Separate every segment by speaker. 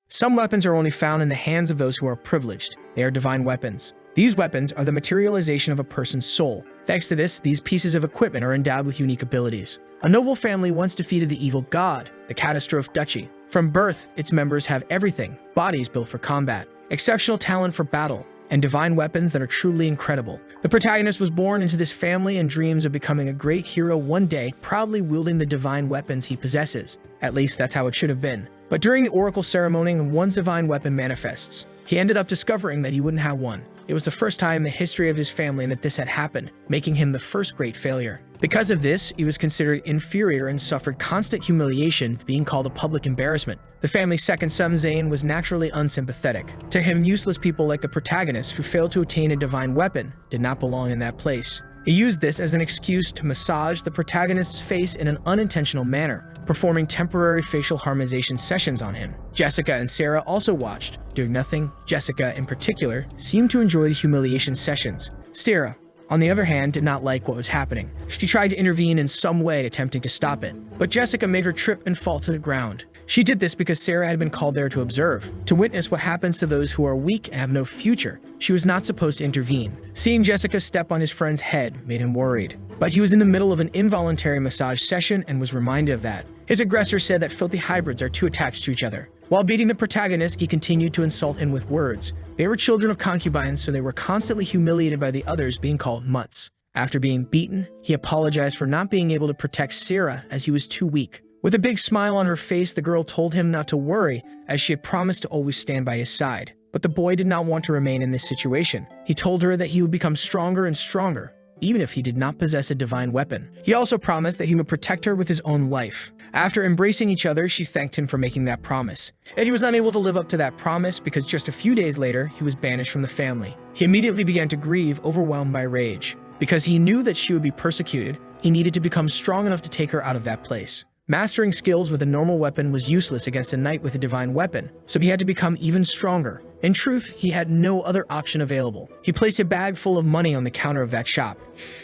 Speaker 1: Some weapons are only found in the hands of those who are privileged. They are divine weapons. These weapons are the materialization of a person's soul. Thanks to this, these pieces of equipment are endowed with unique abilities. A noble family once defeated the evil god, the Catastrophe Duchy. From birth, its members have everything: bodies built for combat, exceptional talent for battle, and divine weapons that are truly incredible. The protagonist was born into this family and dreams of becoming a great hero one day, proudly wielding the divine weapons he possesses. At least that's how it should have been. But during the oracle ceremony, when one's divine weapon manifests, he ended up discovering that he wouldn't have one. It was the first time in the history of his family that this had happened, making him the first great failure. Because of this, he was considered inferior and suffered constant humiliation, being called a public embarrassment. The family's second son, Zane, was naturally unsympathetic. To him, useless people like the protagonist, who failed to attain a divine weapon, did not belong in that place. He used this as an excuse to massage the protagonist's face in an unintentional manner, performing temporary facial harmonization sessions on him. Jessica and Sarah also watched, doing nothing. Jessica, in particular, seemed to enjoy the humiliation sessions. Sarah, on the other hand, did not like what was happening. She tried to intervene in some way, attempting to stop it, but Jessica made her trip and fall to the ground. She did this because Sarah had been called there to observe, to witness what happens to those who are weak and have no future. She was not supposed to intervene. Seeing Jessica step on his friend's head made him worried, but he was in the middle of an involuntary massage session and was reminded of that. His aggressor said that filthy hybrids are too attached to each other. While beating the protagonist, he continued to insult him with words. They were children of concubines, so they were constantly humiliated by the others, being called mutts. After being beaten, he apologized for not being able to protect Sarah as he was too weak. With a big smile on her face, the girl told him not to worry, as she had promised to always stand by his side. But the boy did not want to remain in this situation. He told her that he would become stronger and stronger, even if he did not possess a divine weapon. He also promised that he would protect her with his own life. After embracing each other, she thanked him for making that promise. And he was unable to live up to that promise because just a few days later, he was banished from the family. He immediately began to grieve, overwhelmed by rage. Because he knew that she would be persecuted, he needed to become strong enough to take her out of that place. Mastering skills with a normal weapon was useless against a knight with a divine weapon, so he had to become even stronger. In truth, he had no other option available. He placed a bag full of money on the counter of that shop.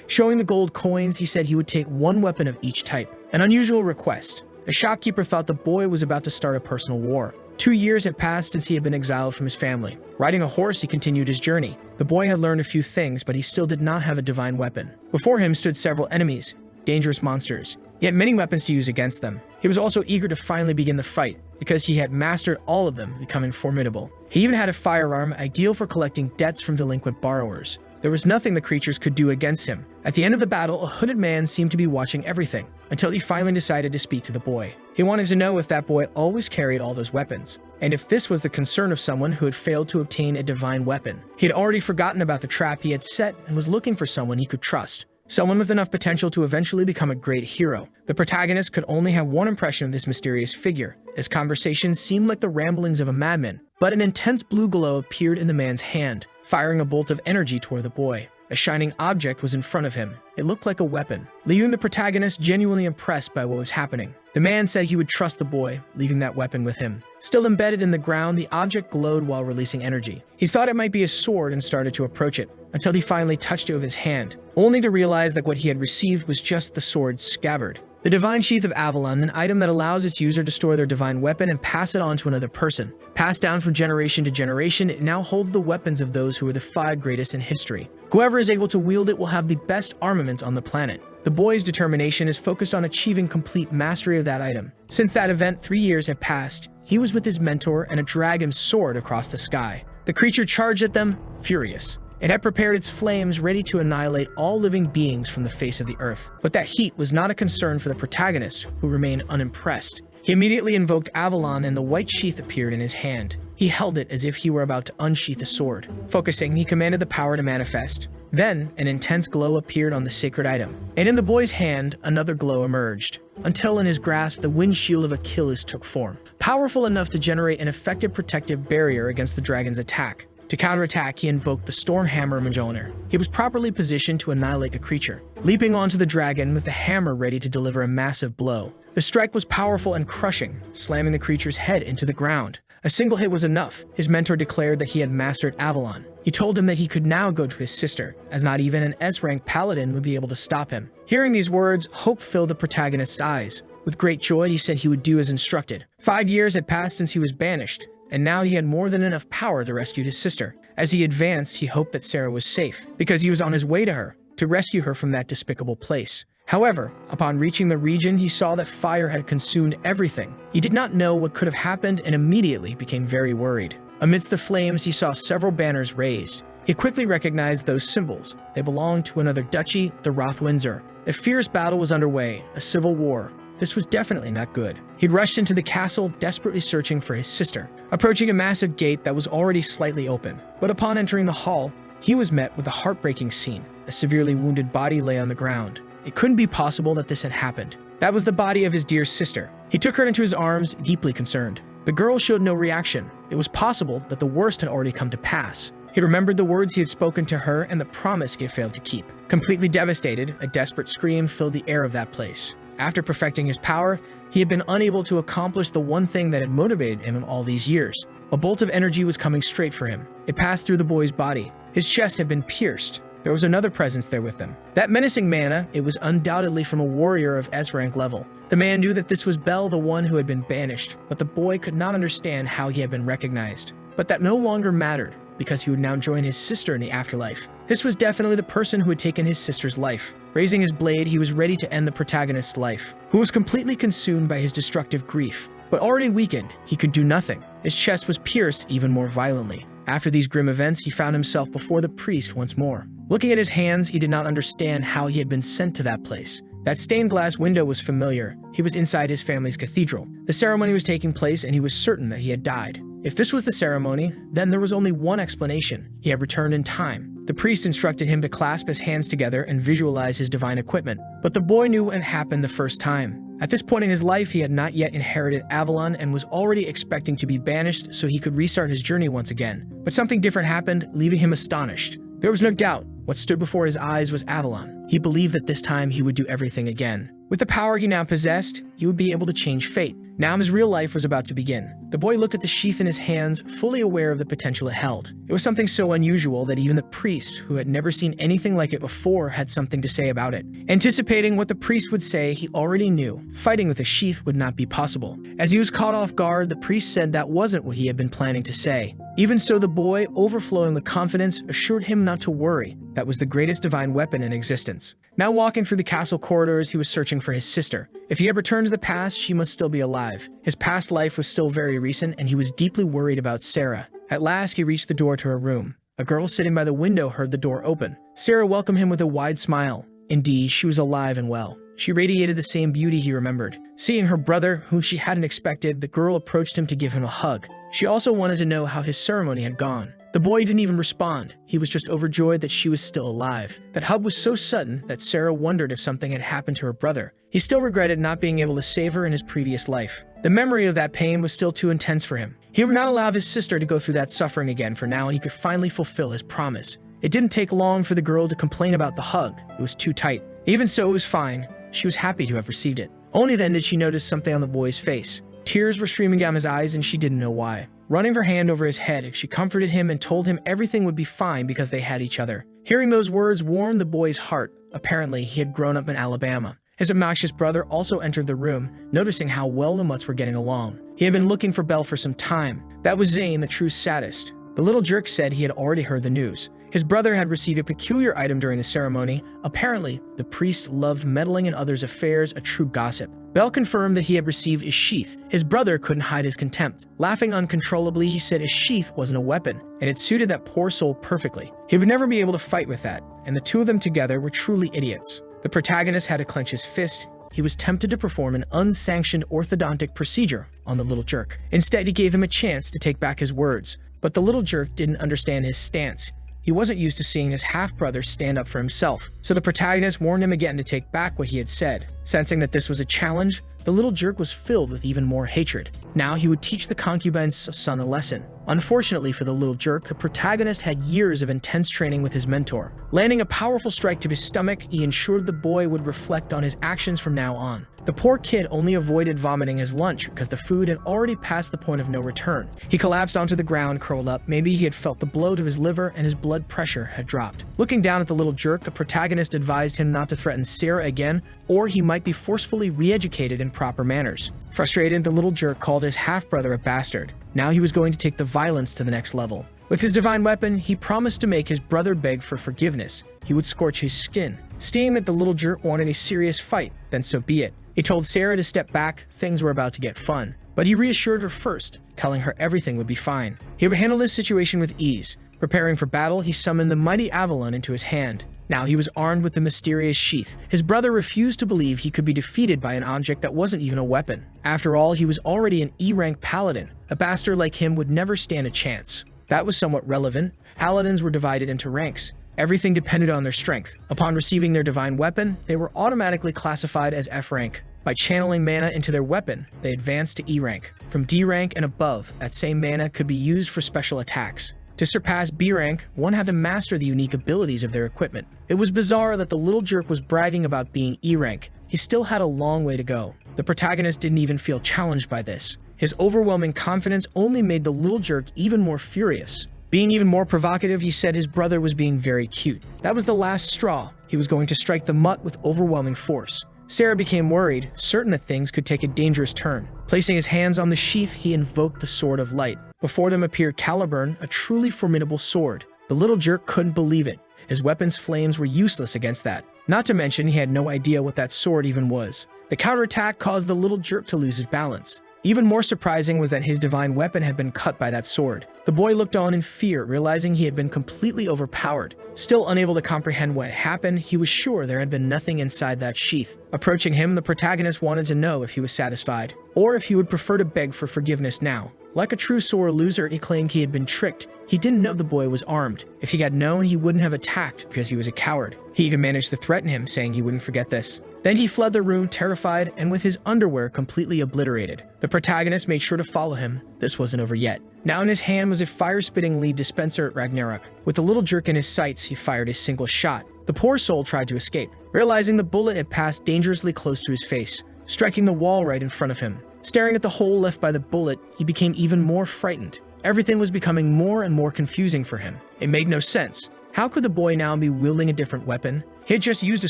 Speaker 1: Showing the gold coins, he said he would take one weapon of each type. An unusual request. The shopkeeper thought the boy was about to start a personal war. 2 years had passed since he had been exiled from his family. Riding a horse, he continued his journey. The boy had learned a few things, but he still did not have a divine weapon. Before him stood several enemies, dangerous monsters. He had many weapons to use against them. He was also eager to finally begin the fight, because he had mastered all of them, becoming formidable. He even had a firearm ideal for collecting debts from delinquent borrowers. There was nothing the creatures could do against him. At the end of the battle, a hooded man seemed to be watching everything, until he finally decided to speak to the boy. He wanted to know if that boy always carried all those weapons, and if this was the concern of someone who had failed to obtain a divine weapon. He had already forgotten about the trap he had set and was looking for someone he could trust. Someone with enough potential to eventually become a great hero. The protagonist could only have one impression of this mysterious figure. His conversation seemed like the ramblings of a madman, but an intense blue glow appeared in the man's hand, firing a bolt of energy toward the boy. A shining object was in front of him. It looked like a weapon, leaving the protagonist genuinely impressed by what was happening. The man said he would trust the boy, leaving that weapon with him. Still embedded in the ground, the object glowed while releasing energy. He thought it might be a sword and started to approach it, until he finally touched it with his hand, only to realize that what he had received was just the sword's scabbard. The Divine Sheath of Avalon, an item that allows its user to store their divine weapon and pass it on to another person. Passed down from generation to generation, it now holds the weapons of those who were the 5 greatest in history. Whoever is able to wield it will have the best armaments on the planet. The boy's determination is focused on achieving complete mastery of that item. Since that event, 3 years have passed. He was with his mentor and a dragon soared across the sky. The creature charged at them, furious. It had prepared its flames ready to annihilate all living beings from the face of the earth. But that heat was not a concern for the protagonist, who remained unimpressed. He immediately invoked Avalon and the white sheath appeared in his hand. He held it as if he were about to unsheath a sword. Focusing, he commanded the power to manifest. Then, an intense glow appeared on the sacred item, and in the boy's hand, another glow emerged, until in his grasp, the windshield of Achilles took form, powerful enough to generate an effective protective barrier against the dragon's attack. To counterattack, he invoked the Stormhammer Mjolnir. He was properly positioned to annihilate the creature, leaping onto the dragon with the hammer ready to deliver a massive blow. The strike was powerful and crushing, slamming the creature's head into the ground. A single hit was enough. His mentor declared that he had mastered Avalon. He told him that he could now go to his sister, as not even an S-rank paladin would be able to stop him. Hearing these words, hope filled the protagonist's eyes. With great joy, he said he would do as instructed. 5 years had passed since he was banished, and now he had more than enough power to rescue his sister. As he advanced, he hoped that Sarah was safe, because he was on his way to her, to rescue her from that despicable place. However, upon reaching the region, he saw that fire had consumed everything. He did not know what could have happened and immediately became very worried. Amidst the flames, he saw several banners raised. He quickly recognized those symbols. They belonged to another duchy, the Roth-Windsor. A fierce battle was underway, a civil war. This was definitely not good. He'd rushed into the castle, desperately searching for his sister, approaching a massive gate that was already slightly open. But upon entering the hall, he was met with a heartbreaking scene. A severely wounded body lay on the ground. It couldn't be possible that this had happened. That was the body of his dear sister. He took her into his arms, deeply concerned. The girl showed no reaction. It was possible that the worst had already come to pass. He remembered the words he had spoken to her and the promise he had failed to keep. Completely devastated, a desperate scream filled the air of that place. After perfecting his power, he had been unable to accomplish the one thing that had motivated him all these years. A bolt of energy was coming straight for him. It passed through the boy's body. His chest had been pierced. There was another presence there with him. That menacing mana, it was undoubtedly from a warrior of S-rank level. The man knew that this was Bel, the one who had been banished, but the boy could not understand how he had been recognized. But that no longer mattered, because he would now join his sister in the afterlife. This was definitely the person who had taken his sister's life. Raising his blade, he was ready to end the protagonist's life, who was completely consumed by his destructive grief. But already weakened, he could do nothing. His chest was pierced even more violently. After these grim events, he found himself before the priest once more. Looking at his hands, he did not understand how he had been sent to that place. That stained glass window was familiar. He was inside his family's cathedral. The ceremony was taking place, and he was certain that he had died. If this was the ceremony, then there was only one explanation. He had returned in time. The priest instructed him to clasp his hands together and visualize his divine equipment. But the boy knew what had happened the first time. At this point in his life, he had not yet inherited Avalon and was already expecting to be banished so he could restart his journey once again. But something different happened, leaving him astonished. There was no doubt. What stood before his eyes was Avalon. He believed that this time he would do everything again. With the power he now possessed, he would be able to change fate. Now his real life was about to begin. The boy looked at the sheath in his hands, fully aware of the potential it held. It was something so unusual that even the priest, who had never seen anything like it before, had something to say about it. Anticipating what the priest would say, he already knew fighting with a sheath would not be possible. As he was caught off guard, the priest said that wasn't what he had been planning to say. Even so, the boy, overflowing with confidence, assured him not to worry. That was the greatest divine weapon in existence. Now walking through the castle corridors, he was searching for his sister. If he had returned to the past, she must still be alive. His past life was still very recent, and he was deeply worried about Sarah. At last, he reached the door to her room. A girl sitting by the window heard the door open. Sarah welcomed him with a wide smile. Indeed, she was alive and well. She radiated the same beauty he remembered. Seeing her brother, whom she hadn't expected, the girl approached him to give him a hug. She also wanted to know how his ceremony had gone. The boy didn't even respond. He was just overjoyed that she was still alive. That hug was so sudden that Sarah wondered if something had happened to her brother. He still regretted not being able to save her in his previous life. The memory of that pain was still too intense for him. He would not allow his sister to go through that suffering again, for now he could finally fulfill his promise. It didn't take long for the girl to complain about the hug. It was too tight. Even so, it was fine. She was happy to have received it. Only then did she notice something on the boy's face. Tears were streaming down his eyes, and she didn't know why. Running her hand over his head, she comforted him and told him everything would be fine because they had each other. Hearing those words warmed the boy's heart. Apparently, he had grown up in Alabama. His obnoxious brother also entered the room, noticing how well the mutts were getting along. He had been looking for Bel for some time. That was Zane, the true sadist. The little jerk said he had already heard the news. His brother had received a peculiar item during the ceremony. Apparently, the priest loved meddling in others' affairs, a true gossip. Bel confirmed that he had received a sheath. His brother couldn't hide his contempt. Laughing uncontrollably, he said his sheath wasn't a weapon, and it suited that poor soul perfectly. He would never be able to fight with that, and the two of them together were truly idiots. The protagonist had to clench his fist. He was tempted to perform an unsanctioned orthodontic procedure on the little jerk. Instead, he gave him a chance to take back his words, but the little jerk didn't understand his stance. He wasn't used to seeing his half-brother stand up for himself, so the protagonist warned him again to take back what he had said. Sensing that this was a challenge, the little jerk was filled with even more hatred. Now he would teach the concubine's son a lesson. Unfortunately for the little jerk, the protagonist had years of intense training with his mentor. Landing a powerful strike to his stomach, he ensured the boy would reflect on his actions from now on. The poor kid only avoided vomiting his lunch because the food had already passed the point of no return. He collapsed onto the ground, curled up. Maybe he had felt the blow to his liver and his blood pressure had dropped. Looking down at the little jerk, the protagonist advised him not to threaten Sarah again, or he might be forcefully re-educated in proper manners. Frustrated, the little jerk called his half-brother a bastard. Now he was going to take the violence to the next level. With his divine weapon, he promised to make his brother beg for forgiveness. He would scorch his skin. Seeing that the little jerk wanted a serious fight, then so be it. He told Sarah to step back, things were about to get fun. But he reassured her first, telling her everything would be fine. He would handle this situation with ease. Preparing for battle, he summoned the mighty Avalon into his hand. Now he was armed with the mysterious sheath. His brother refused to believe he could be defeated by an object that wasn't even a weapon. After all, he was already an E-rank paladin. A bastard like him would never stand a chance. That was somewhat relevant. Paladins were divided into ranks. Everything depended on their strength. Upon receiving their divine weapon, they were automatically classified as F rank. By channeling mana into their weapon, they advanced to E rank. From D rank and above, that same mana could be used for special attacks. To surpass B rank, one had to master the unique abilities of their equipment. It was bizarre that the little jerk was bragging about being E rank. He still had a long way to go. The protagonist didn't even feel challenged by this. His overwhelming confidence only made the little jerk even more furious. Being even more provocative, he said his brother was being very cute. That was the last straw. He was going to strike the mutt with overwhelming force. Sarah became worried, certain that things could take a dangerous turn. Placing his hands on the sheath, he invoked the Sword of Light. Before them appeared Caliburn, a truly formidable sword. The little jerk couldn't believe it. His weapon's flames were useless against that. Not to mention, he had no idea what that sword even was. The counterattack caused the little jerk to lose his balance. Even more surprising was that his divine weapon had been cut by that sword. The boy looked on in fear, realizing he had been completely overpowered. Still unable to comprehend what had happened, he was sure there had been nothing inside that sheath. Approaching him, the protagonist wanted to know if he was satisfied, or if he would prefer to beg for forgiveness now. Like a true sore loser, he claimed he had been tricked. He didn't know the boy was armed. If he had known, he wouldn't have attacked because he was a coward. He even managed to threaten him, saying he wouldn't forget this. Then he fled the room, terrified, and with his underwear completely obliterated. The protagonist made sure to follow him. This wasn't over yet. Now in his hand was a fire-spitting lead dispenser at Ragnarok. With the little jerk in his sights, he fired a single shot. The poor soul tried to escape, realizing the bullet had passed dangerously close to his face, striking the wall right in front of him. Staring at the hole left by the bullet, he became even more frightened. Everything was becoming more and more confusing for him. It made no sense. How could the boy now be wielding a different weapon? He had just used a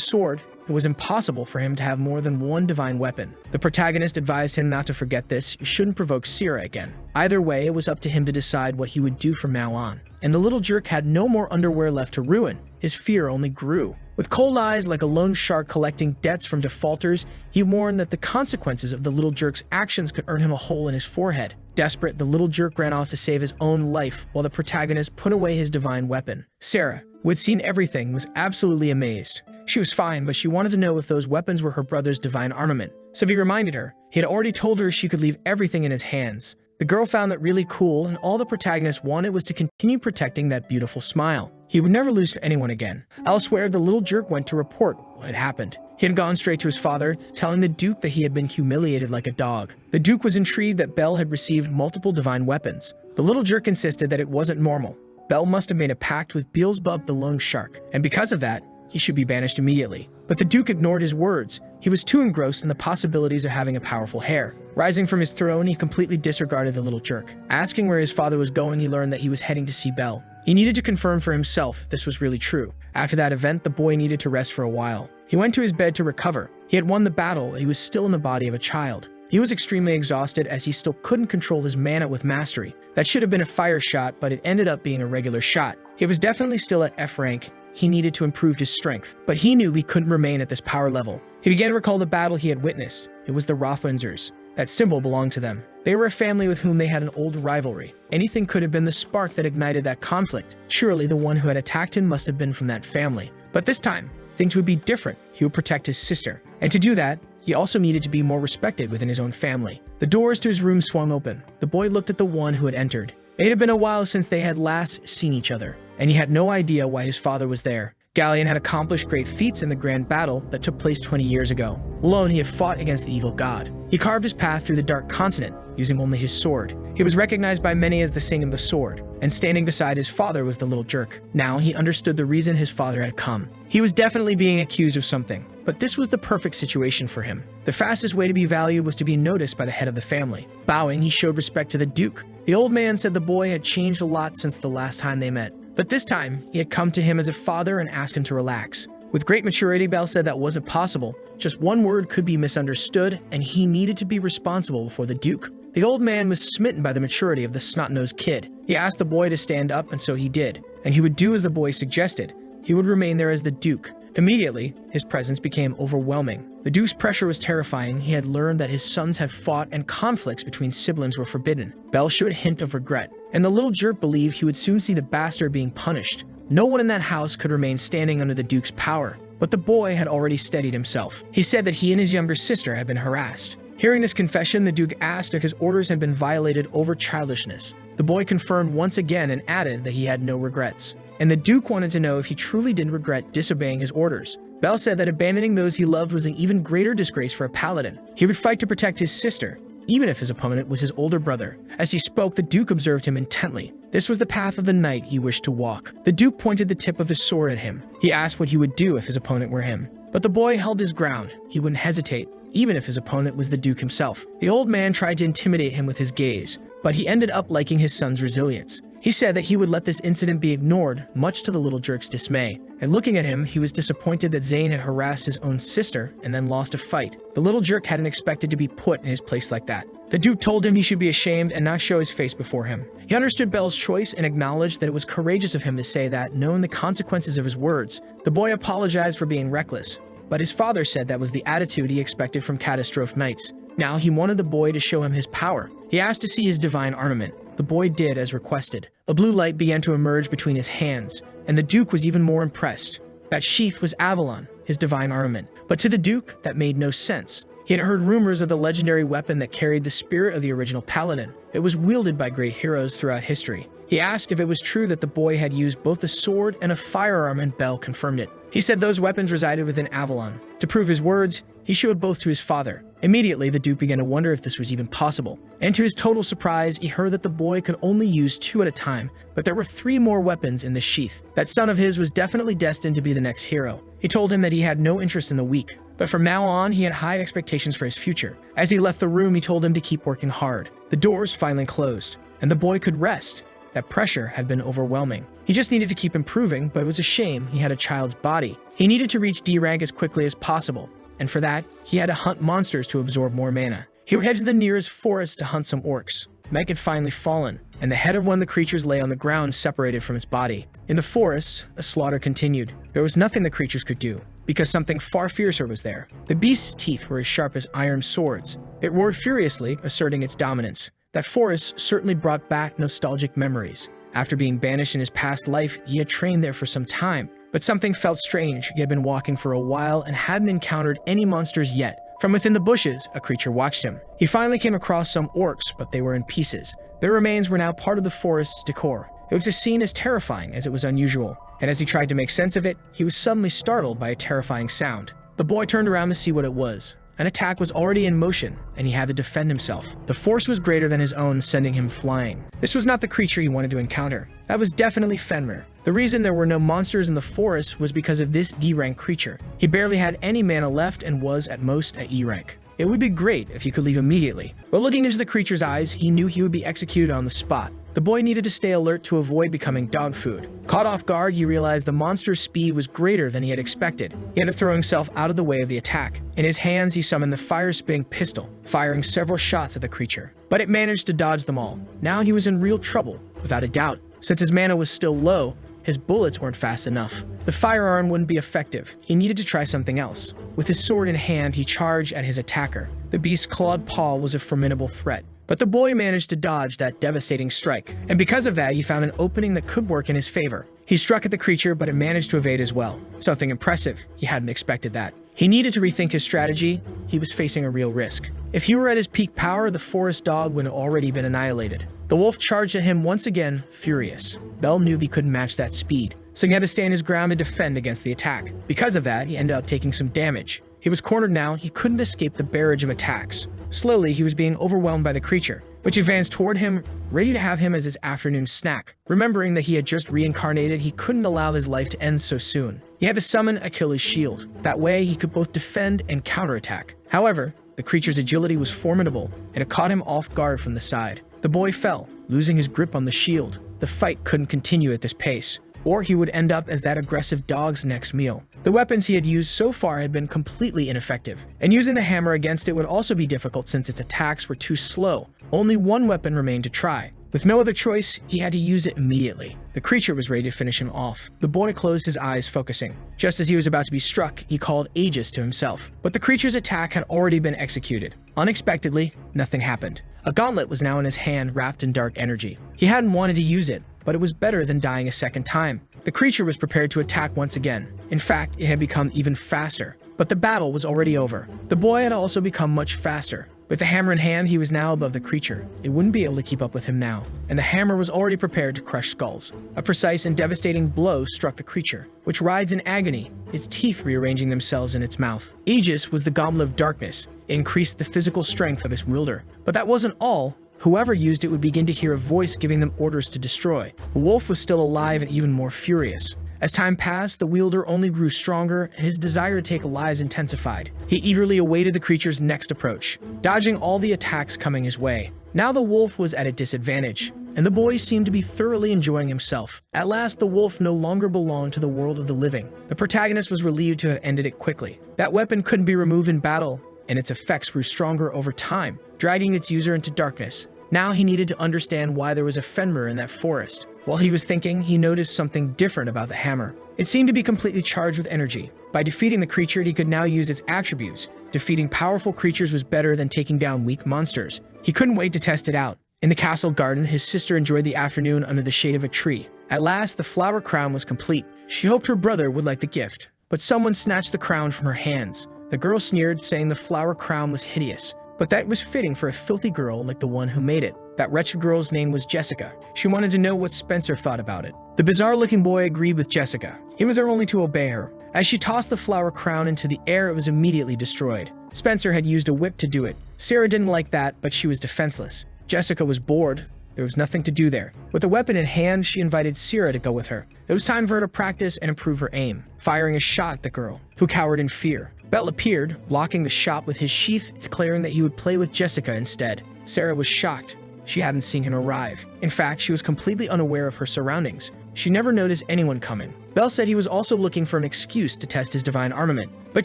Speaker 1: sword. It was impossible for him to have more than one divine weapon. The protagonist advised him not to forget this. You shouldn't provoke Sarah again. Either way, it was up to him to decide what he would do from now on. And the little jerk had no more underwear left to ruin. His fear only grew. With cold eyes like a lone shark collecting debts from defaulters, he warned that the consequences of the little jerk's actions could earn him a hole in his forehead. Desperate, the little jerk ran off to save his own life while the protagonist put away his divine weapon. Sarah, who had seen everything, was absolutely amazed. She was fine, but she wanted to know if those weapons were her brother's divine armament. So he reminded her. He had already told her she could leave everything in his hands. The girl found that really cool, and all the protagonist wanted was to continue protecting that beautiful smile. He would never lose to anyone again. Elsewhere, the little jerk went to report what had happened. He had gone straight to his father, telling the Duke that he had been humiliated like a dog. The Duke was intrigued that Belle had received multiple divine weapons. The little jerk insisted that it wasn't normal. Belle must have made a pact with Beelzebub the Lone Shark, and because of that, he should be banished immediately. But the Duke ignored his words. He was too engrossed in the possibilities of having a powerful heir. Rising from his throne, he completely disregarded the little jerk. Asking where his father was going, he learned that he was heading to see Belle. He needed to confirm for himself if this was really true. After that event, the boy needed to rest for a while. He went to his bed to recover. He had won the battle, but he was still in the body of a child. He was extremely exhausted as he still couldn't control his mana with mastery. That should have been a fire shot, but it ended up being a regular shot. He was definitely still at F rank. He needed to improve his strength, but he knew he couldn't remain at this power level. He began to recall the battle he had witnessed. It was the Rothwindsers. That symbol belonged to them. They were a family with whom they had an old rivalry. Anything could have been the spark that ignited that conflict. Surely the one who had attacked him must have been from that family. But this time, things would be different. He would protect his sister. And to do that, he also needed to be more respected within his own family. The doors to his room swung open. The boy looked at the one who had entered. It had been a while since they had last seen each other, and he had no idea why his father was there. Galleon had accomplished great feats in the grand battle that took place 20 years ago. Alone, he had fought against the evil god. He carved his path through the dark continent, using only his sword. He was recognized by many as the Sing of the Sword, and standing beside his father was the little jerk. Now he understood the reason his father had come. He was definitely being accused of something. but this was the perfect situation for him. The fastest way to be valued was to be noticed by the head of the family. Bowing, he showed respect to the Duke. The old man said the boy had changed a lot since the last time they met, but this time, he had come to him as a father and asked him to relax. With great maturity, Bell said that wasn't possible. Just one word could be misunderstood, and he needed to be responsible before the Duke. The old man was smitten by the maturity of the snot-nosed kid. He asked the boy to stand up, and so he did, and he would do as the boy suggested. He would remain there as the Duke. Immediately, his presence became overwhelming. The Duke's pressure was terrifying. He had learned that his sons had fought and conflicts between siblings were forbidden. Bell showed a hint of regret, and the little jerk believed he would soon see the bastard being punished. No one in that house could remain standing under the Duke's power, but the boy had already steadied himself. He said that he and his younger sister had been harassed. Hearing this confession, the Duke asked if his orders had been violated over childishness. The boy confirmed once again and added that he had no regrets. And the Duke wanted to know if he truly didn't regret disobeying his orders. Bell said that abandoning those he loved was an even greater disgrace for a paladin. He would fight to protect his sister, even if his opponent was his older brother. As he spoke, the Duke observed him intently. This was the path of the knight he wished to walk. The Duke pointed the tip of his sword at him. He asked what he would do if his opponent were him. But the boy held his ground. He wouldn't hesitate, even if his opponent was the Duke himself. The old man tried to intimidate him with his gaze, but he ended up liking his son's resilience. He said that he would let this incident be ignored, much to the little jerk's dismay. And looking at him, he was disappointed that Zane had harassed his own sister and then lost a fight. The little jerk hadn't expected to be put in his place like that. The Duke told him he should be ashamed and not show his face before him. He understood Bell's choice and acknowledged that it was courageous of him to say that, knowing the consequences of his words. The boy apologized for being reckless, but his father said that was the attitude he expected from catastrophe knights. Now he wanted the boy to show him his power. He asked to see his divine armament. The boy did as requested. A blue light began to emerge between his hands, and the Duke was even more impressed. That sheath was Avalon, his divine armament. But to the Duke, that made no sense. He had heard rumors of the legendary weapon that carried the spirit of the original paladin. It was wielded by great heroes throughout history. He asked if it was true that the boy had used both a sword and a firearm, and Bell confirmed it. He said those weapons resided within Avalon. To prove his words, he showed both to his father. Immediately, the Duke began to wonder if this was even possible. And to his total surprise, he heard that the boy could only use 2 at a time, but there were 3 more weapons in the sheath. That son of his was definitely destined to be the next hero. He told him that he had no interest in the weak, but from now on, he had high expectations for his future. As he left the room, he told him to keep working hard. The doors finally closed, and the boy could rest. That pressure had been overwhelming. He just needed to keep improving, but it was a shame he had a child's body. He needed to reach D rank as quickly as possible, and for that, he had to hunt monsters to absorb more mana. He would head to the nearest forest to hunt some orcs. Night had finally fallen, and the head of one of the creatures lay on the ground separated from its body. In the forest, the slaughter continued. There was nothing the creatures could do, because something far fiercer was there. The beast's teeth were as sharp as iron swords. It roared furiously, asserting its dominance. That forest certainly brought back nostalgic memories. After being banished in his past life, he had trained there for some time, but something felt strange. He had been walking for a while and hadn't encountered any monsters yet. From within the bushes, a creature watched him. He finally came across some orcs, but they were in pieces. Their remains were now part of the forest's decor. It was a scene as terrifying as it was unusual, and as he tried to make sense of it, he was suddenly startled by a terrifying sound. The boy turned around to see what it was. An attack was already in motion, and he had to defend himself. The force was greater than his own, sending him flying. This was not the creature he wanted to encounter. That was definitely Fenrir. The reason there were no monsters in the forest was because of this D-rank creature. He barely had any mana left and was at most at E rank. It would be great if he could leave immediately, but looking into the creature's eyes, he knew he would be executed on the spot. The boy needed to stay alert to avoid becoming dog food. Caught off guard, he realized the monster's speed was greater than he had expected. He had to throw himself out of the way of the attack. In his hands, he summoned the fire-spitting pistol, firing several shots at the creature. But it managed to dodge them all. Now he was in real trouble, without a doubt. Since his mana was still low, his bullets weren't fast enough. The firearm wouldn't be effective. He needed to try something else. With his sword in hand, he charged at his attacker. The beast's clawed paw was a formidable threat. But the boy managed to dodge that devastating strike, and because of that, he found an opening that could work in his favor. He struck at the creature, but it managed to evade as well. Something impressive. He hadn't expected that. He needed to rethink his strategy. He was facing a real risk. If he were at his peak power, the forest dog would have already been annihilated. The wolf charged at him once again, furious. Bell knew he couldn't match that speed, so he had to stand his ground and defend against the attack. Because of that, he ended up taking some damage. He was cornered now. He couldn't escape the barrage of attacks. Slowly, he was being overwhelmed by the creature, which advanced toward him, ready to have him as his afternoon snack. Remembering that he had just reincarnated, he couldn't allow his life to end so soon. He had to summon Achilles' shield. That way, he could both defend and counterattack. However, the creature's agility was formidable, and it caught him off guard from the side. The boy fell, losing his grip on the shield. The fight couldn't continue at this pace, or he would end up as that aggressive dog's next meal. The weapons he had used so far had been completely ineffective, and using the hammer against it would also be difficult since its attacks were too slow. Only one weapon remained to try. With no other choice, he had to use it immediately. The creature was ready to finish him off. The boy closed his eyes, focusing. Just as he was about to be struck, he called Aegis to himself. But the creature's attack had already been executed. Unexpectedly, nothing happened. A gauntlet was now in his hand, wrapped in dark energy. He hadn't wanted to use it, but it was better than dying a second time. The creature was prepared to attack once again. In fact, it had become even faster. But the battle was already over. The boy had also become much faster. With the hammer in hand, he was now above the creature. It wouldn't be able to keep up with him now, and the hammer was already prepared to crush skulls. A precise and devastating blow struck the creature, which writhed in agony, its teeth rearranging themselves in its mouth. Aegis was the gauntlet of darkness. It increased the physical strength of its wielder. But that wasn't all. Whoever used it would begin to hear a voice giving them orders to destroy. The wolf was still alive and even more furious. As time passed, the wielder only grew stronger, and his desire to take lives intensified. He eagerly awaited the creature's next approach, dodging all the attacks coming his way. Now the wolf was at a disadvantage, and the boy seemed to be thoroughly enjoying himself. At last, the wolf no longer belonged to the world of the living. The protagonist was relieved to have ended it quickly. That weapon couldn't be removed in battle, and its effects grew stronger over time, dragging its user into darkness. Now he needed to understand why there was a Fenrir in that forest. While he was thinking, he noticed something different about the hammer. It seemed to be completely charged with energy. By defeating the creature, he could now use its attributes. Defeating powerful creatures was better than taking down weak monsters. He couldn't wait to test it out. In the castle garden, his sister enjoyed the afternoon under the shade of a tree. At last, the flower crown was complete. She hoped her brother would like the gift, but someone snatched the crown from her hands. The girl sneered, saying the flower crown was hideous. But that was fitting for a filthy girl like the one who made it. That wretched girl's name was Jessica. She wanted to know what Spencer thought about it. The bizarre-looking boy agreed with Jessica. He was there only to obey her. As she tossed the flower crown into the air, it was immediately destroyed. Spencer had used a whip to do it. Sarah didn't like that, but she was defenseless. Jessica was bored. There was nothing to do there. With a weapon in hand, she invited Sarah to go with her. It was time for her to practice and improve her aim, firing a shot at the girl, who cowered in fear. Bell appeared, blocking the shot with his sheath, declaring that he would play with Jessica instead. Sarah was shocked. She hadn't seen him arrive. In fact, she was completely unaware of her surroundings. She never noticed anyone coming. Bell said he was also looking for an excuse to test his divine armament. But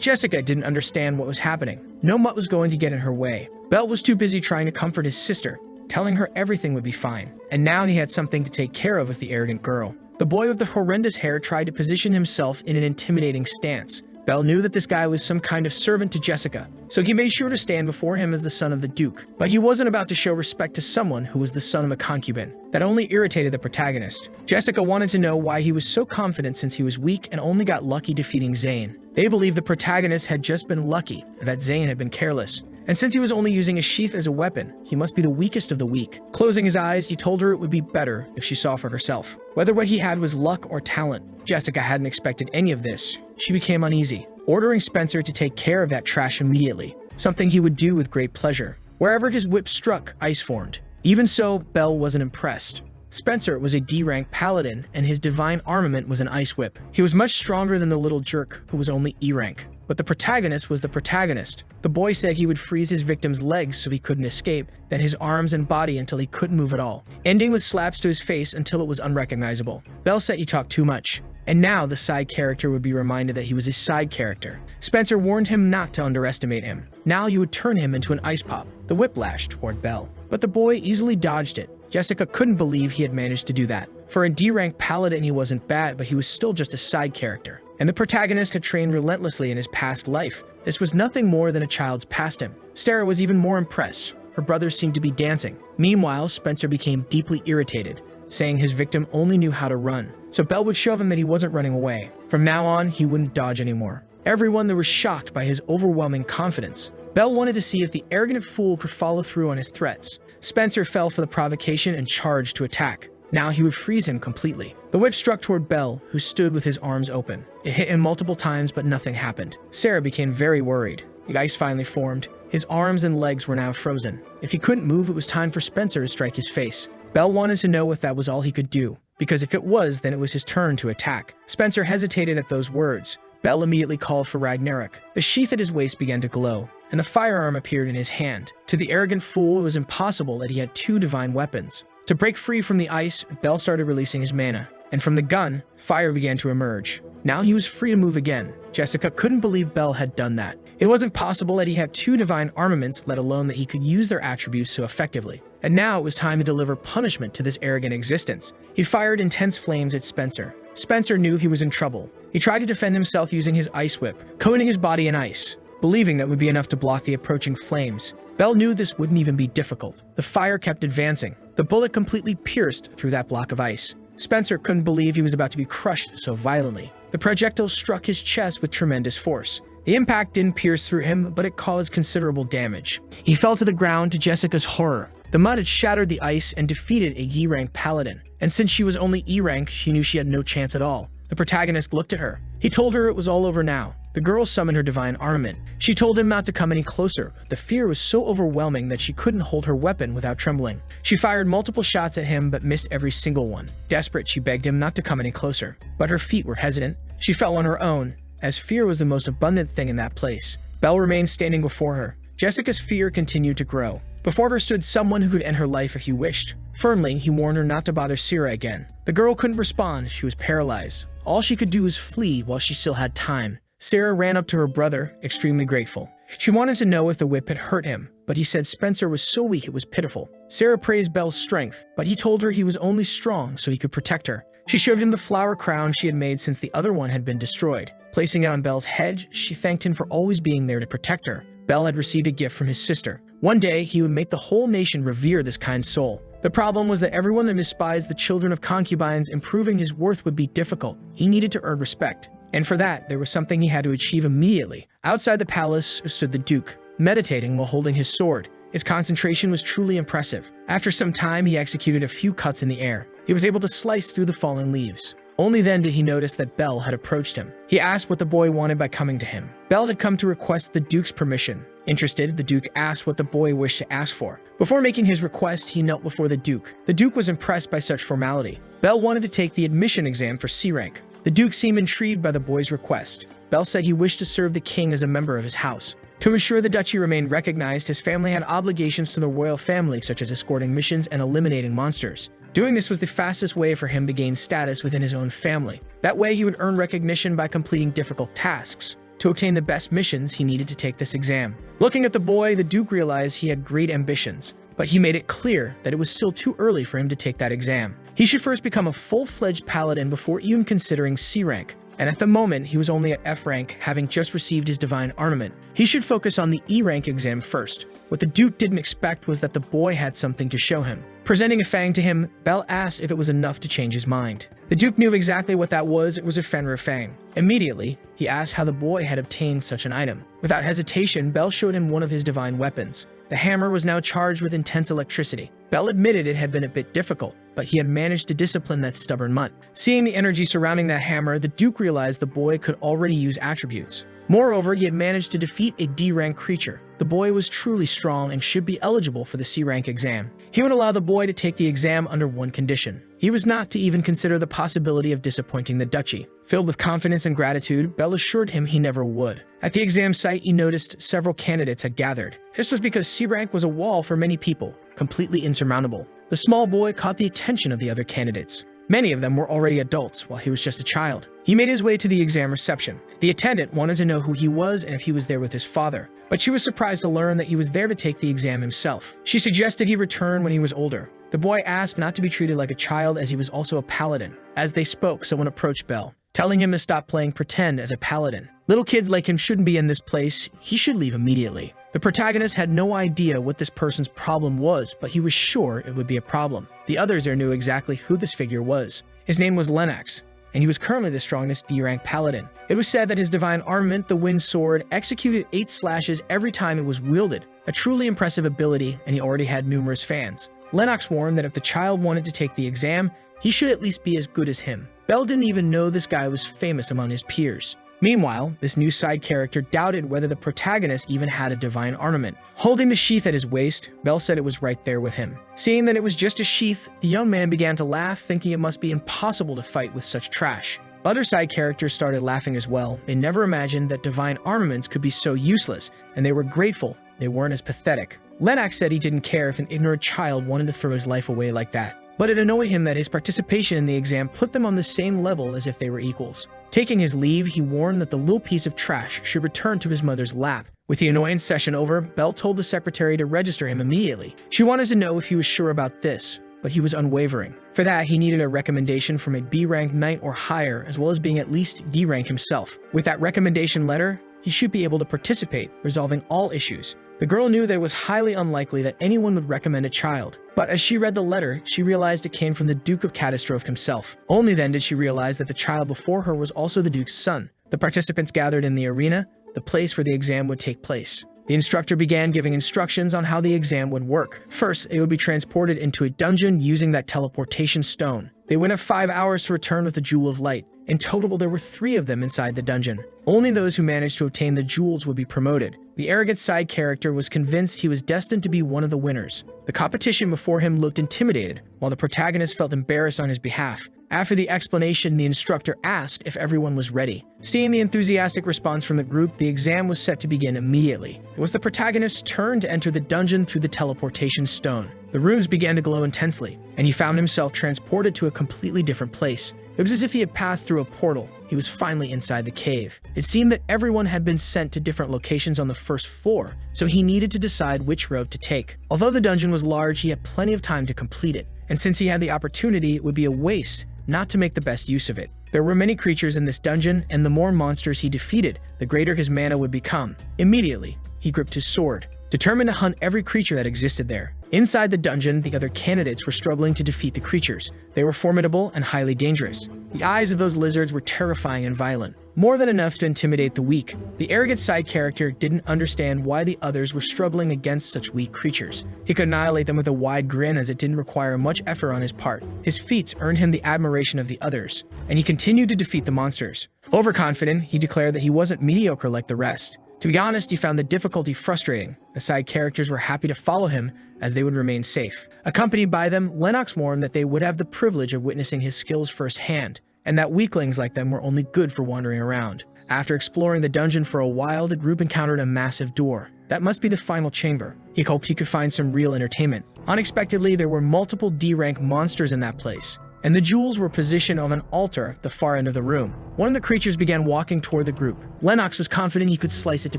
Speaker 1: Jessica didn't understand what was happening. No mutt was going to get in her way. Bell was too busy trying to comfort his sister, telling her everything would be fine. And now he had something to take care of with the arrogant girl. The boy with the horrendous hair tried to position himself in an intimidating stance. Bell knew that this guy was some kind of servant to Jessica, so he made sure to stand before him as the son of the Duke. But he wasn't about to show respect to someone who was the son of a concubine. That only irritated the protagonist. Jessica wanted to know why he was so confident since he was weak and only got lucky defeating Zane. They believed the protagonist had just been lucky and that Zane had been careless. And since he was only using a sheath as a weapon, he must be the weakest of the weak. Closing his eyes, he told her it would be better if she saw for herself. Whether what he had was luck or talent, Jessica hadn't expected any of this. She became uneasy, ordering Spencer to take care of that trash immediately, something he would do with great pleasure. Wherever his whip struck, ice formed. Even so, Bell wasn't impressed. Spencer was a D-rank paladin, and his divine armament was an ice whip. He was much stronger than the little jerk, who was only E-rank. But the protagonist was the protagonist. The boy said he would freeze his victim's legs so he couldn't escape, then his arms and body until he couldn't move at all, ending with slaps to his face until it was unrecognizable. Bell said he talked too much, and now the side character would be reminded that he was a side character. Spencer warned him not to underestimate him. Now he would turn him into an ice pop. The whip lashed toward Bell, but the boy easily dodged it. Jessica couldn't believe he had managed to do that. For a D-rank paladin, he wasn't bad, but he was still just a side character. And the protagonist had trained relentlessly in his past life. This was nothing more than a child's pastime. Sarah was even more impressed. Her brothers seemed to be dancing. Meanwhile, Spencer became deeply irritated, saying his victim only knew how to run. So Bell would show him that he wasn't running away. From now on, he wouldn't dodge anymore. Everyone there was shocked by his overwhelming confidence. Bell wanted to see if the arrogant fool could follow through on his threats. Spencer fell for the provocation and charged to attack. Now he would freeze him completely. The whip struck toward Bell, who stood with his arms open. It hit him multiple times, but nothing happened. Sarah became very worried. The ice finally formed. His arms and legs were now frozen. If he couldn't move, it was time for Spencer to strike his face. Bell wanted to know if that was all he could do, because if it was, then it was his turn to attack. Spencer hesitated at those words. Bell immediately called for Ragnarok. The sheath at his waist began to glow, and a firearm appeared in his hand. To the arrogant fool, it was impossible that he had two divine weapons. To break free from the ice, Bell started releasing his mana, and from the gun, fire began to emerge. Now he was free to move again. Jessica couldn't believe Bell had done that. It wasn't possible that he had two divine armaments, let alone that he could use their attributes so effectively. And now it was time to deliver punishment to this arrogant existence. He fired intense flames at Spencer. Spencer knew he was in trouble. He tried to defend himself using his ice whip, coating his body in ice, believing that would be enough to block the approaching flames. Bell knew this wouldn't even be difficult. The fire kept advancing. The bullet completely pierced through that block of ice. Spencer couldn't believe he was about to be crushed so violently. The projectile struck his chest with tremendous force. The impact didn't pierce through him, but it caused considerable damage. He fell to the ground to Jessica's horror. The mud had shattered the ice and defeated a E-rank paladin. And since she was only E-rank, she knew she had no chance at all. The protagonist looked at her. He told her it was all over now. The girl summoned her divine armament. She told him not to come any closer. The fear was so overwhelming that she couldn't hold her weapon without trembling. She fired multiple shots at him but missed every single one. Desperate, she begged him not to come any closer. But her feet were hesitant. She fell on her own, as fear was the most abundant thing in that place. Bell remained standing before her. Jessica's fear continued to grow. Before her stood someone who could end her life if he wished. Firmly, he warned her not to bother Sira again. The girl couldn't respond. She was paralyzed. All she could do was flee while she still had time. Sarah ran up to her brother, extremely grateful. She wanted to know if the whip had hurt him, but he said Spencer was so weak it was pitiful. Sarah praised Bell's strength, but he told her he was only strong so he could protect her. She showed him the flower crown she had made since the other one had been destroyed. Placing it on Bell's head, she thanked him for always being there to protect her. Bell had received a gift from his sister. One day, he would make the whole nation revere this kind soul. The problem was that everyone that despised the children of concubines, improving his worth would be difficult. He needed to earn respect. And for that, there was something he had to achieve immediately. Outside the palace stood the Duke, meditating while holding his sword. His concentration was truly impressive. After some time, he executed a few cuts in the air. He was able to slice through the fallen leaves. Only then did he notice that Bell had approached him. He asked what the boy wanted by coming to him. Bell had come to request the Duke's permission. Interested, the Duke asked what the boy wished to ask for. Before making his request, he knelt before the Duke. The Duke was impressed by such formality. Bell wanted to take the admission exam for C rank. The Duke seemed intrigued by the boy's request. Bell said he wished to serve the king as a member of his house. To ensure the duchy remained recognized, his family had obligations to the royal family, such as escorting missions and eliminating monsters. Doing this was the fastest way for him to gain status within his own family. That way, he would earn recognition by completing difficult tasks. To obtain the best missions, he needed to take this exam. Looking at the boy, the Duke realized he had great ambitions, but he made it clear that it was still too early for him to take that exam. He should first become a full-fledged paladin before even considering C rank. And at the moment, he was only at F rank, having just received his divine armament. He should focus on the E rank exam first. What the Duke didn't expect was that the boy had something to show him. Presenting a fang to him, Bell asked if it was enough to change his mind. The Duke knew exactly what that was. It was a Fenrir fang. Immediately, he asked how the boy had obtained such an item. Without hesitation, Bell showed him one of his divine weapons. The hammer was now charged with intense electricity. Bell admitted it had been a bit difficult, but he had managed to discipline that stubborn mutt. Seeing the energy surrounding that hammer, the Duke realized the boy could already use attributes. Moreover, he had managed to defeat a D-rank creature. The boy was truly strong and should be eligible for the C-rank exam. He would allow the boy to take the exam under one condition. He was not to even consider the possibility of disappointing the duchy. Filled with confidence and gratitude, Bell assured him he never would. At the exam site, he noticed several candidates had gathered. This was because C-rank was a wall for many people, completely insurmountable. The small boy caught the attention of the other candidates. Many of them were already adults, while he was just a child. He made his way to the exam reception. The attendant wanted to know who he was and if he was there with his father, but she was surprised to learn that he was there to take the exam himself. She suggested he return when he was older. The boy asked not to be treated like a child as he was also a paladin. As they spoke, someone approached Bell, telling him to stop playing pretend as a paladin. Little kids like him shouldn't be in this place. He should leave immediately. The protagonist had no idea what this person's problem was, but he was sure it would be a problem. The others there knew exactly who this figure was. His name was Lennox, and he was currently the strongest D-rank paladin. It was said that his divine armament, the Wind Sword, executed 8 slashes every time it was wielded, a truly impressive ability, and he already had numerous fans. Lennox warned that if the child wanted to take the exam, he should at least be as good as him. Bell didn't even know this guy was famous among his peers. Meanwhile, this new side character doubted whether the protagonist even had a divine armament. Holding the sheath at his waist, Bell said it was right there with him. Seeing that it was just a sheath, the young man began to laugh, thinking it must be impossible to fight with such trash. Other side characters started laughing as well. They never imagined that divine armaments could be so useless, and they were grateful they weren't as pathetic. Lennox said he didn't care if an ignorant child wanted to throw his life away like that, but it annoyed him that his participation in the exam put them on the same level as if they were equals. Taking his leave, he warned that the little piece of trash should return to his mother's lap. With the annoyance session over, Bell told the secretary to register him immediately. She wanted to know if he was sure about this, but he was unwavering. For that, he needed a recommendation from a B-rank knight or higher, as well as being at least D-rank himself. With that recommendation letter, he should be able to participate, resolving all issues. The girl knew that it was highly unlikely that anyone would recommend a child, but as she read the letter, she realized it came from the Duke of Catastrophe himself. Only then did she realize that the child before her was also the Duke's son. The participants gathered in the arena, the place where the exam would take place. The instructor began giving instructions on how the exam would work. First, they would be transported into a dungeon using that teleportation stone. They would have 5 hours to return with the Jewel of Light. In total, there were 3 of them inside the dungeon. Only those who managed to obtain the jewels would be promoted. The arrogant side character was convinced he was destined to be one of the winners. The competition before him looked intimidated, while the protagonist felt embarrassed on his behalf. After the explanation, the instructor asked if everyone was ready. Seeing the enthusiastic response from the group, the exam was set to begin immediately. It was the protagonist's turn to enter the dungeon through the teleportation stone. The rooms began to glow intensely, and he found himself transported to a completely different place. It was as if he had passed through a portal. He was finally inside the cave. It seemed that everyone had been sent to different locations on the first floor, so he needed to decide which road to take. Although the dungeon was large, he had plenty of time to complete it, and since he had the opportunity, it would be a waste not to make the best use of it. There were many creatures in this dungeon, and the more monsters he defeated, the greater his mana would become. Immediately, he gripped his sword, determined to hunt every creature that existed there. Inside the dungeon, the other candidates were struggling to defeat the creatures. They were formidable and highly dangerous. The eyes of those lizards were terrifying and violent, more than enough to intimidate the weak. The arrogant side character didn't understand why the others were struggling against such weak creatures. He could annihilate them with a wide grin, as it didn't require much effort on his part. His feats earned him the admiration of the others, and he continued to defeat the monsters. Overconfident, he declared that he wasn't mediocre like the rest. To be honest, he found the difficulty frustrating. The side characters were happy to follow him, as they would remain safe. Accompanied by them, Lennox warned that they would have the privilege of witnessing his skills firsthand, and that weaklings like them were only good for wandering around. After exploring the dungeon for a while, the group encountered a massive door. That must be the final chamber. He hoped he could find some real entertainment. Unexpectedly, there were multiple D-rank monsters in that place, and the jewels were positioned on an altar at the far end of the room. One of the creatures began walking toward the group. Lennox was confident he could slice it to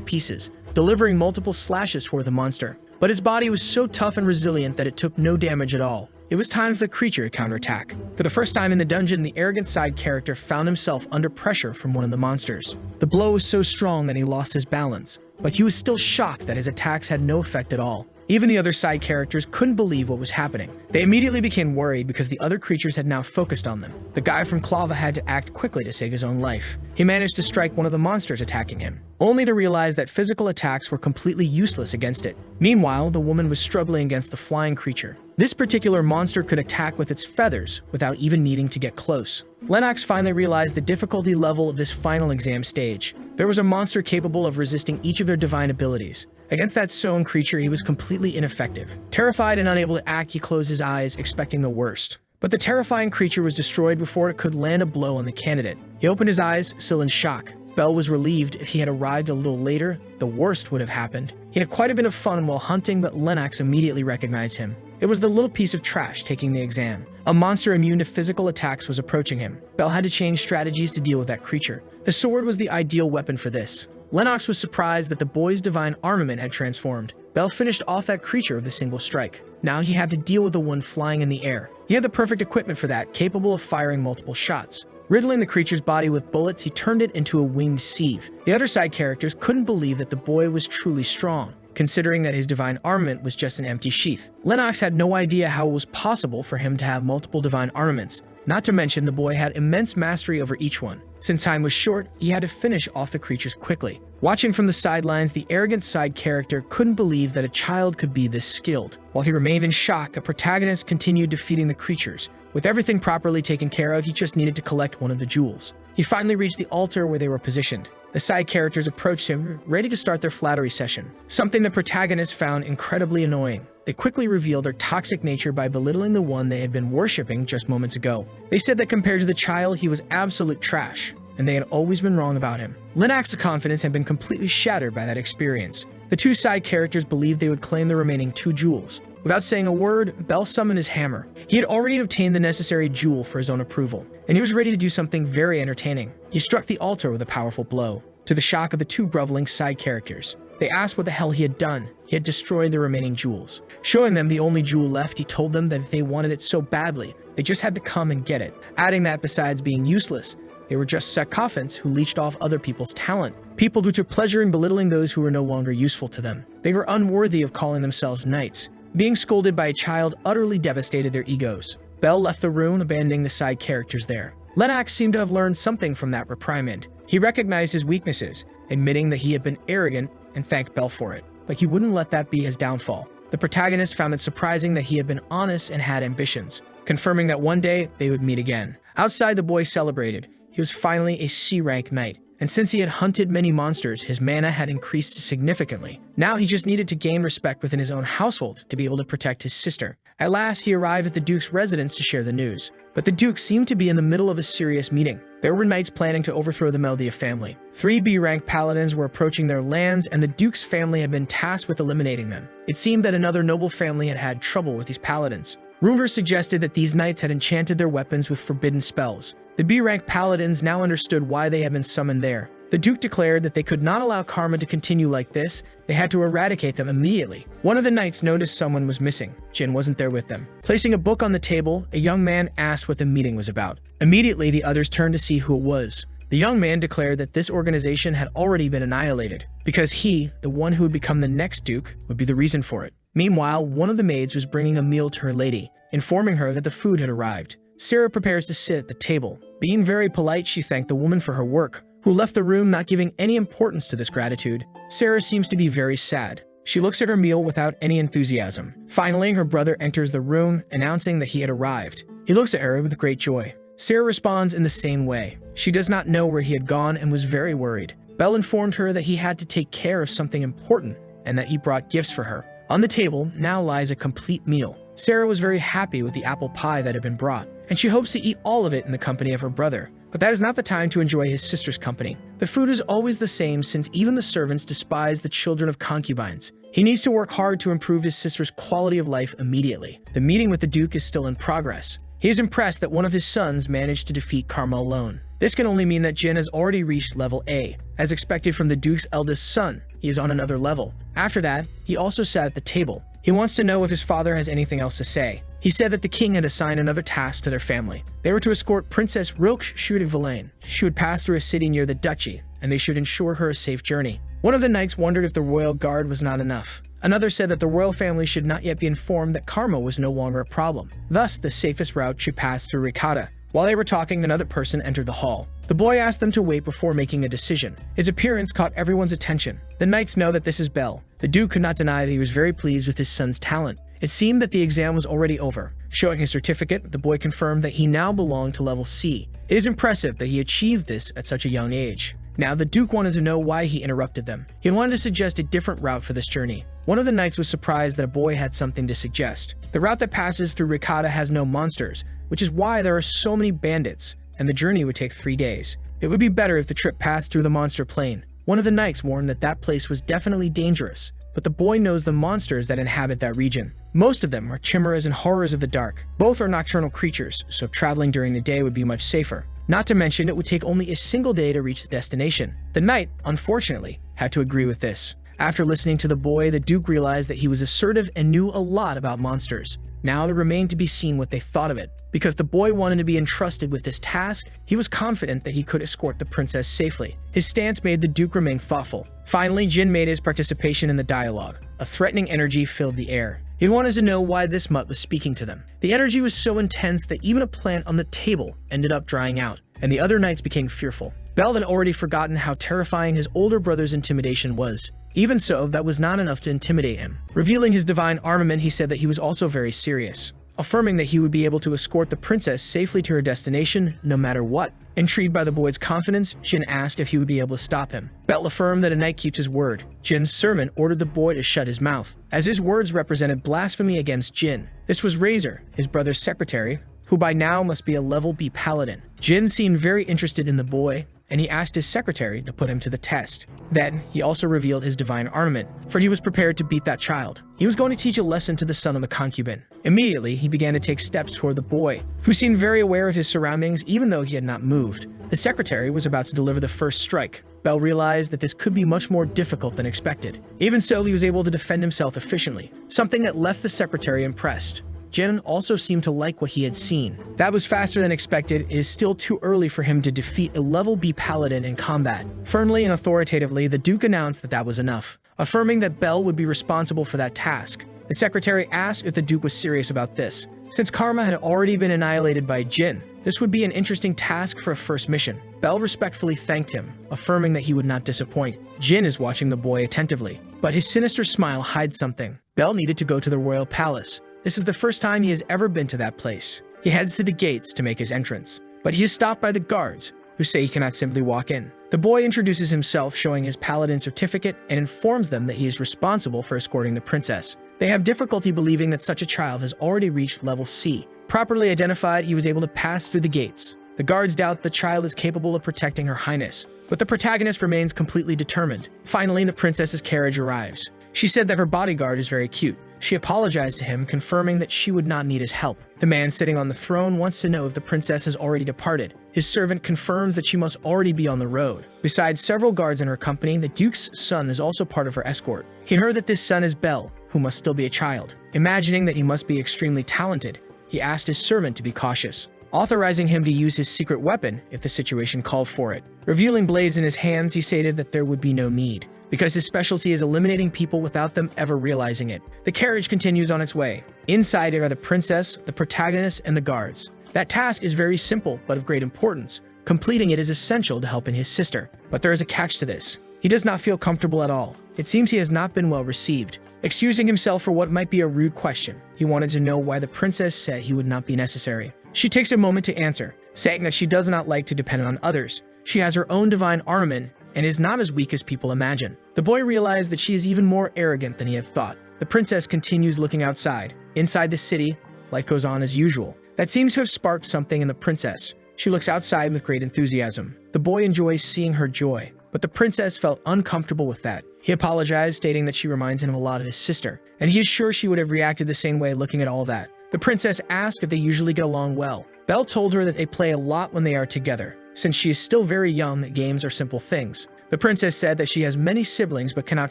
Speaker 1: pieces, delivering multiple slashes toward the monster. But his body was so tough and resilient that it took no damage at all. It was time for the creature to counterattack. For the first time in the dungeon, the arrogant side character found himself under pressure from one of the monsters. The blow was so strong that he lost his balance, but he was still shocked that his attacks had no effect at all. Even the other side characters couldn't believe what was happening. They immediately became worried because the other creatures had now focused on them. The guy from Clava had to act quickly to save his own life. He managed to strike one of the monsters attacking him, only to realize that physical attacks were completely useless against it. Meanwhile, the woman was struggling against the flying creature. This particular monster could attack with its feathers without even needing to get close. Lennox finally realized the difficulty level of this final exam stage. There was a monster capable of resisting each of their divine abilities. Against that stone creature, he was completely ineffective. Terrified and unable to act, he closed his eyes, expecting the worst. But the terrifying creature was destroyed before it could land a blow on the candidate. He opened his eyes, still in shock. Bell was relieved. If he had arrived a little later, the worst would have happened. He had quite a bit of fun while hunting, but Lennox immediately recognized him. It was the little piece of trash taking the exam. A monster immune to physical attacks was approaching him. Bell had to change strategies to deal with that creature. The sword was the ideal weapon for this. Lennox was surprised that the boy's divine armament had transformed. Bell finished off that creature with a single strike. Now he had to deal with the one flying in the air. He had the perfect equipment for that, capable of firing multiple shots. Riddling the creature's body with bullets, he turned it into a winged sieve. The other side characters couldn't believe that the boy was truly strong, considering that his divine armament was just an empty sheath. Lennox had no idea how it was possible for him to have multiple divine armaments. Not to mention, the boy had immense mastery over each one. Since time was short, he had to finish off the creatures quickly. Watching from the sidelines, the arrogant side character couldn't believe that a child could be this skilled. While he remained in shock, the protagonist continued defeating the creatures. With everything properly taken care of, he just needed to collect one of the jewels. He finally reached the altar where they were positioned. The side characters approached him, ready to start their flattery session, something the protagonists found incredibly annoying. They quickly revealed their toxic nature by belittling the one they had been worshipping just moments ago. They said that compared to the child, he was absolute trash, and they had always been wrong about him. Linak's confidence had been completely shattered by that experience. The two side characters believed they would claim the remaining 2 jewels. Without saying a word, Bell summoned his hammer. He had already obtained the necessary jewel for his own approval, and he was ready to do something very entertaining. He struck the altar with a powerful blow. To the shock of the 2 groveling side characters, they asked what the hell he had done. He had destroyed the remaining jewels. Showing them the only jewel left, he told them that if they wanted it so badly, they just had to come and get it, adding that besides being useless, they were just sycophants who leached off other people's talent, people who took pleasure in belittling those who were no longer useful to them. They were unworthy of calling themselves knights. Being scolded by a child utterly devastated their egos. Bell left the room, abandoning the side characters there. Linak seemed to have learned something from that reprimand. He recognized his weaknesses, admitting that he had been arrogant, and thanked Bell for it. But he wouldn't let that be his downfall. The protagonist found it surprising that he had been honest and had ambitions, confirming that one day they would meet again. Outside, the boy celebrated. He was finally a C-rank knight, and since he had hunted many monsters, his mana had increased significantly. Now he just needed to gain respect within his own household to be able to protect his sister. At last, he arrived at the Duke's residence to share the news. But the Duke seemed to be in the middle of a serious meeting. There were knights planning to overthrow the Meldia family. 3 B-rank paladins were approaching their lands, and the Duke's family had been tasked with eliminating them. It seemed that another noble family had had trouble with these paladins. Rumors suggested that these knights had enchanted their weapons with forbidden spells. The B-rank paladins now understood why they had been summoned there. The Duke declared that they could not allow karma to continue like this. They had to eradicate them immediately. One of the knights noticed someone was missing. Jin wasn't there with them. Placing a book on the table, a young man asked what the meeting was about. Immediately, the others turned to see who it was. The young man declared that this organization had already been annihilated, because he, the one who would become the next Duke, would be the reason for it. Meanwhile, one of the maids was bringing a meal to her lady, informing her that the food had arrived. Sarah prepares to sit at the table. Being very polite, she thanked the woman for her work, who left the room not giving any importance to this gratitude. Sarah seems to be very sad. She looks at her meal without any enthusiasm. Finally, her brother enters the room, announcing that he had arrived. He looks at her with great joy. Sarah responds in the same way. She does not know where he had gone and was very worried. Belle informed her that he had to take care of something important and that he brought gifts for her. On the table now lies a complete meal. Sarah was very happy with the apple pie that had been brought, and she hopes to eat all of it in the company of her brother. But that is not the time to enjoy his sister's company. The food is always the same since even the servants despise the children of concubines. He needs to work hard to improve his sister's quality of life immediately. The meeting with the Duke is still in progress. He is impressed that one of his sons managed to defeat Karma alone. This can only mean that Jin has already reached level A. As expected from the Duke's eldest son, he is on another level. After that, he also sat at the table. He wants to know if his father has anything else to say. He said that the king had assigned another task to their family. They were to escort Princess Rilke Schudig-Villain. She would pass through a city near the duchy, and they should ensure her a safe journey. One of the knights wondered if the royal guard was not enough. Another said that the royal family should not yet be informed that karma was no longer a problem. Thus, the safest route should pass through Ricotta. While they were talking, another person entered the hall. The boy asked them to wait before making a decision. His appearance caught everyone's attention. The knights know that this is Bell. The Duke could not deny that he was very pleased with his son's talent. It seemed that the exam was already over. Showing his certificate, the boy confirmed that he now belonged to level C. It is impressive that he achieved this at such a young age. Now, the Duke wanted to know why he interrupted them. He wanted to suggest a different route for this journey. One of the knights was surprised that a boy had something to suggest. The route that passes through Ricotta has no monsters, which is why there are so many bandits, and the journey would take 3 days. It would be better if the trip passed through the monster plain. One of the knights warned that that place was definitely dangerous, but the boy knows the monsters that inhabit that region. Most of them are chimeras and horrors of the dark. Both are nocturnal creatures, so traveling during the day would be much safer. Not to mention, it would take only a single day to reach the destination. The knight, unfortunately, had to agree with this. After listening to the boy, the Duke realized that he was assertive and knew a lot about monsters. Now it remained to be seen what they thought of it. Because the boy wanted to be entrusted with this task, he was confident that he could escort the princess safely. His stance made the Duke remain thoughtful. Finally, Jin made his participation in the dialogue. A threatening energy filled the air. He wanted to know why this mutt was speaking to them. The energy was so intense that even a plant on the table ended up drying out, and the other knights became fearful. Bell had already forgotten how terrifying his older brother's intimidation was. Even so, that was not enough to intimidate him. Revealing his divine armament, he said that he was also very serious. affirming that he would be able to escort the princess safely to her destination no matter what. Intrigued by the boy's confidence, Jin asked if he would be able to stop him. Bell affirmed that a knight keeps his word. Jin's servant ordered the boy to shut his mouth, as his words represented blasphemy against Jin. This was Razor, his brother's secretary, who by now must be a level B paladin. Jin seemed very interested in the boy, and he asked his secretary to put him to the test. Then, he also revealed his divine armament, for he was prepared to beat that child. He was going to teach a lesson to the son of the concubine. Immediately, he began to take steps toward the boy, who seemed very aware of his surroundings even though he had not moved. The secretary was about to deliver the first strike. Bell realized that this could be much more difficult than expected. Even so, he was able to defend himself efficiently, something that left the secretary impressed. Jin also seemed to like what he had seen. That was faster than expected. It is still too early for him to defeat a level B paladin in combat. Firmly and authoritatively, the Duke announced that that was enough, affirming that Bell would be responsible for that task. The secretary asked if the Duke was serious about this. Since Karma had already been annihilated by Jin, this would be an interesting task for a first mission. Bell respectfully thanked him, affirming that he would not disappoint. Jin is watching the boy attentively, but his sinister smile hides something. Bell needed to go to the royal palace. This is the first time he has ever been to that place. He heads to the gates to make his entrance, but he is stopped by the guards, who say he cannot simply walk in. The boy introduces himself, showing his paladin certificate, and informs them that he is responsible for escorting the princess. They have difficulty believing that such a child has already reached level C. Properly identified, he was able to pass through the gates. The guards doubt the child is capable of protecting her highness, but the protagonist remains completely determined. Finally, the princess's carriage arrives. She said that her bodyguard is very cute. She apologized to him, confirming that she would not need his help. The man sitting on the throne wants to know if the princess has already departed. His servant confirms that she must already be on the road. Besides several guards in her company, the Duke's son is also part of her escort. He heard that this son is Bell, who must still be a child. Imagining that he must be extremely talented, he asked his servant to be cautious, authorizing him to use his secret weapon if the situation called for it. Revealing blades in his hands, he stated that there would be no need, because his specialty is eliminating people without them ever realizing it. The carriage continues on its way. Inside it are the princess, the protagonist, and the guards. That task is very simple, but of great importance. Completing it is essential to helping his sister. But there is a catch to this. He does not feel comfortable at all. It seems he has not been well received. Excusing himself for what might be a rude question, he wanted to know why the princess said he would not be necessary. She takes a moment to answer, saying that she does not like to depend on others. She has her own divine armament and is not as weak as people imagine. The boy realized that she is even more arrogant than he had thought. The princess continues looking outside. Inside the city, life goes on as usual. That seems to have sparked something in the princess. She looks outside with great enthusiasm. The boy enjoys seeing her joy, but the princess felt uncomfortable with that. He apologized, stating that she reminds him of a lot of his sister, and he is sure she would have reacted the same way looking at all that. The princess asked if they usually get along well. Belle told her that they play a lot when they are together. Since she is still very young, that games are simple things. The princess said that she has many siblings but cannot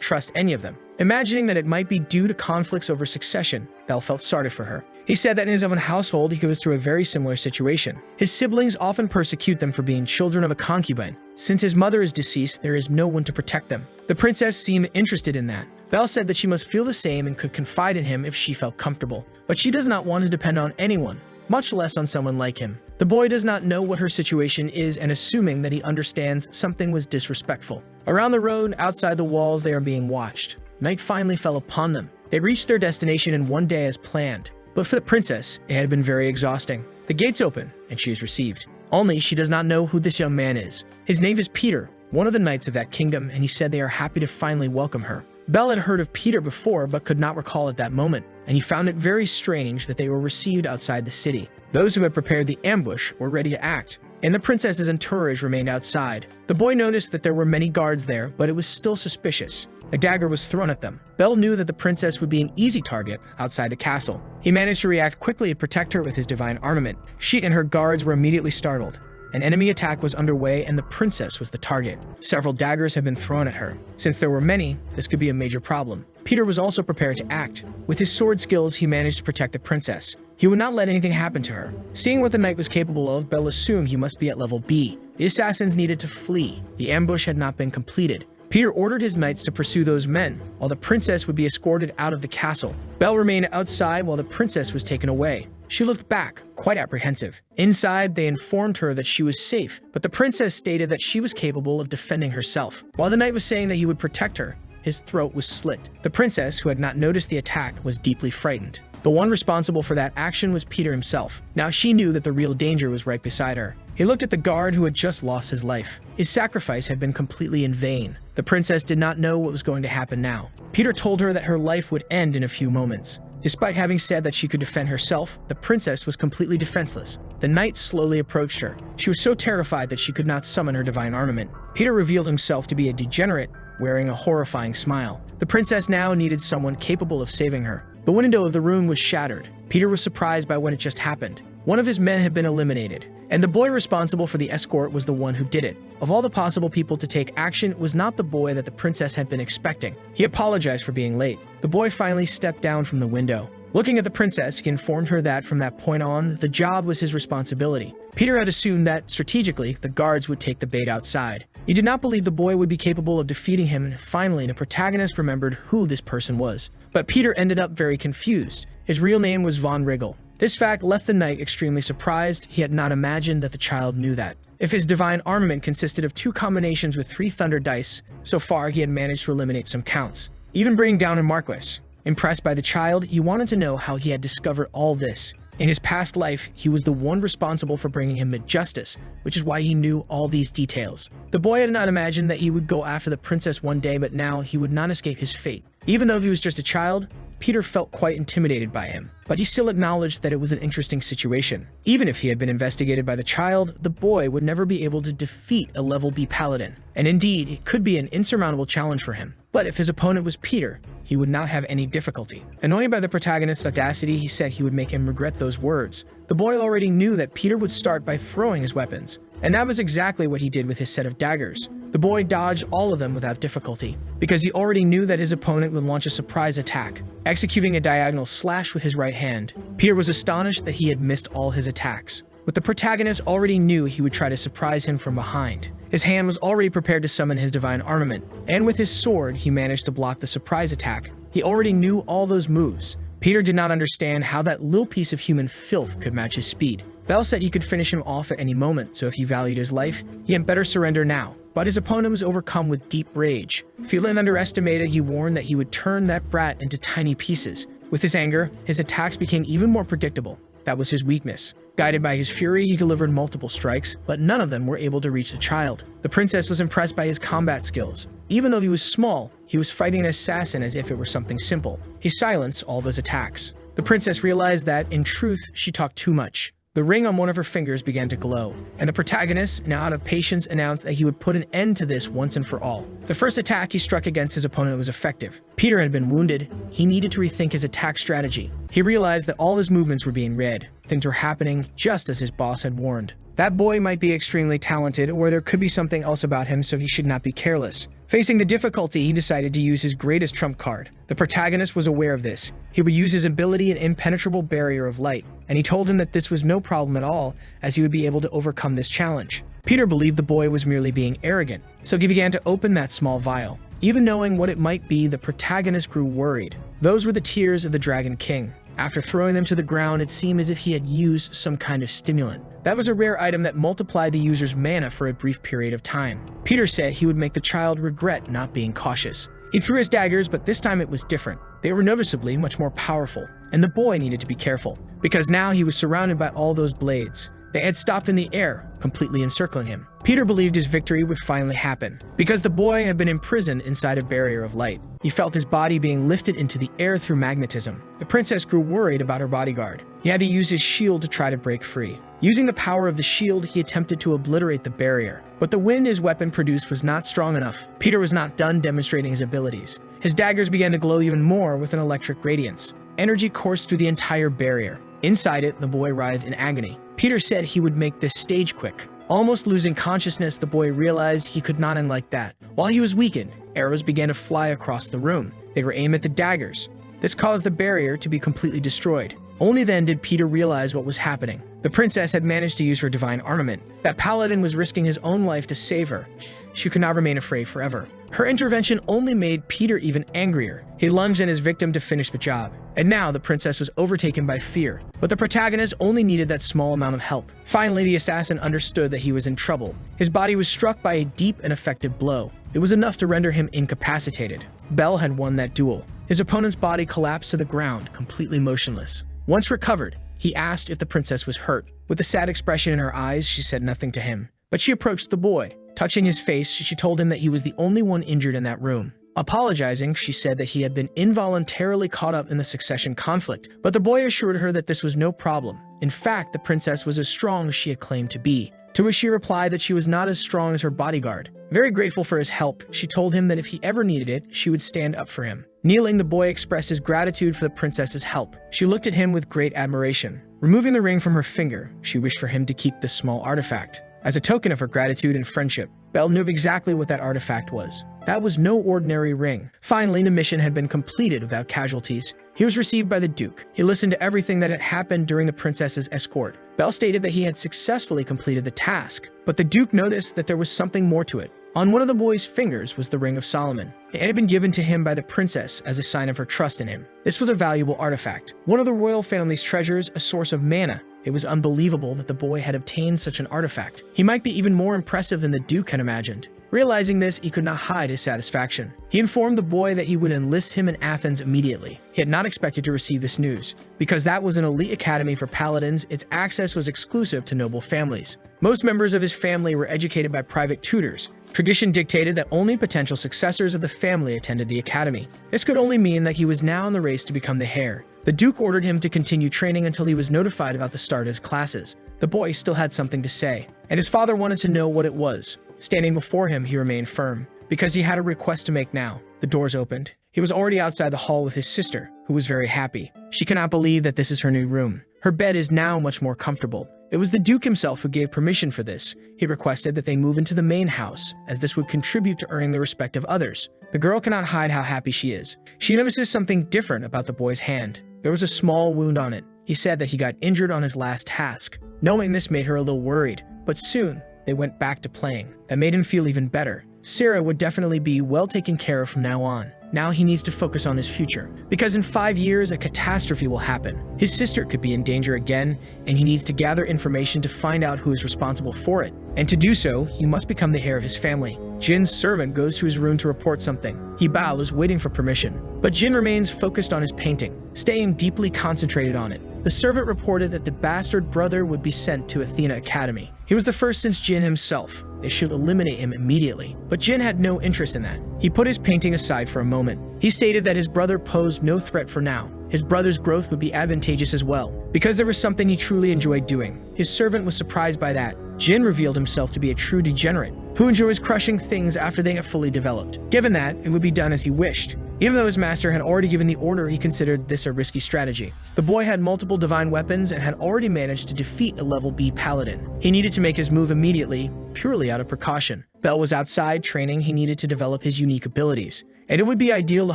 Speaker 1: trust any of them. Imagining that it might be due to conflicts over succession, Belle felt sorry for her. He said that in his own household he goes through a very similar situation. His siblings often persecute them for being children of a concubine. Since his mother is deceased, there is no one to protect them. The princess seemed interested in that. Belle said that she must feel the same and could confide in him if she felt comfortable. But she does not want to depend on anyone, much less on someone like him. The boy does not know what her situation is, and assuming that he understands, something was disrespectful. Around the road, outside the walls, they are being watched. Night finally fell upon them. They reached their destination in one day as planned. But for the princess, it had been very exhausting. The gates open, and she is received. Only she does not know who this young man is. His name is Peter, one of the knights of that kingdom, and he said they are happy to finally welcome her. Belle had heard of Peter before, but could not recall at that moment, and he found it very strange that they were received outside the city. Those who had prepared the ambush were ready to act, and the princess's entourage remained outside. The boy noticed that there were many guards there, but it was still suspicious. A dagger was thrown at them. Belle knew that the princess would be an easy target outside the castle. He managed to react quickly and protect her with his divine armament. She and her guards were immediately startled. An enemy attack was underway and the princess was the target. Several daggers had been thrown at her. Since there were many, this could be a major problem. Peter was also prepared to act. With his sword skills, he managed to protect the princess. He would not let anything happen to her. Seeing what the knight was capable of, Belle assumed he must be at level B. The assassins needed to flee. The ambush had not been completed. Peter ordered his knights to pursue those men, while the princess would be escorted out of the castle. Belle remained outside while the princess was taken away. She looked back, quite apprehensive. Inside, they informed her that she was safe, but the princess stated that she was capable of defending herself. While the knight was saying that he would protect her, his throat was slit. The princess, who had not noticed the attack, was deeply frightened. The one responsible for that action was Peter himself. Now she knew that the real danger was right beside her. He looked at the guard who had just lost his life. His sacrifice had been completely in vain. The princess did not know what was going to happen now. Peter told her that her life would end in a few moments. Despite having said that she could defend herself, the princess was completely defenseless. The knight slowly approached her. She was so terrified that she could not summon her divine armament. Peter revealed himself to be a degenerate, wearing a horrifying smile. The princess now needed someone capable of saving her. The window of the room was shattered. Peter was surprised by what had just happened. One of his men had been eliminated, and the boy responsible for the escort was the one who did it. Of all the possible people to take action, it was not the boy that the princess had been expecting. He apologized for being late. The boy finally stepped down from the window. Looking at the princess, he informed her that from that point on, the job was his responsibility. Peter had assumed that, strategically, the guards would take the bait outside. He did not believe the boy would be capable of defeating him, and finally, the protagonist remembered who this person was. But Peter ended up very confused. His real name was Von Riegel. This fact left the knight extremely surprised. He had not imagined that the child knew that. If his divine armament consisted of 2 combinations with 3 thunder dice, so far he had managed to eliminate some counts, even bringing down a marquis. Impressed by the child, he wanted to know how he had discovered all this. In his past life, he was the one responsible for bringing him justice, which is why he knew all these details. The boy had not imagined that he would go after the princess one day, but now he would not escape his fate. Even though he was just a child, Peter felt quite intimidated by him, but he still acknowledged that it was an interesting situation. Even if he had been investigated by the child, the boy would never be able to defeat a level B paladin, and indeed, it could be an insurmountable challenge for him. But if his opponent was Peter, he would not have any difficulty. Annoyed by the protagonist's audacity, he said he would make him regret those words. The boy already knew that Peter would start by throwing his weapons, and that was exactly what he did with his set of daggers. The boy dodged all of them without difficulty, because he already knew that his opponent would launch a surprise attack, executing a diagonal slash with his right hand. Peter was astonished that he had missed all his attacks. But the protagonist already knew he would try to surprise him from behind. His hand was already prepared to summon his divine armament, and with his sword, he managed to block the surprise attack. He already knew all those moves. Peter did not understand how that little piece of human filth could match his speed. Bell said he could finish him off at any moment, so if he valued his life, he had better surrender now. But his opponent was overcome with deep rage. Feeling underestimated, he warned that he would turn that brat into tiny pieces. With his anger, his attacks became even more predictable. That was his weakness. Guided by his fury, he delivered multiple strikes, but none of them were able to reach the child. The princess was impressed by his combat skills. Even though he was small, he was fighting an assassin as if it were something simple. He silenced all those attacks. The princess realized that, in truth, she talked too much. The ring on one of her fingers began to glow, and the protagonist, now out of patience, announced that he would put an end to this once and for all. The first attack he struck against his opponent was effective. Peter had been wounded. He needed to rethink his attack strategy. He realized that all his movements were being read. Things were happening just as his boss had warned. That boy might be extremely talented, or there could be something else about him, so he should not be careless. Facing the difficulty, he decided to use his greatest trump card. The protagonist was aware of this. He would use his ability an impenetrable barrier of light, and he told him that this was no problem at all, as he would be able to overcome this challenge. Peter believed the boy was merely being arrogant, so he began to open that small vial. Even knowing what it might be, the protagonist grew worried. Those were the tears of the Dragon King. After throwing them to the ground, it seemed as if he had used some kind of stimulant. That was a rare item that multiplied the user's mana for a brief period of time. Peter said he would make the child regret not being cautious. He threw his daggers, but this time it was different. They were noticeably much more powerful, and the boy needed to be careful, because now he was surrounded by all those blades. They had stopped in the air, completely encircling him. Peter believed his victory would finally happen, because the boy had been imprisoned inside a barrier of light. He felt his body being lifted into the air through magnetism. The princess grew worried about her bodyguard. He had to use his shield to try to break free. Using the power of the shield, he attempted to obliterate the barrier, but the wind his weapon produced was not strong enough. Peter was not done demonstrating his abilities. His daggers began to glow even more with an electric radiance. Energy coursed through the entire barrier. Inside it, the boy writhed in agony. Peter said he would make this stage quick. Almost losing consciousness, the boy realized he could not end like that. While he was weakened, arrows began to fly across the room. They were aimed at the daggers. This caused the barrier to be completely destroyed. Only then did Peter realize what was happening. The princess had managed to use her divine armament. That paladin was risking his own life to save her. She could not remain afraid forever. Her intervention only made Peter even angrier. He lunged at his victim to finish the job. And now the princess was overtaken by fear. But the protagonist only needed that small amount of help. Finally, the assassin understood that he was in trouble. His body was struck by a deep and effective blow. It was enough to render him incapacitated. Bell had won that duel. His opponent's body collapsed to the ground, completely motionless. Once recovered, he asked if the princess was hurt. With a sad expression in her eyes, she said nothing to him. But she approached the boy. Touching his face, she told him that he was the only one injured in that room. Apologizing, she said that he had been involuntarily caught up in the succession conflict, but the boy assured her that this was no problem. In fact, the princess was as strong as she had claimed to be, to which she replied that she was not as strong as her bodyguard. Very grateful for his help, she told him that if he ever needed it, she would stand up for him. Kneeling, the boy expressed his gratitude for the princess's help. She looked at him with great admiration. Removing the ring from her finger, she wished for him to keep this small artifact. As a token of her gratitude and friendship, Belle knew exactly what that artifact was. That was no ordinary ring. Finally, the mission had been completed without casualties. He was received by the Duke. He listened to everything that had happened during the princess's escort. Belle stated that he had successfully completed the task, but the Duke noticed that there was something more to it. On one of the boy's fingers was the Ring of Solomon. It had been given to him by the princess as a sign of her trust in him. This was a valuable artifact, one of the royal family's treasures, a source of mana. It was unbelievable that the boy had obtained such an artifact. He might be even more impressive than the Duke had imagined. Realizing this, he could not hide his satisfaction. He informed the boy that he would enlist him in Athens immediately. He had not expected to receive this news. Because that was an elite academy for paladins, its access was exclusive to noble families. Most members of his family were educated by private tutors. Tradition dictated that only potential successors of the family attended the academy. This could only mean that he was now in the race to become the heir. The Duke ordered him to continue training until he was notified about the start of his classes. The boy still had something to say, and his father wanted to know what it was. Standing before him, he remained firm, because he had a request to make now. The doors opened. He was already outside the hall with his sister, who was very happy. She cannot believe that this is her new room. Her bed is now much more comfortable. It was the Duke himself who gave permission for this. He requested that they move into the main house, as this would contribute to earning the respect of others. The girl cannot hide how happy she is. She notices something different about the boy's hand. There was a small wound on it. He said that he got injured on his last task. Knowing this made her a little worried, but soon they went back to playing. That made him feel even better. Sarah would definitely be well taken care of from now on. Now he needs to focus on his future, because in 5 years a catastrophe will happen. His sister could be in danger again, and he needs to gather information to find out who is responsible for it. And to do so, he must become the heir of his family. Jin's servant goes to his room to report something. He bows, waiting for permission. But Jin remains focused on his painting, staying deeply concentrated on it. The servant reported that the bastard brother would be sent to Athena Academy. He was the first since Jin himself. They should eliminate him immediately. But Jin had no interest in that. He put his painting aside for a moment. He stated that his brother posed no threat for now. His brother's growth would be advantageous as well, because there was something he truly enjoyed doing. His servant was surprised by that. Jin revealed himself to be a true degenerate, who enjoys crushing things after they have fully developed. Given that, it would be done as he wished. Even though his master had already given the order, he considered this a risky strategy. The boy had multiple divine weapons and had already managed to defeat a level B paladin. He needed to make his move immediately, purely out of precaution. Belle was outside training. He needed to develop his unique abilities, and it would be ideal to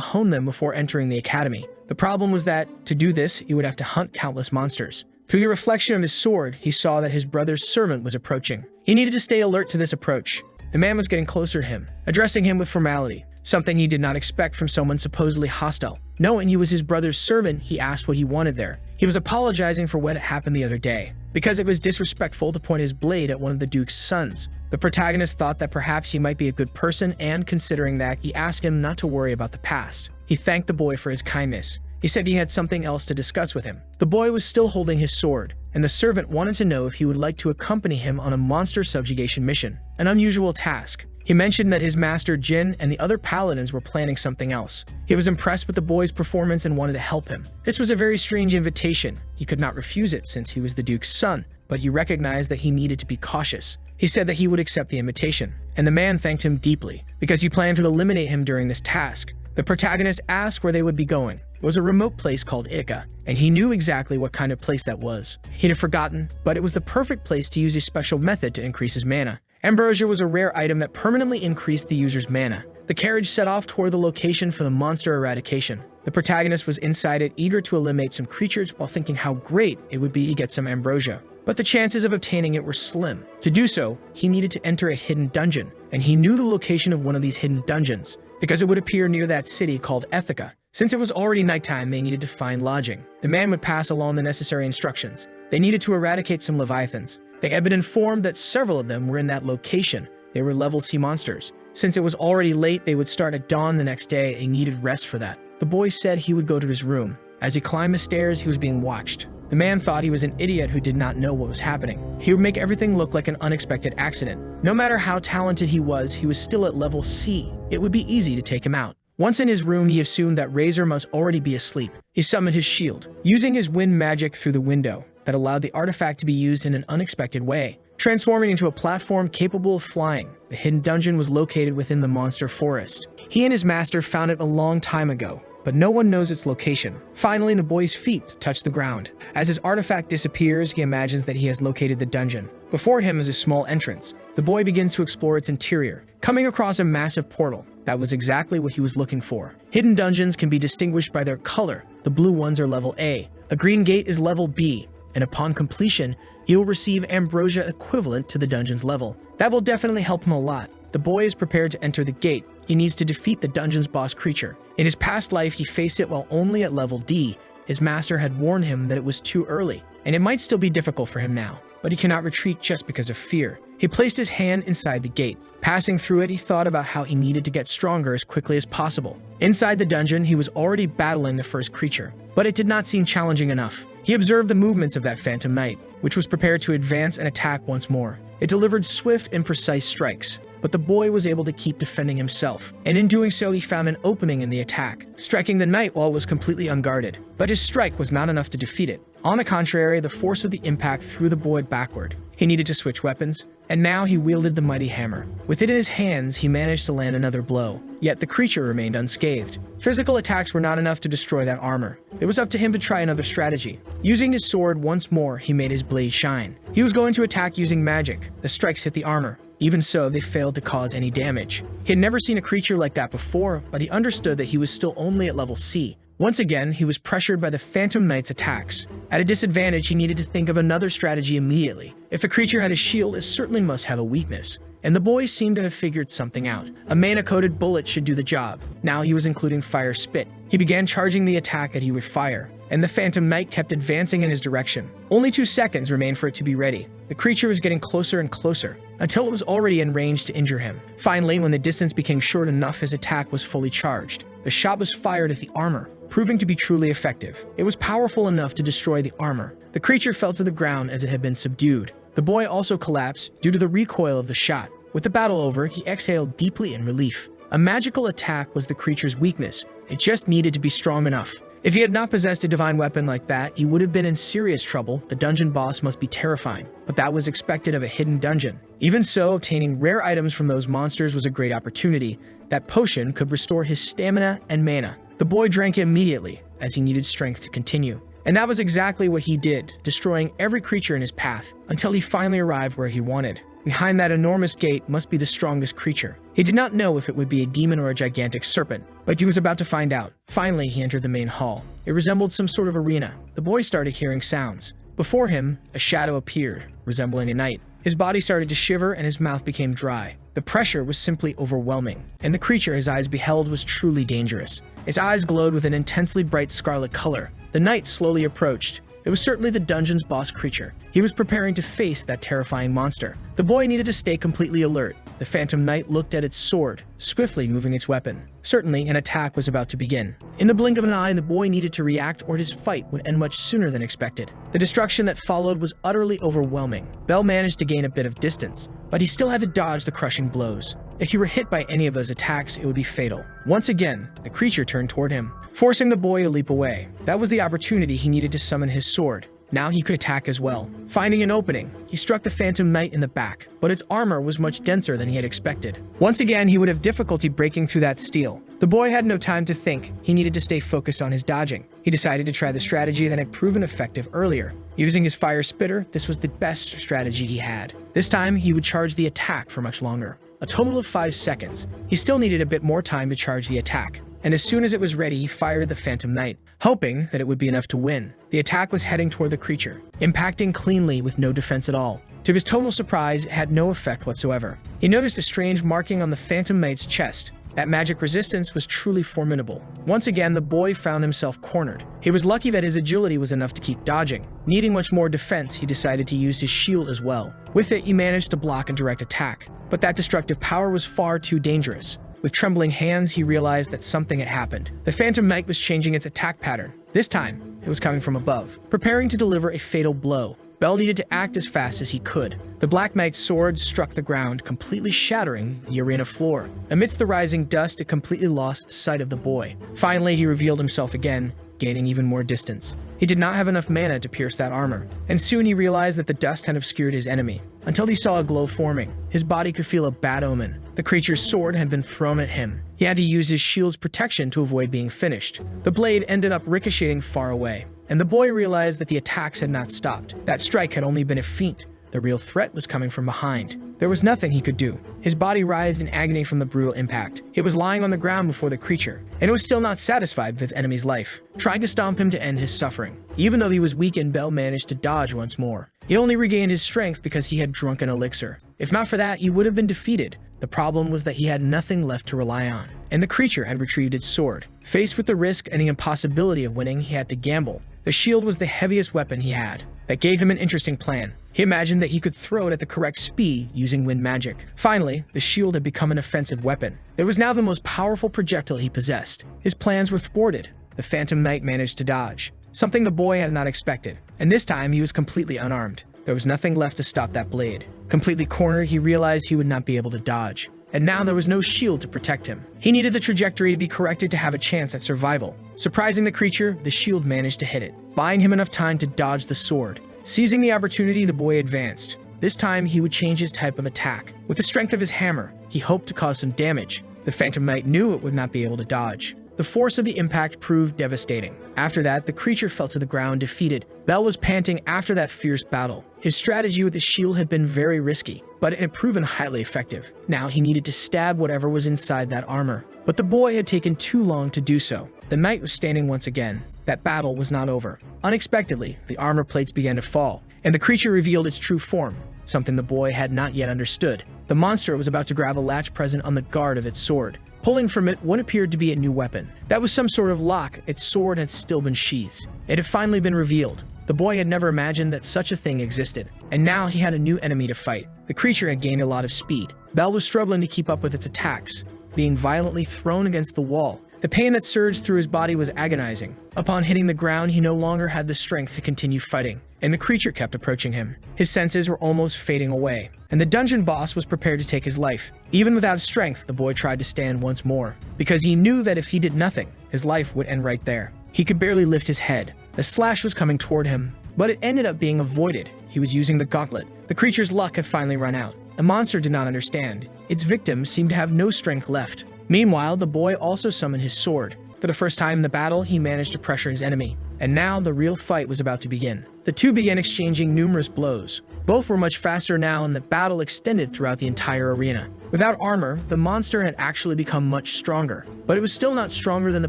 Speaker 1: hone them before entering the academy. The problem was that, to do this, he would have to hunt countless monsters. Through the reflection of his sword, he saw that his brother's servant was approaching. He needed to stay alert to this approach. The man was getting closer to him, addressing him with formality, something he did not expect from someone supposedly hostile. Knowing he was his brother's servant, he asked what he wanted there. He was apologizing for what had happened the other day, because it was disrespectful to point his blade at one of the Duke's sons. The protagonist thought that perhaps he might be a good person, and considering that, he asked him not to worry about the past. He thanked the boy for his kindness. He said he had something else to discuss with him. The boy was still holding his sword, and the servant wanted to know if he would like to accompany him on a monster subjugation mission, an unusual task. He mentioned that his master Jin and the other paladins were planning something else. He was impressed with the boy's performance and wanted to help him. This was a very strange invitation. He could not refuse it since he was the Duke's son, but he recognized that he needed to be cautious. He said that he would accept the invitation, and the man thanked him deeply, because he planned to eliminate him during this task. The protagonist asked where they would be going. It was a remote place called Ika, and he knew exactly what kind of place that was. He had forgotten, but it was the perfect place to use a special method to increase his mana. Ambrosia was a rare item that permanently increased the user's mana. The carriage set off toward the location for the monster eradication. The protagonist was inside it, eager to eliminate some creatures while thinking how great it would be to get some ambrosia. But the chances of obtaining it were slim. To do so, he needed to enter a hidden dungeon, and he knew the location of one of these hidden dungeons, because it would appear near that city called Ithaca. Since it was already nighttime, they needed to find lodging. The man would pass along the necessary instructions. They needed to eradicate some leviathans. They had been informed that several of them were in that location. They were level C monsters. Since it was already late, they would start at dawn the next day and needed rest for that. the boy said he would go to his room. As he climbed the stairs, he was being watched. The man thought he was an idiot who did not know what was happening. He would make everything look like an unexpected accident. No matter how talented he was still at level C. It would be easy to take him out. Once in his room, he assumed that Razor must already be asleep. He summoned his shield, using his wind magic through the window that allowed the artifact to be used in an unexpected way, transforming into a platform capable of flying. The hidden dungeon was located within the monster forest. He and his master found it a long time ago, but no one knows its location. Finally, the boy's feet touch the ground. As his artifact disappears, he imagines that he has located the dungeon. Before him is a small entrance. The boy begins to explore its interior, coming across a massive portal. That was exactly what he was looking for. Hidden dungeons can be distinguished by their color. The blue ones are level A. A green gate is level B, and upon completion, he will receive ambrosia equivalent to the dungeon's level. That will definitely help him a lot. The boy is prepared to enter the gate. He needs to defeat the dungeon's boss creature. In his past life, he faced it while only at level D. His master had warned him that it was too early, and it might still be difficult for him now, but he cannot retreat just because of fear. He placed his hand inside the gate. Passing through it, he thought about how he needed to get stronger as quickly as possible. Inside the dungeon, he was already battling the first creature, but it did not seem challenging enough. He observed the movements of that Phantom Knight, which was prepared to advance and attack once more. It delivered swift and precise strikes, but the boy was able to keep defending himself, and in doing so he found an opening in the attack, striking the knight while it was completely unguarded. But his strike was not enough to defeat it. On the contrary, the force of the impact threw the boy backward. He needed to switch weapons, and now he wielded the mighty hammer. With it in his hands, he managed to land another blow, yet the creature remained unscathed. Physical attacks were not enough to destroy that armor. It was up to him to try another strategy. Using his sword once more, he made his blade shine. He was going to attack using magic. The strikes hit the armor. Even so, they failed to cause any damage. He had never seen a creature like that before, but he understood that he was still only at level C. Once again, he was pressured by the Phantom Knight's attacks. At a disadvantage, he needed to think of another strategy immediately. If a creature had a shield, it certainly must have a weakness. And the boy seemed to have figured something out. A mana-coated bullet should do the job. Now he was including Fire Spit. He began charging the attack that he would fire, and the Phantom Knight kept advancing in his direction. Only 2 seconds remained for it to be ready. The creature was getting closer and closer, until it was already in range to injure him. Finally, when the distance became short enough, his attack was fully charged. The shot was fired at the armor, proving to be truly effective. It was powerful enough to destroy the armor. The creature fell to the ground as it had been subdued. The boy also collapsed due to the recoil of the shot. With the battle over, he exhaled deeply in relief. A magical attack was the creature's weakness. It just needed to be strong enough. If he had not possessed a divine weapon like that, he would have been in serious trouble. The dungeon boss must be terrifying, but that was expected of a hidden dungeon. Even so, obtaining rare items from those monsters was a great opportunity. That potion could restore his stamina and mana. The boy drank it immediately, as he needed strength to continue. And that was exactly what he did, destroying every creature in his path, until he finally arrived where he wanted. Behind that enormous gate must be the strongest creature. He did not know if it would be a demon or a gigantic serpent, but he was about to find out. Finally, he entered the main hall. It resembled some sort of arena. The boy started hearing sounds. Before him, a shadow appeared, resembling a knight. His body started to shiver and his mouth became dry. The pressure was simply overwhelming, and the creature his eyes beheld was truly dangerous. Its eyes glowed with an intensely bright scarlet color. The knight slowly approached. It was certainly the dungeon's boss creature. He was preparing to face that terrifying monster. The boy needed to stay completely alert. The Phantom Knight looked at its sword, swiftly moving its weapon. Certainly, an attack was about to begin. In the blink of an eye, the boy needed to react or his fight would end much sooner than expected. The destruction that followed was utterly overwhelming. Bell managed to gain a bit of distance, but he still had to dodge the crushing blows. If he were hit by any of those attacks, it would be fatal. Once again, the creature turned toward him, forcing the boy to leap away. That was the opportunity he needed to summon his sword. Now he could attack as well. Finding an opening, he struck the Phantom Knight in the back, but its armor was much denser than he had expected. Once again, he would have difficulty breaking through that steel. The boy had no time to think. He needed to stay focused on his dodging. He decided to try the strategy that had proven effective earlier. Using his fire spitter, this was the best strategy he had. This time, he would charge the attack for much longer. A total of 5 seconds. He still needed a bit more time to charge the attack, and as soon as it was ready, he fired the Phantom Knight, hoping that it would be enough to win. The attack was heading toward the creature, impacting cleanly with no defense at all. To his total surprise, it had no effect whatsoever. He noticed a strange marking on the Phantom Knight's chest. That magic resistance was truly formidable. Once again, the boy found himself cornered. He was lucky that his agility was enough to keep dodging. Needing much more defense, he decided to use his shield as well. With it, he managed to block a direct attack, but that destructive power was far too dangerous. With trembling hands, he realized that something had happened. The Phantom Knight was changing its attack pattern. This time, it was coming from above, preparing to deliver a fatal blow. Bell needed to act as fast as he could. The Black Knight's sword struck the ground, completely shattering the arena floor. Amidst the rising dust, it completely lost sight of the boy. Finally, he revealed himself again, gaining even more distance. He did not have enough mana to pierce that armor, and soon he realized that the dust had obscured his enemy, until he saw a glow forming. His body could feel a bad omen. The creature's sword had been thrown at him. He had to use his shield's protection to avoid being finished. The blade ended up ricocheting far away, and the boy realized that the attacks had not stopped. That strike had only been a feint. The real threat was coming from behind. There was nothing he could do. His body writhed in agony from the brutal impact. It was lying on the ground before the creature, and it was still not satisfied with its enemy's life, trying to stomp him to end his suffering. Even though he was weakened, Bell managed to dodge once more. He only regained his strength because he had drunk an elixir. If not for that, he would have been defeated. The problem was that he had nothing left to rely on, and the creature had retrieved its sword. Faced with the risk and the impossibility of winning, he had to gamble. The shield was the heaviest weapon he had. That gave him an interesting plan. He imagined that he could throw it at the correct speed using wind magic. Finally, the shield had become an offensive weapon. It was now the most powerful projectile he possessed. His plans were thwarted. The Phantom Knight managed to dodge, something the boy had not expected, and this time he was completely unarmed. There was nothing left to stop that blade. Completely cornered, he realized he would not be able to dodge, and now there was no shield to protect him. He needed the trajectory to be corrected to have a chance at survival. Surprising the creature, the shield managed to hit it, buying him enough time to dodge the sword. Seizing the opportunity, the boy advanced. This time, he would change his type of attack. With the strength of his hammer, he hoped to cause some damage. The Phantom Knight knew it would not be able to dodge. The force of the impact proved devastating. After that, the creature fell to the ground defeated. Bell was panting after that fierce battle. His strategy with the shield had been very risky, but it had proven highly effective. Now he needed to stab whatever was inside that armor. But the boy had taken too long to do so. The knight was standing once again. That battle was not over. Unexpectedly, the armor plates began to fall, and the creature revealed its true form, something the boy had not yet understood. The monster was about to grab a latch present on the guard of its sword, pulling from it what appeared to be a new weapon. That was some sort of lock. Its sword had still been sheathed. It had finally been revealed. The boy had never imagined that such a thing existed, and now he had a new enemy to fight. The creature had gained a lot of speed. Bell was struggling to keep up with its attacks, being violently thrown against the wall. The pain that surged through his body was agonizing. Upon hitting the ground, he no longer had the strength to continue fighting, and the creature kept approaching him. His senses were almost fading away, and the dungeon boss was prepared to take his life. Even without strength, the boy tried to stand once more, because he knew that if he did nothing, his life would end right there. He could barely lift his head. The slash was coming toward him, but it ended up being avoided. He was using the gauntlet. The creature's luck had finally run out. The monster did not understand. Its victim seemed to have no strength left. Meanwhile, the boy also summoned his sword. For the first time in the battle, he managed to pressure his enemy. And now the real fight was about to begin. The two began exchanging numerous blows. Both were much faster now, and the battle extended throughout the entire arena. Without armor, the monster had actually become much stronger, but it was still not stronger than the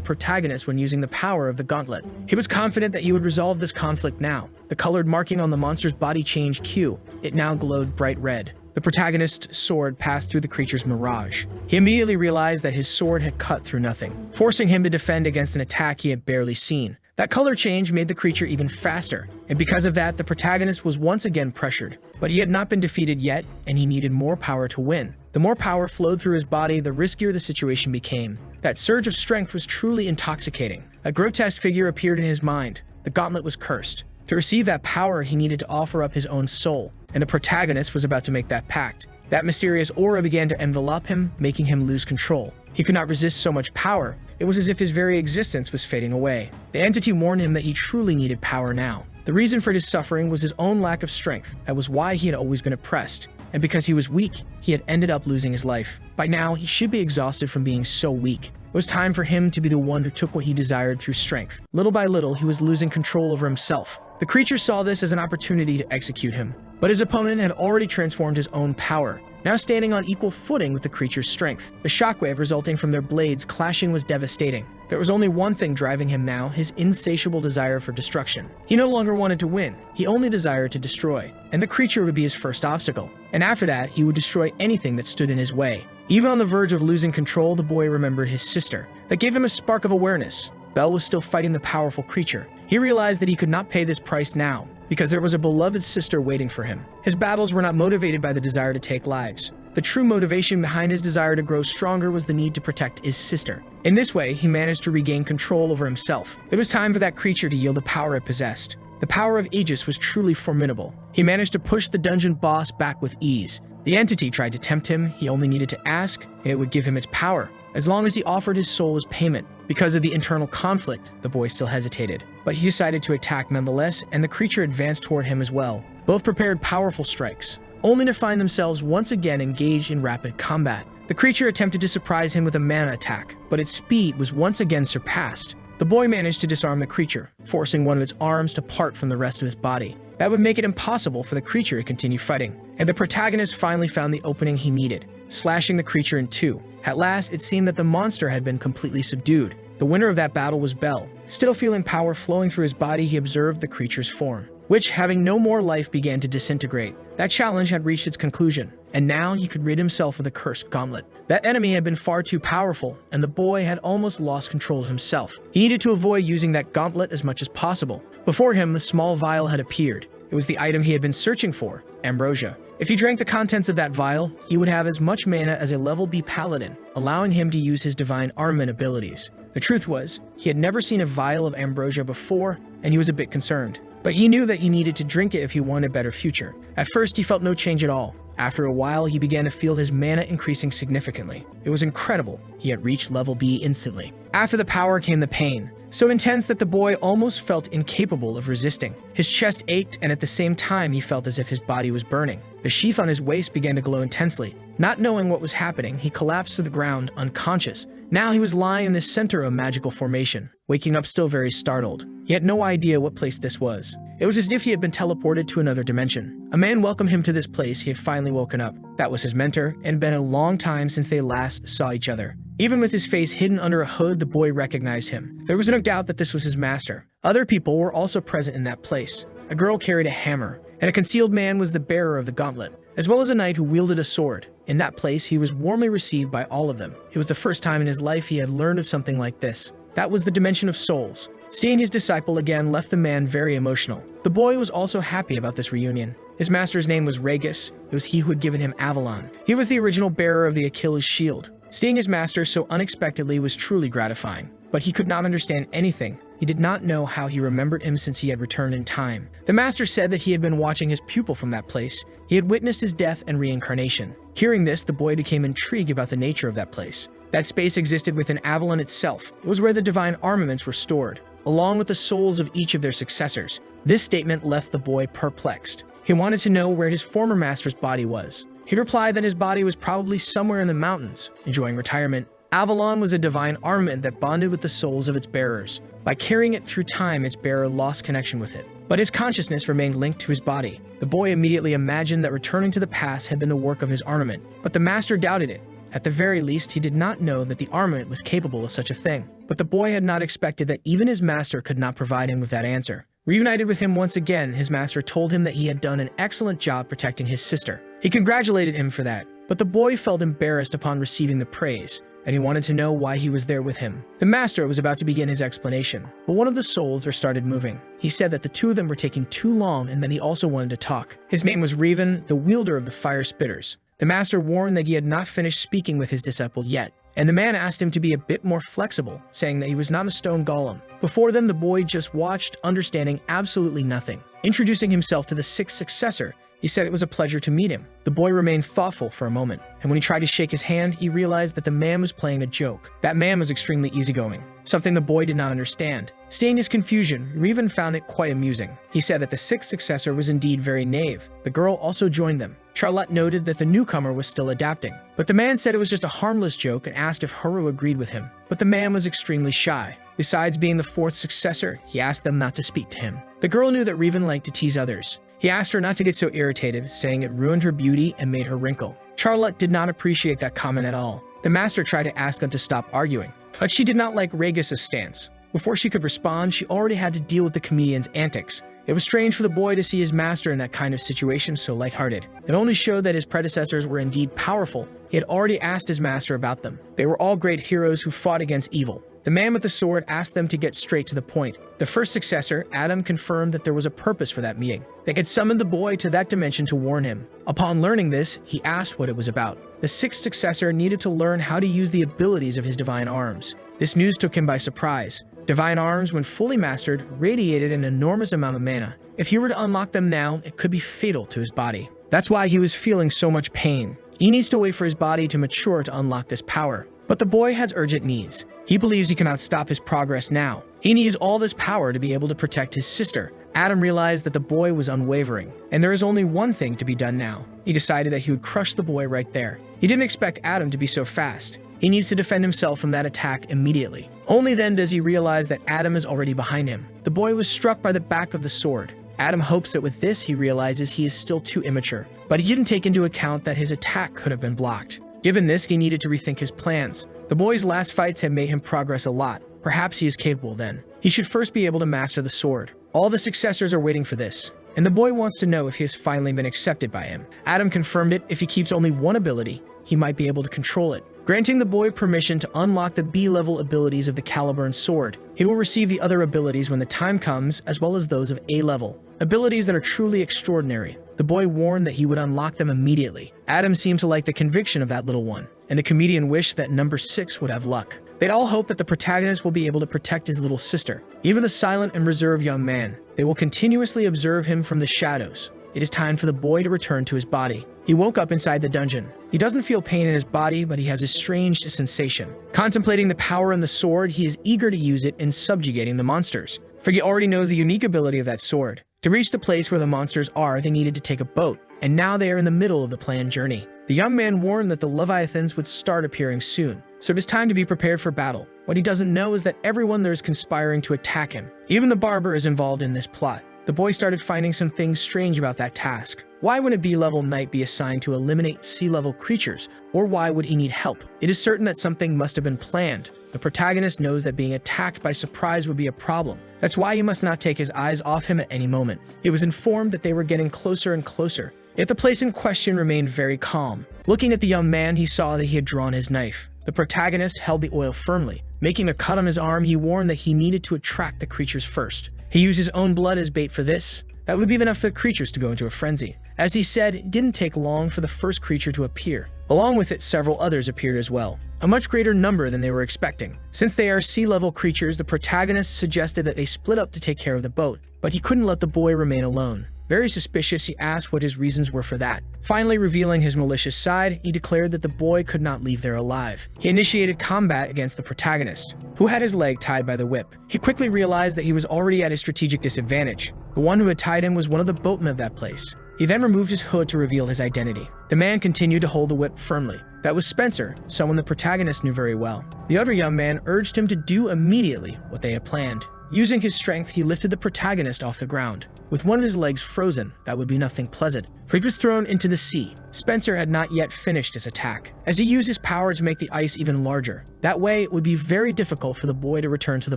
Speaker 1: protagonist when using the power of the gauntlet. He was confident that he would resolve this conflict now. The colored marking on the monster's body changed hue. It now glowed bright red. The protagonist's sword passed through the creature's mirage. He immediately realized that his sword had cut through nothing, forcing him to defend against an attack he had barely seen. That color change made the creature even faster, and because of that, the protagonist was once again pressured. But he had not been defeated yet, and he needed more power to win. The more power flowed through his body, the riskier the situation became. That surge of strength was truly intoxicating. A grotesque figure appeared in his mind. The gauntlet was cursed. To receive that power, he needed to offer up his own soul, and the protagonist was about to make that pact. That mysterious aura began to envelop him, making him lose control. He could not resist so much power. It was as if his very existence was fading away. The entity warned him that he truly needed power now. The reason for his suffering was his own lack of strength. That was why he had always been oppressed. And because he was weak, he had ended up losing his life. By now, he should be exhausted from being so weak. It was time for him to be the one who took what he desired through strength. Little by little, he was losing control over himself. The creature saw this as an opportunity to execute him, but his opponent had already transformed his own power, now standing on equal footing with the creature's strength. The shockwave resulting from their blades clashing was devastating. There was only one thing driving him now, his insatiable desire for destruction. He no longer wanted to win, he only desired to destroy, and the creature would be his first obstacle. And after that, he would destroy anything that stood in his way. Even on the verge of losing control, the boy remembered his sister. That gave him a spark of awareness. Bell was still fighting the powerful creature. He realized that he could not pay this price now, because there was a beloved sister waiting for him. His battles were not motivated by the desire to take lives. The true motivation behind his desire to grow stronger was the need to protect his sister. In this way, he managed to regain control over himself. It was time for that creature to yield the power it possessed. The power of Aegis was truly formidable. He managed to push the dungeon boss back with ease. The entity tried to tempt him. He only needed to ask, and it would give him its power, as long as he offered his soul as payment. Because of the internal conflict, the boy still hesitated. But he decided to attack nonetheless, and the creature advanced toward him as well. Both prepared powerful strikes, only to find themselves once again engaged in rapid combat. The creature attempted to surprise him with a mana attack, but its speed was once again surpassed. The boy managed to disarm the creature, forcing one of its arms to part from the rest of his body. That would make it impossible for the creature to continue fighting, and the protagonist finally found the opening he needed, slashing the creature in two. At last, it seemed that the monster had been completely subdued. The winner of that battle was Bell. Still feeling power flowing through his body, he observed the creature's form, which, having no more life, began to disintegrate. That challenge had reached its conclusion, and now he could rid himself of the cursed gauntlet. That enemy had been far too powerful, and the boy had almost lost control of himself. He needed to avoid using that gauntlet as much as possible. Before him, the small vial had appeared. It was the item he had been searching for, ambrosia. If he drank the contents of that vial, he would have as much mana as a level B paladin, allowing him to use his divine armament abilities. The truth was, he had never seen a vial of ambrosia before, and he was a bit concerned. But he knew that he needed to drink it if he wanted a better future. At first, he felt no change at all. After a while, he began to feel his mana increasing significantly. It was incredible. He had reached level B instantly. After the power came the pain, so intense that the boy almost felt incapable of resisting. His chest ached, and at the same time, he felt as if his body was burning. The sheath on his waist began to glow intensely. Not knowing what was happening, he collapsed to the ground, unconscious. Now he was lying in the center of a magical formation, waking up still very startled. He had no idea what place this was. It was as if he had been teleported to another dimension. A man welcomed him to this place. He had finally woken up. That was his mentor, and been a long time since they last saw each other. Even with his face hidden under a hood, the boy recognized him. There was no doubt that this was his master. Other people were also present in that place. A girl carried a hammer, and a concealed man was the bearer of the gauntlet, as well as a knight who wielded a sword. In that place, he was warmly received by all of them. It was the first time in his life he had learned of something like this. That was the dimension of souls. Seeing his disciple again left the man very emotional. The boy was also happy about this reunion. His master's name was Regis. It was he who had given him Avalon. He was the original bearer of the Achilles shield. Seeing his master so unexpectedly was truly gratifying. But he could not understand anything. He did not know how he remembered him since he had returned in time. The master said that he had been watching his pupil from that place. He had witnessed his death and reincarnation. Hearing this, the boy became intrigued about the nature of that place. That space existed within Avalon itself. It was where the divine armaments were stored, along with the souls of each of their successors. This statement left the boy perplexed. He wanted to know where his former master's body was. He replied that his body was probably somewhere in the mountains, enjoying retirement. Avalon was a divine armament that bonded with the souls of its bearers. By carrying it through time, its bearer lost connection with it, but his consciousness remained linked to his body. The boy immediately imagined that returning to the past had been the work of his armament, but the master doubted it. At the very least, he did not know that the armament was capable of such a thing. But the boy had not expected that even his master could not provide him with that answer. Reunited with him once again, his master told him that he had done an excellent job protecting his sister. He congratulated him for that, but the boy felt embarrassed upon receiving the praise, and he wanted to know why he was there with him. The master was about to begin his explanation, but one of the souls started moving. He said that the two of them were taking too long, and then he also wanted to talk. His name was Revan, the wielder of the fire spitters. The master warned that he had not finished speaking with his disciple yet, and the man asked him to be a bit more flexible, saying that he was not a stone golem. Before them, the boy just watched, understanding absolutely nothing. Introducing himself to the sixth successor, he said it was a pleasure to meet him. The boy remained thoughtful for a moment, and when he tried to shake his hand, he realized that the man was playing a joke. That man was extremely easygoing, something the boy did not understand. Seeing his confusion, Revan found it quite amusing. He said that the sixth successor was indeed very naive. The girl also joined them. Charlotte noted that the newcomer was still adapting, but the man said it was just a harmless joke and asked if Haru agreed with him. But the man was extremely shy. Besides being the fourth successor, he asked them not to speak to him. The girl knew that Revan liked to tease others. He asked her not to get so irritated, saying it ruined her beauty and made her wrinkle. Charlotte did not appreciate that comment at all. The master tried to ask them to stop arguing, but she did not like Regis' stance. Before she could respond, she already had to deal with the comedian's antics. It was strange for the boy to see his master in that kind of situation so lighthearted. It only showed that his predecessors were indeed powerful. He had already asked his master about them. They were all great heroes who fought against evil. The man with the sword asked them to get straight to the point. The first successor, Adam, confirmed that there was a purpose for that meeting. They had summoned the boy to that dimension to warn him. Upon learning this, he asked what it was about. The sixth successor needed to learn how to use the abilities of his divine arms. This news took him by surprise. Divine arms, when fully mastered, radiated an enormous amount of mana. If he were to unlock them now, it could be fatal to his body. That's why he was feeling so much pain. He needs to wait for his body to mature to unlock this power. But the boy has urgent needs. He believes he cannot stop his progress now. He needs all this power to be able to protect his sister. Adam realized that the boy was unwavering, and there is only one thing to be done now. He decided that he would crush the boy right there. He didn't expect Adam to be so fast. He needs to defend himself from that attack immediately. Only then does he realize that Adam is already behind him. The boy was struck by the back of the sword. Adam hopes that with this he realizes he is still too immature, but he didn't take into account that his attack could have been blocked. Given this, he needed to rethink his plans. The boy's last fights had made him progress a lot. Perhaps he is capable then. He should first be able to master the sword. All the successors are waiting for this, and the boy wants to know if he has finally been accepted by him. Adam confirmed it. If he keeps only one ability, he might be able to control it, granting the boy permission to unlock the B-level abilities of the caliber and sword. He will receive the other abilities when the time comes, as well as those of A-level, abilities that are truly extraordinary. The boy warned that he would unlock them immediately. Adam seemed to like the conviction of that little one, and the comedian wished that number 6 would have luck. They'd all hope that the protagonist will be able to protect his little sister. Even the silent and reserved young man, they will continuously observe him from the shadows. It is time for the boy to return to his body. He woke up inside the dungeon. He doesn't feel pain in his body, but he has a strange sensation. Contemplating the power in the sword, he is eager to use it in subjugating the monsters, for he already knows the unique ability of that sword. To reach the place where the monsters are, they needed to take a boat, and now they are in the middle of the planned journey. The young man warned that the Leviathans would start appearing soon, so it is time to be prepared for battle. What he doesn't know is that everyone there is conspiring to attack him. Even the barber is involved in this plot. The boy started finding some things strange about that task. Why would a B-level knight be assigned to eliminate C-level creatures? Or why would he need help? It is certain that something must have been planned. The protagonist knows that being attacked by surprise would be a problem. That's why he must not take his eyes off him at any moment. He was informed that they were getting closer and closer. Yet the place in question remained very calm. Looking at the young man, he saw that he had drawn his knife. The protagonist held the oil firmly. Making a cut on his arm, he warned that he needed to attract the creatures first. He used his own blood as bait for this. That would be enough for the creatures to go into a frenzy. As he said, it didn't take long for the first creature to appear. Along with it, several others appeared as well, a much greater number than they were expecting. Since they are sea-level creatures, the protagonist suggested that they split up to take care of the boat, but he couldn't let the boy remain alone. Very suspicious, he asked what his reasons were for that. Finally revealing his malicious side, he declared that the boy could not leave there alive. He initiated combat against the protagonist, who had his leg tied by the whip. He quickly realized that he was already at a strategic disadvantage. The one who had tied him was one of the boatmen of that place. He then removed his hood to reveal his identity. The man continued to hold the whip firmly. That was Spencer, someone the protagonist knew very well. The other young man urged him to do immediately what they had planned. Using his strength, he lifted the protagonist off the ground. With one of his legs frozen, that would be nothing pleasant, for he was thrown into the sea. Spencer had not yet finished his attack, as he used his power to make the ice even larger. That way, it would be very difficult for the boy to return to the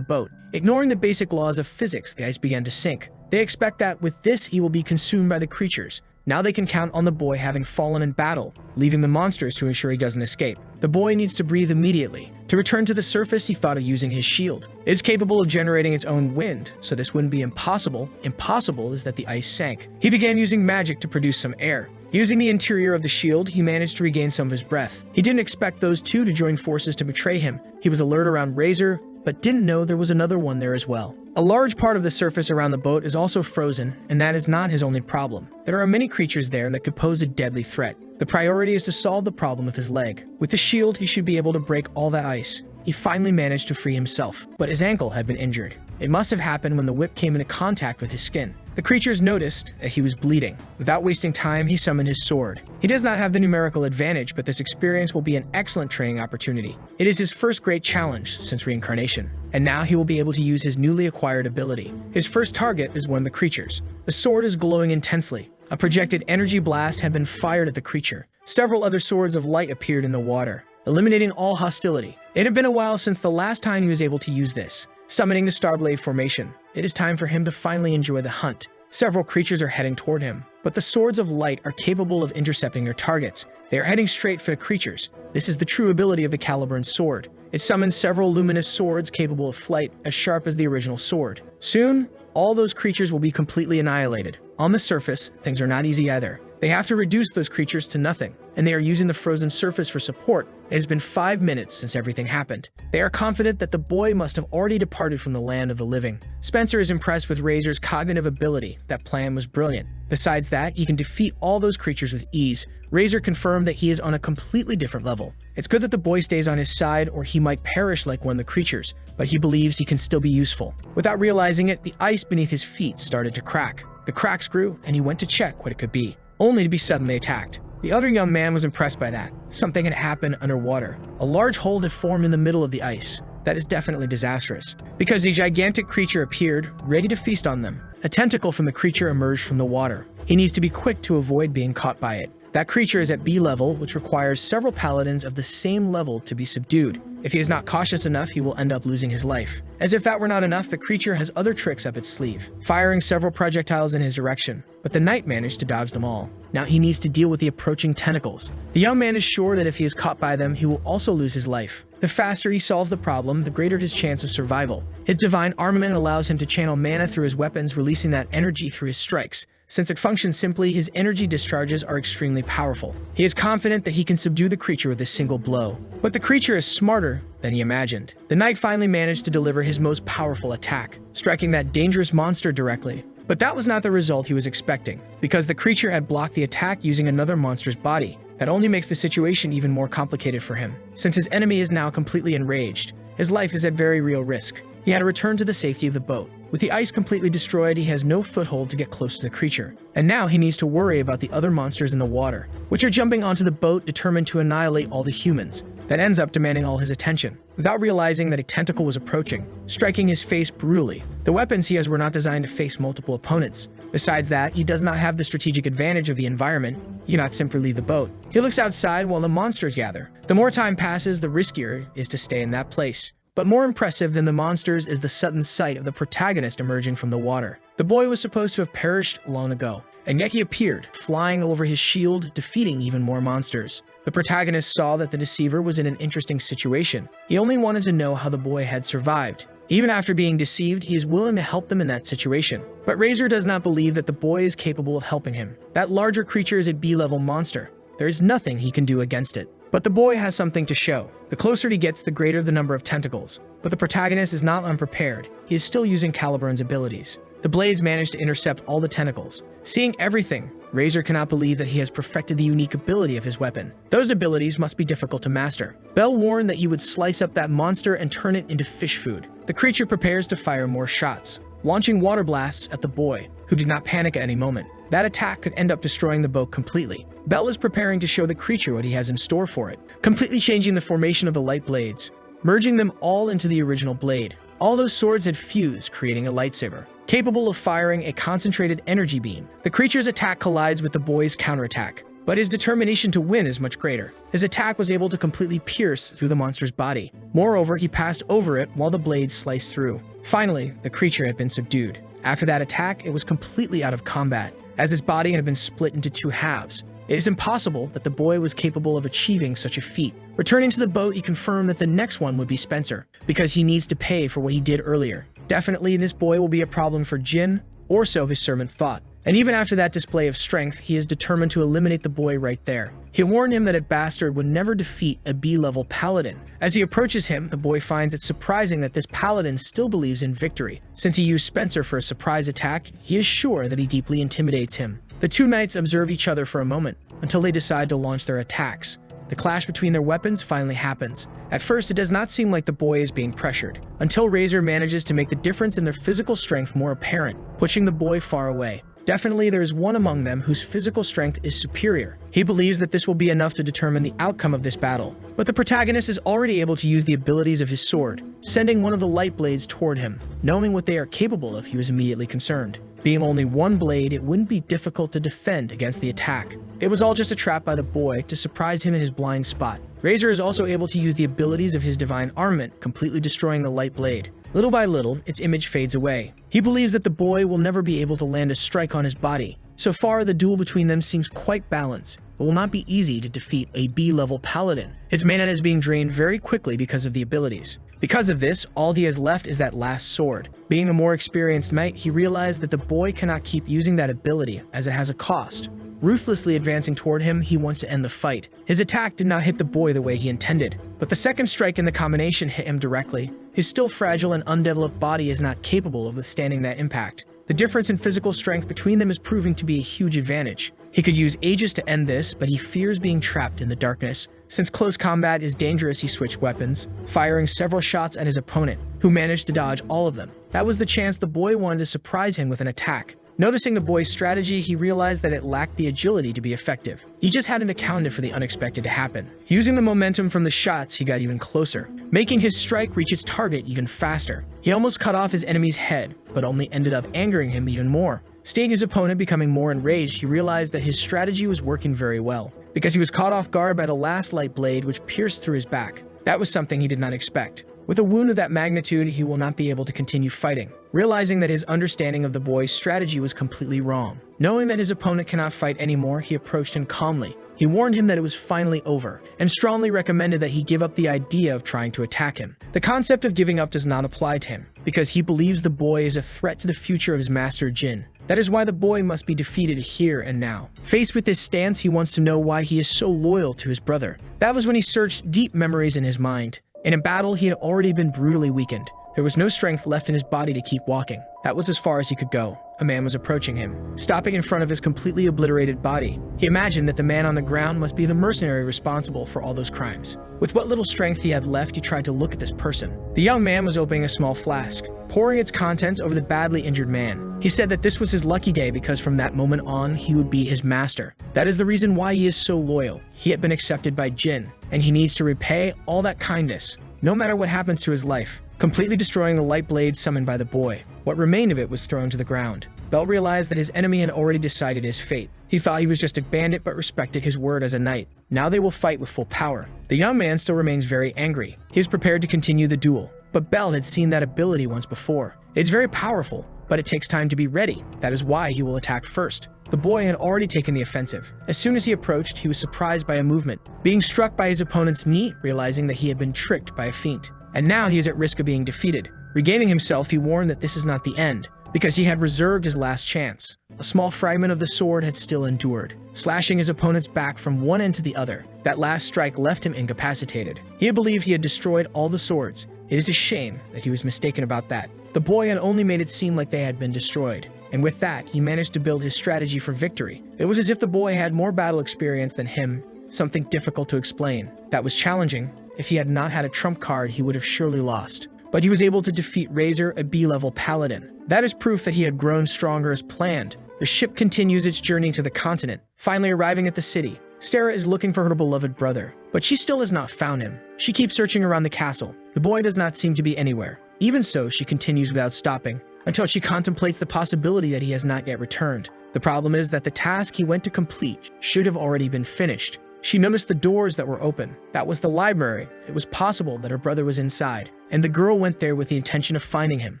Speaker 1: boat. Ignoring the basic laws of physics, the ice began to sink. They expect that with this, he will be consumed by the creatures. Now they can count on the boy having fallen in battle, leaving the monsters to ensure he doesn't escape. The boy needs to breathe immediately. To return to the surface, he thought of using his shield. It is capable of generating its own wind, so this wouldn't be impossible. Impossible is that the ice sank. He began using magic to produce some air. Using the interior of the shield, he managed to regain some of his breath. He didn't expect those two to join forces to betray him. He was alert around Razor, but didn't know there was another one there as well. A large part of the surface around the boat is also frozen, and that is not his only problem. There are many creatures there that could pose a deadly threat. The priority is to solve the problem with his leg. With the shield, he should be able to break all that ice. He finally managed to free himself, but his ankle had been injured. It must have happened when the whip came into contact with his skin. The creatures noticed that he was bleeding. Without wasting time, he summoned his sword. He does not have the numerical advantage, but this experience will be an excellent training opportunity. It is his first great challenge since reincarnation, and now he will be able to use his newly acquired ability. His first target is one of the creatures. The sword is glowing intensely. A projected energy blast had been fired at the creature. Several other swords of light appeared in the water, eliminating all hostility. It had been a while since the last time he was able to use this. Summoning the Starblade formation, it is time for him to finally enjoy the hunt. Several creatures are heading toward him, but the swords of light are capable of intercepting their targets. They are heading straight for the creatures. This is the true ability of the Caliburn sword. It summons several luminous swords capable of flight, as sharp as the original sword. Soon, all those creatures will be completely annihilated. On the surface, things are not easy either. They have to reduce those creatures to nothing, and they are using the frozen surface for support. It has been 5 minutes since everything happened. They are confident that the boy must have already departed from the land of the living. Spencer is impressed with Razor's cognitive ability. That plan was brilliant. Besides that, he can defeat all those creatures with ease. Razor confirmed that he is on a completely different level. It's good that the boy stays on his side, or he might perish like one of the creatures, but he believes he can still be useful. Without realizing it, the ice beneath his feet started to crack. The cracks grew, and he went to check what it could be, only to be suddenly attacked. The other young man was impressed by that. Something had happened underwater. A large hole had formed in the middle of the ice. That is definitely disastrous, because a gigantic creature appeared, ready to feast on them. A tentacle from the creature emerged from the water. He needs to be quick to avoid being caught by it. That creature is at B level, which requires several paladins of the same level to be subdued. If he is not cautious enough, he will end up losing his life. As if that were not enough, the creature has other tricks up its sleeve, firing several projectiles in his direction, but the knight managed to dodge them all. Now he needs to deal with the approaching tentacles. The young man is sure that if he is caught by them, he will also lose his life. The faster he solves the problem, the greater his chance of survival. His divine armament allows him to channel mana through his weapons, releasing that energy through his strikes. Since it functions simply, his energy discharges are extremely powerful. He is confident that he can subdue the creature with a single blow. But the creature is smarter than he imagined. The knight finally managed to deliver his most powerful attack, striking that dangerous monster directly. But that was not the result he was expecting, because the creature had blocked the attack using another monster's body. That only makes the situation even more complicated for him. Since his enemy is now completely enraged, his life is at very real risk. He had to return to the safety of the boat. With the ice completely destroyed, he has no foothold to get close to the creature. And now he needs to worry about the other monsters in the water, which are jumping onto the boat determined to annihilate all the humans. That ends up demanding all his attention, without realizing that a tentacle was approaching, striking his face brutally. The weapons he has were not designed to face multiple opponents. Besides that, he does not have the strategic advantage of the environment. He cannot simply leave the boat. He looks outside while the monsters gather. The more time passes, the riskier it is to stay in that place. But more impressive than the monsters is the sudden sight of the protagonist emerging from the water. The boy was supposed to have perished long ago, and yet he appeared, flying over his shield, defeating even more monsters. The protagonist saw that the deceiver was in an interesting situation. He only wanted to know how the boy had survived. Even after being deceived, he is willing to help them in that situation. But Razor does not believe that the boy is capable of helping him. That larger creature is a B-level monster. There is nothing he can do against it. But the boy has something to show. The closer he gets, the greater the number of tentacles. But the protagonist is not unprepared. He is still using Caliburn's abilities. The blades manage to intercept all the tentacles. Seeing everything, Razor cannot believe that he has perfected the unique ability of his weapon. Those abilities must be difficult to master. Bell warned that you would slice up that monster and turn it into fish food. The creature prepares to fire more shots, launching water blasts at the boy, who did not panic at any moment. That attack could end up destroying the boat completely. Bell is preparing to show the creature what he has in store for it, completely changing the formation of the light blades, merging them all into the original blade. All those swords had fused, creating a lightsaber, capable of firing a concentrated energy beam. The creature's attack collides with the boy's counterattack, but his determination to win is much greater. His attack was able to completely pierce through the monster's body. Moreover, he passed over it while the blade sliced through. Finally, the creature had been subdued. After that attack, it was completely out of combat, as its body had been split into two halves. It is impossible that the boy was capable of achieving such a feat. Returning to the boat, he confirmed that the next one would be Spencer, because he needs to pay for what he did earlier. Definitely, this boy will be a problem for Jin, or so his servant thought. And even after that display of strength, he is determined to eliminate the boy right there. He warned him that a bastard would never defeat a B-level paladin. As he approaches him, the boy finds it surprising that this paladin still believes in victory. Since he used Spencer for a surprise attack, he is sure that he deeply intimidates him. The two knights observe each other for a moment, until they decide to launch their attacks. The clash between their weapons finally happens. At first, it does not seem like the boy is being pressured, until Razor manages to make the difference in their physical strength more apparent, pushing the boy far away. Definitely, there is one among them whose physical strength is superior. He believes that this will be enough to determine the outcome of this battle. But the protagonist is already able to use the abilities of his sword, sending one of the light blades toward him. Knowing what they are capable of, he was immediately concerned. Being only one blade, it wouldn't be difficult to defend against the attack. It was all just a trap by the boy to surprise him in his blind spot. Razor is also able to use the abilities of his divine armament, completely destroying the light blade. Little by little, its image fades away. He believes that the boy will never be able to land a strike on his body. So far, the duel between them seems quite balanced. but will not be easy to defeat a B-level paladin. Its mana is being drained very quickly because of the abilities. Because of this, all he has left is that last sword. Being a more experienced knight, he realized that the boy cannot keep using that ability as it has a cost. Ruthlessly advancing toward him, he wants to end the fight. His attack did not hit the boy the way he intended, but the second strike in the combination hit him directly. His still fragile and undeveloped body is not capable of withstanding that impact. The difference in physical strength between them is proving to be a huge advantage. He could use Aegis to end this, but he fears being trapped in the darkness. Since close combat is dangerous, he switched weapons, firing several shots at his opponent, who managed to dodge all of them. That was the chance the boy wanted to surprise him with an attack. Noticing the boy's strategy, he realized that it lacked the agility to be effective. He just hadn't accounted for the unexpected to happen. Using the momentum from the shots, he got even closer, making his strike reach its target even faster. He almost cut off his enemy's head, but only ended up angering him even more. Seeing his opponent becoming more enraged, he realized that his strategy was working very well, because he was caught off guard by the last light blade which pierced through his back. That was something he did not expect. With a wound of that magnitude, he will not be able to continue fighting. Realizing that his understanding of the boy's strategy was completely wrong. Knowing that his opponent cannot fight anymore, he approached him calmly. He warned him that it was finally over, and strongly recommended that he give up the idea of trying to attack him. The concept of giving up does not apply to him, because he believes the boy is a threat to the future of his master Jin. That is why the boy must be defeated here and now. Faced with this stance, he wants to know why he is so loyal to his brother. That was when he searched deep memories in his mind. In a battle, he had already been brutally weakened. There was no strength left in his body to keep walking. That was as far as he could go. A man was approaching him, stopping in front of his completely obliterated body. He imagined that the man on the ground must be the mercenary responsible for all those crimes. With what little strength he had left, he tried to look at this person. The young man was opening a small flask, pouring its contents over the badly injured man. He said that this was his lucky day because from that moment on, he would be his master. That is the reason why he is so loyal. He had been accepted by Jin, and he needs to repay all that kindness, no matter what happens to his life. Completely destroying the light blade summoned by the boy. What remained of it was thrown to the ground. Bell realized that his enemy had already decided his fate. He thought he was just a bandit but respected his word as a knight. Now they will fight with full power. The young man still remains very angry. He is prepared to continue the duel. But Bell had seen that ability once before. It's very powerful, but it takes time to be ready. That is why he will attack first. The boy had already taken the offensive. As soon as he approached, he was surprised by a movement, being struck by his opponent's knee, realizing that he had been tricked by a feint. And now he is at risk of being defeated. Regaining himself, he warned that this is not the end, because he had reserved his last chance. A small fragment of the sword had still endured, slashing his opponent's back from one end to the other. That last strike left him incapacitated. He had believed he had destroyed all the swords. It is a shame that he was mistaken about that. The boy had only made it seem like they had been destroyed, and with that, he managed to build his strategy for victory. It was as if the boy had more battle experience than him, something difficult to explain. That was challenging. If he had not had a trump card, he would have surely lost. But he was able to defeat Razor, a B-level paladin. That is proof that he had grown stronger as planned. The ship continues its journey to the continent, finally arriving at the city. Sarah is looking for her beloved brother, but she still has not found him. She keeps searching around the castle. The boy does not seem to be anywhere. Even so, she continues without stopping, until she contemplates the possibility that he has not yet returned. The problem is that the task he went to complete should have already been finished. She noticed the doors that were open. That was the library. It was possible that her brother was inside, and the girl went there with the intention of finding him,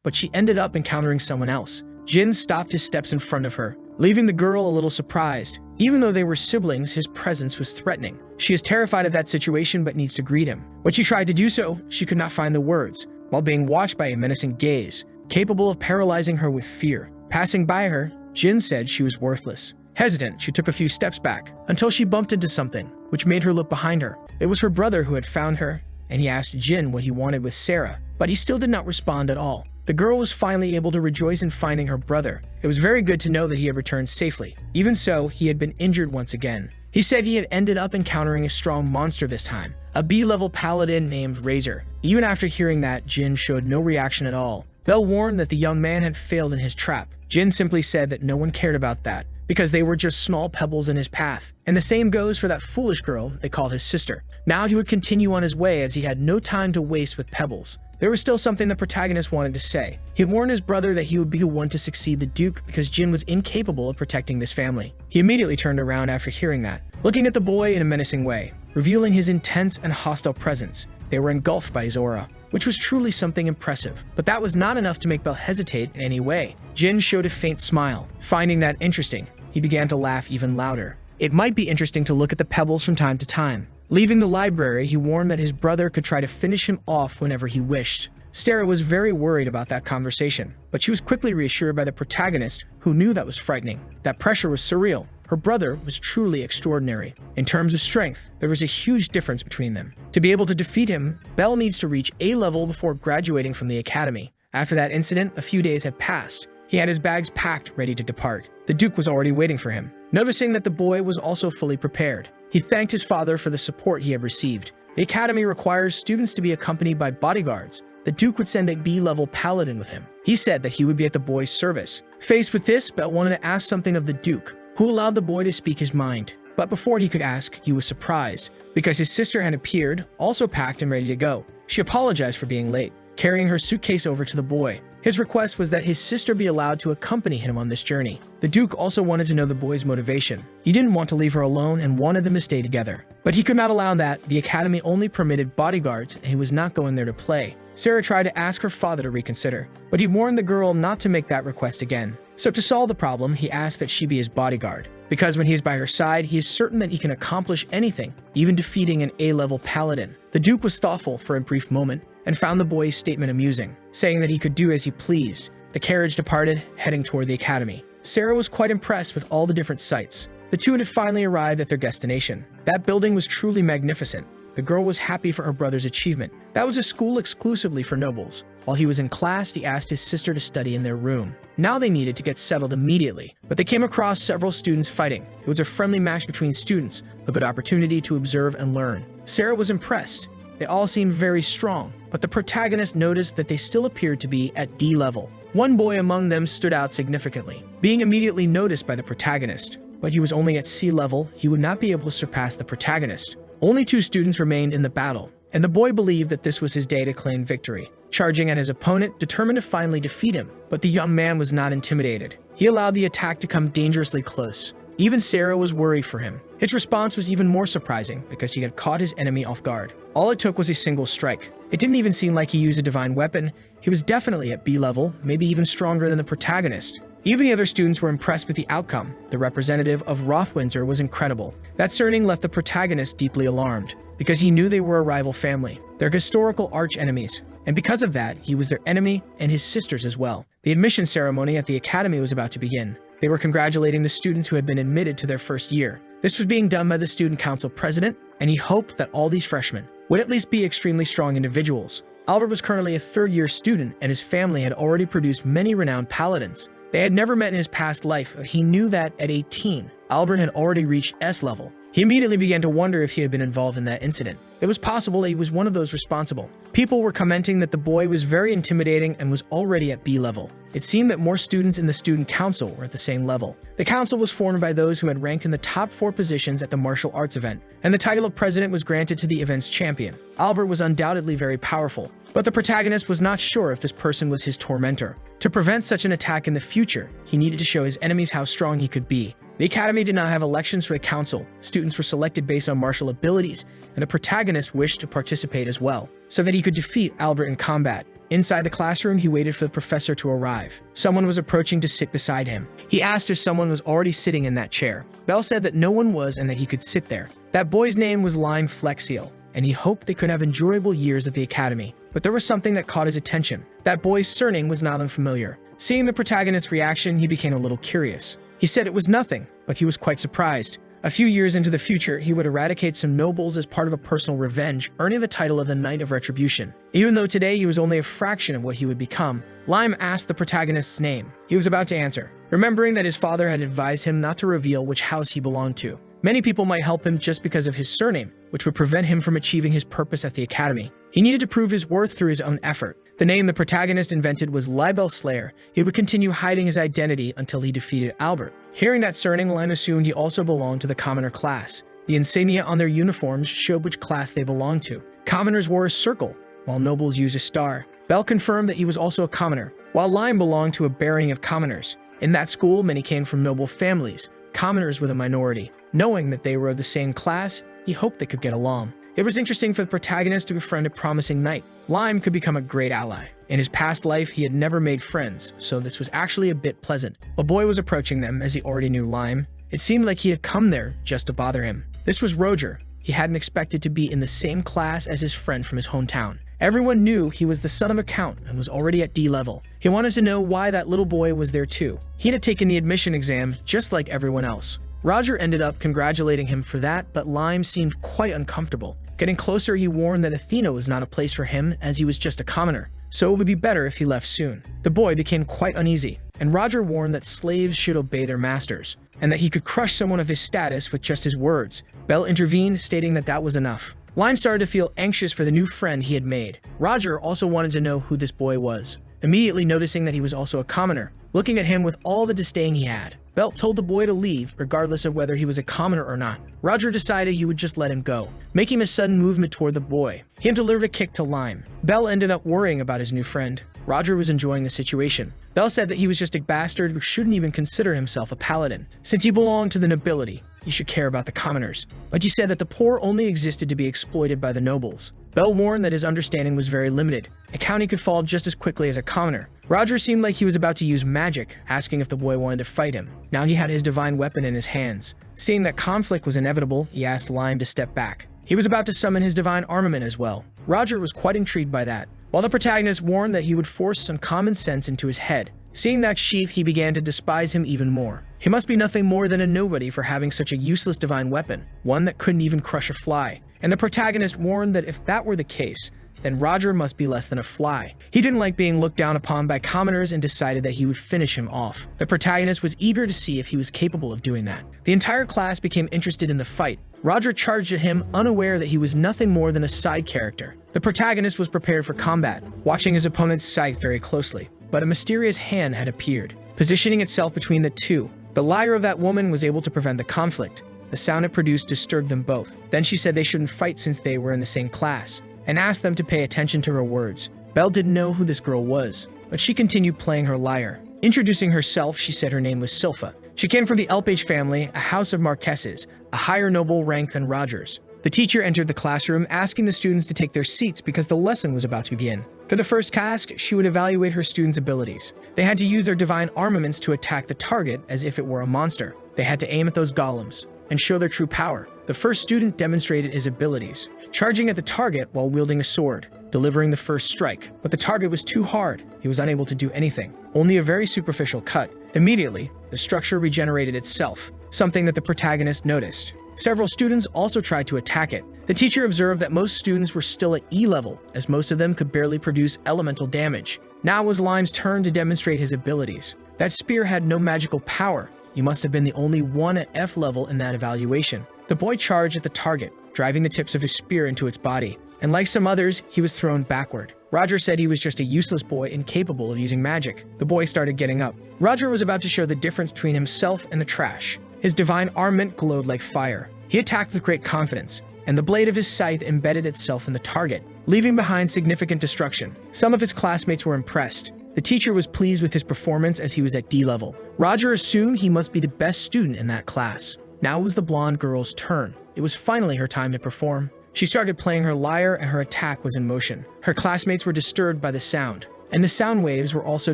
Speaker 1: but she ended up encountering someone else. Jin stopped his steps in front of her, leaving the girl a little surprised. Even though they were siblings, his presence was threatening. She is terrified of that situation but needs to greet him. When she tried to do so, she could not find the words, while being watched by a menacing gaze, capable of paralyzing her with fear. Passing by her, Jin said she was worthless. Hesitant, she took a few steps back, until she bumped into something, which made her look behind her. It was her brother who had found her, and he asked Jin what he wanted with Sarah, but he still did not respond at all. The girl was finally able to rejoice in finding her brother. It was very good to know that he had returned safely. Even so, he had been injured once again. He said he had ended up encountering a strong monster this time, a B-level paladin named Razor. Even after hearing that, Jin showed no reaction at all. Bell warned that the young man had failed in his trap. Jin simply said that no one cared about that, because they were just small pebbles in his path. And the same goes for that foolish girl they called his sister. Now he would continue on his way as he had no time to waste with pebbles. There was still something the protagonist wanted to say. He warned his brother that he would be the one to succeed the Duke because Jin was incapable of protecting this family. He immediately turned around after hearing that, looking at the boy in a menacing way, revealing his intense and hostile presence. They were engulfed by his aura, which was truly something impressive. But that was not enough to make Bell hesitate in any way. Jin showed a faint smile. Finding that interesting, he began to laugh even louder. It might be interesting to look at the pebbles from time to time. Leaving the library, he warned that his brother could try to finish him off whenever he wished. Sarah was very worried about that conversation, but she was quickly reassured by the protagonist, who knew that was frightening. That pressure was surreal. Her brother was truly extraordinary. In terms of strength, there was a huge difference between them. To be able to defeat him, Belle needs to reach A level before graduating from the academy. After that incident, a few days had passed. He had his bags packed, ready to depart. The Duke was already waiting for him. Noticing that the boy was also fully prepared, he thanked his father for the support he had received. The academy requires students to be accompanied by bodyguards. The Duke would send a B-level paladin with him. He said that he would be at the boy's service. Faced with this, Belle wanted to ask something of the Duke, who allowed the boy to speak his mind. But before he could ask, he was surprised, because his sister had appeared, also packed and ready to go. She apologized for being late, carrying her suitcase over to the boy. His request was that his sister be allowed to accompany him on this journey. The Duke also wanted to know the boy's motivation. He didn't want to leave her alone and wanted them to stay together. But he could not allow that. The academy only permitted bodyguards, and he was not going there to play. Sarah tried to ask her father to reconsider, but he warned the girl not to make that request again. So to solve the problem, he asked that she be his bodyguard, because when he is by her side, he is certain that he can accomplish anything, even defeating an A-level paladin. The Duke was thoughtful for a brief moment, and found the boy's statement amusing, saying that he could do as he pleased. The carriage departed, heading toward the academy. Sarah was quite impressed with all the different sights. The two had finally arrived at their destination. That building was truly magnificent. The girl was happy for her brother's achievement. That was a school exclusively for nobles. While he was in class, he asked his sister to study in their room. Now they needed to get settled immediately, but they came across several students fighting. It was a friendly match between students, a good opportunity to observe and learn. Sarah was impressed. They all seemed very strong, but the protagonist noticed that they still appeared to be at D level. One boy among them stood out significantly, being immediately noticed by the protagonist. But he was only at C level. He would not be able to surpass the protagonist. Only 2 students remained in the battle, and the boy believed that this was his day to claim victory. Charging at his opponent, determined to finally defeat him, but the young man was not intimidated. He allowed the attack to come dangerously close. Even Sarah was worried for him. His response was even more surprising because he had caught his enemy off guard. All it took was a single strike. It didn't even seem like he used a divine weapon. He was definitely at B level, maybe even stronger than the protagonist. Even the other students were impressed with the outcome. The representative of Rothwindsor was incredible. That surname left the protagonist deeply alarmed, because he knew they were a rival family, their historical arch-enemies. And because of that, he was their enemy and his sisters as well. The admission ceremony at the academy was about to begin. They were congratulating the students who had been admitted to their first year. This was being done by the student council president, and he hoped that all these freshmen would at least be extremely strong individuals. Albert was currently a third-year student, and his family had already produced many renowned paladins. They had never met in his past life, but he knew that at 18, Albert had already reached S level. He immediately began to wonder if he had been involved in that incident. It was possible that he was one of those responsible. People were commenting that the boy was very intimidating and was already at B level. It seemed that more students in the student council were at the same level. The council was formed by those who had ranked in the top 4 positions at the martial arts event, and the title of president was granted to the event's champion. Albert was undoubtedly very powerful, but the protagonist was not sure if this person was his tormentor. To prevent such an attack in the future, he needed to show his enemies how strong he could be. The academy did not have elections for the council. Students were selected based on martial abilities, and the protagonist wished to participate as well, so that he could defeat Albert in combat. Inside the classroom, he waited for the professor to arrive. Someone was approaching to sit beside him. He asked if someone was already sitting in that chair. Belle said that no one was and that he could sit there. That boy's name was Lime Flexiel, and he hoped they could have enjoyable years at the academy. But there was something that caught his attention. That boy's surname was not unfamiliar. Seeing the protagonist's reaction, he became a little curious. He said it was nothing, but he was quite surprised. A few years into the future, he would eradicate some nobles as part of a personal revenge, earning the title of the Knight of Retribution. Even though today he was only a fraction of what he would become, Lime asked the protagonist's name. He was about to answer, remembering that his father had advised him not to reveal which house he belonged to. Many people might help him just because of his surname, which would prevent him from achieving his purpose at the academy. He needed to prove his worth through his own effort. The name the protagonist invented was Libel Slayer. He would continue hiding his identity until he defeated Albert. Hearing that surname, Lime assumed he also belonged to the commoner class. The insignia on their uniforms showed which class they belonged to. Commoners wore a circle, while nobles used a star. Belle confirmed that he was also a commoner, while Lime belonged to a barony of commoners. In that school, many came from noble families. Commoners were the minority. Knowing that they were of the same class, he hoped they could get along. It was interesting for the protagonist to befriend a promising knight. Lime could become a great ally. In his past life, he had never made friends, so this was actually a bit pleasant. A boy was approaching them as he already knew Lime. It seemed like he had come there just to bother him. This was Roger. He hadn't expected to be in the same class as his friend from his hometown. Everyone knew he was the son of a count and was already at D level. He wanted to know why that little boy was there too. He had taken the admission exam just like everyone else. Roger ended up congratulating him for that, but Lime seemed quite uncomfortable. Getting closer, he warned that Athena was not a place for him as he was just a commoner, so it would be better if he left soon. The boy became quite uneasy, and Roger warned that slaves should obey their masters, and that he could crush someone of his status with just his words. Belle intervened, stating that that was enough. Lime started to feel anxious for the new friend he had made. Roger also wanted to know who this boy was, immediately noticing that he was also a commoner, looking at him with all the disdain he had. Belle told the boy to leave, regardless of whether he was a commoner or not. Roger decided he would just let him go, making a sudden movement toward the boy. He delivered a kick to Lime. Belle ended up worrying about his new friend. Roger was enjoying the situation. Belle said that he was just a bastard who shouldn't even consider himself a paladin. Since he belonged to the nobility, he should care about the commoners. But he said that the poor only existed to be exploited by the nobles. Belle warned that his understanding was very limited. A county could fall just as quickly as a commoner. Roger seemed like he was about to use magic, asking if the boy wanted to fight him. Now he had his divine weapon in his hands. Seeing that conflict was inevitable, he asked Lime to step back. He was about to summon his divine armament as well. Roger was quite intrigued by that, while the protagonist warned that he would force some common sense into his head. Seeing that sheath, he began to despise him even more. He must be nothing more than a nobody for having such a useless divine weapon, one that couldn't even crush a fly. And the protagonist warned that if that were the case, then Roger must be less than a fly. He didn't like being looked down upon by commoners and decided that he would finish him off. The protagonist was eager to see if he was capable of doing that. The entire class became interested in the fight. Roger charged at him, unaware that he was nothing more than a side character. The protagonist was prepared for combat, watching his opponent's scythe very closely. But a mysterious hand had appeared, positioning itself between the two. The liar of that woman was able to prevent the conflict. The sound it produced disturbed them both. Then she said they shouldn't fight since they were in the same class, and asked them to pay attention to her words. Belle didn't know who this girl was, but she continued playing her lyre. Introducing herself, she said her name was Sylpha. She came from the Elpage family, a house of Marquesses, a higher noble rank than Roger's. The teacher entered the classroom, asking the students to take their seats because the lesson was about to begin. For the first task, she would evaluate her students' abilities. They had to use their divine armaments to attack the target as if it were a monster. They had to aim at those golems and show their true power. The first student demonstrated his abilities, charging at the target while wielding a sword, delivering the first strike. But the target was too hard. He was unable to do anything, only a very superficial cut. Immediately, the structure regenerated itself, something that the protagonist noticed. Several students also tried to attack it. The teacher observed that most students were still at E level, as most of them could barely produce elemental damage. Now it was Lime's turn to demonstrate his abilities. That spear had no magical power. You must have been the only one at F level in that evaluation. The boy charged at the target, driving the tips of his spear into its body. And like some others, he was thrown backward. Roger said he was just a useless boy incapable of using magic. The boy started getting up. Roger was about to show the difference between himself and the trash. His divine armament glowed like fire. He attacked with great confidence, and the blade of his scythe embedded itself in the target, leaving behind significant destruction. Some of his classmates were impressed. The teacher was pleased with his performance as he was at D level. Roger assumed he must be the best student in that class. Now it was the blonde girl's turn. It was finally her time to perform. She started playing her lyre and her attack was in motion. Her classmates were disturbed by the sound, and the sound waves were also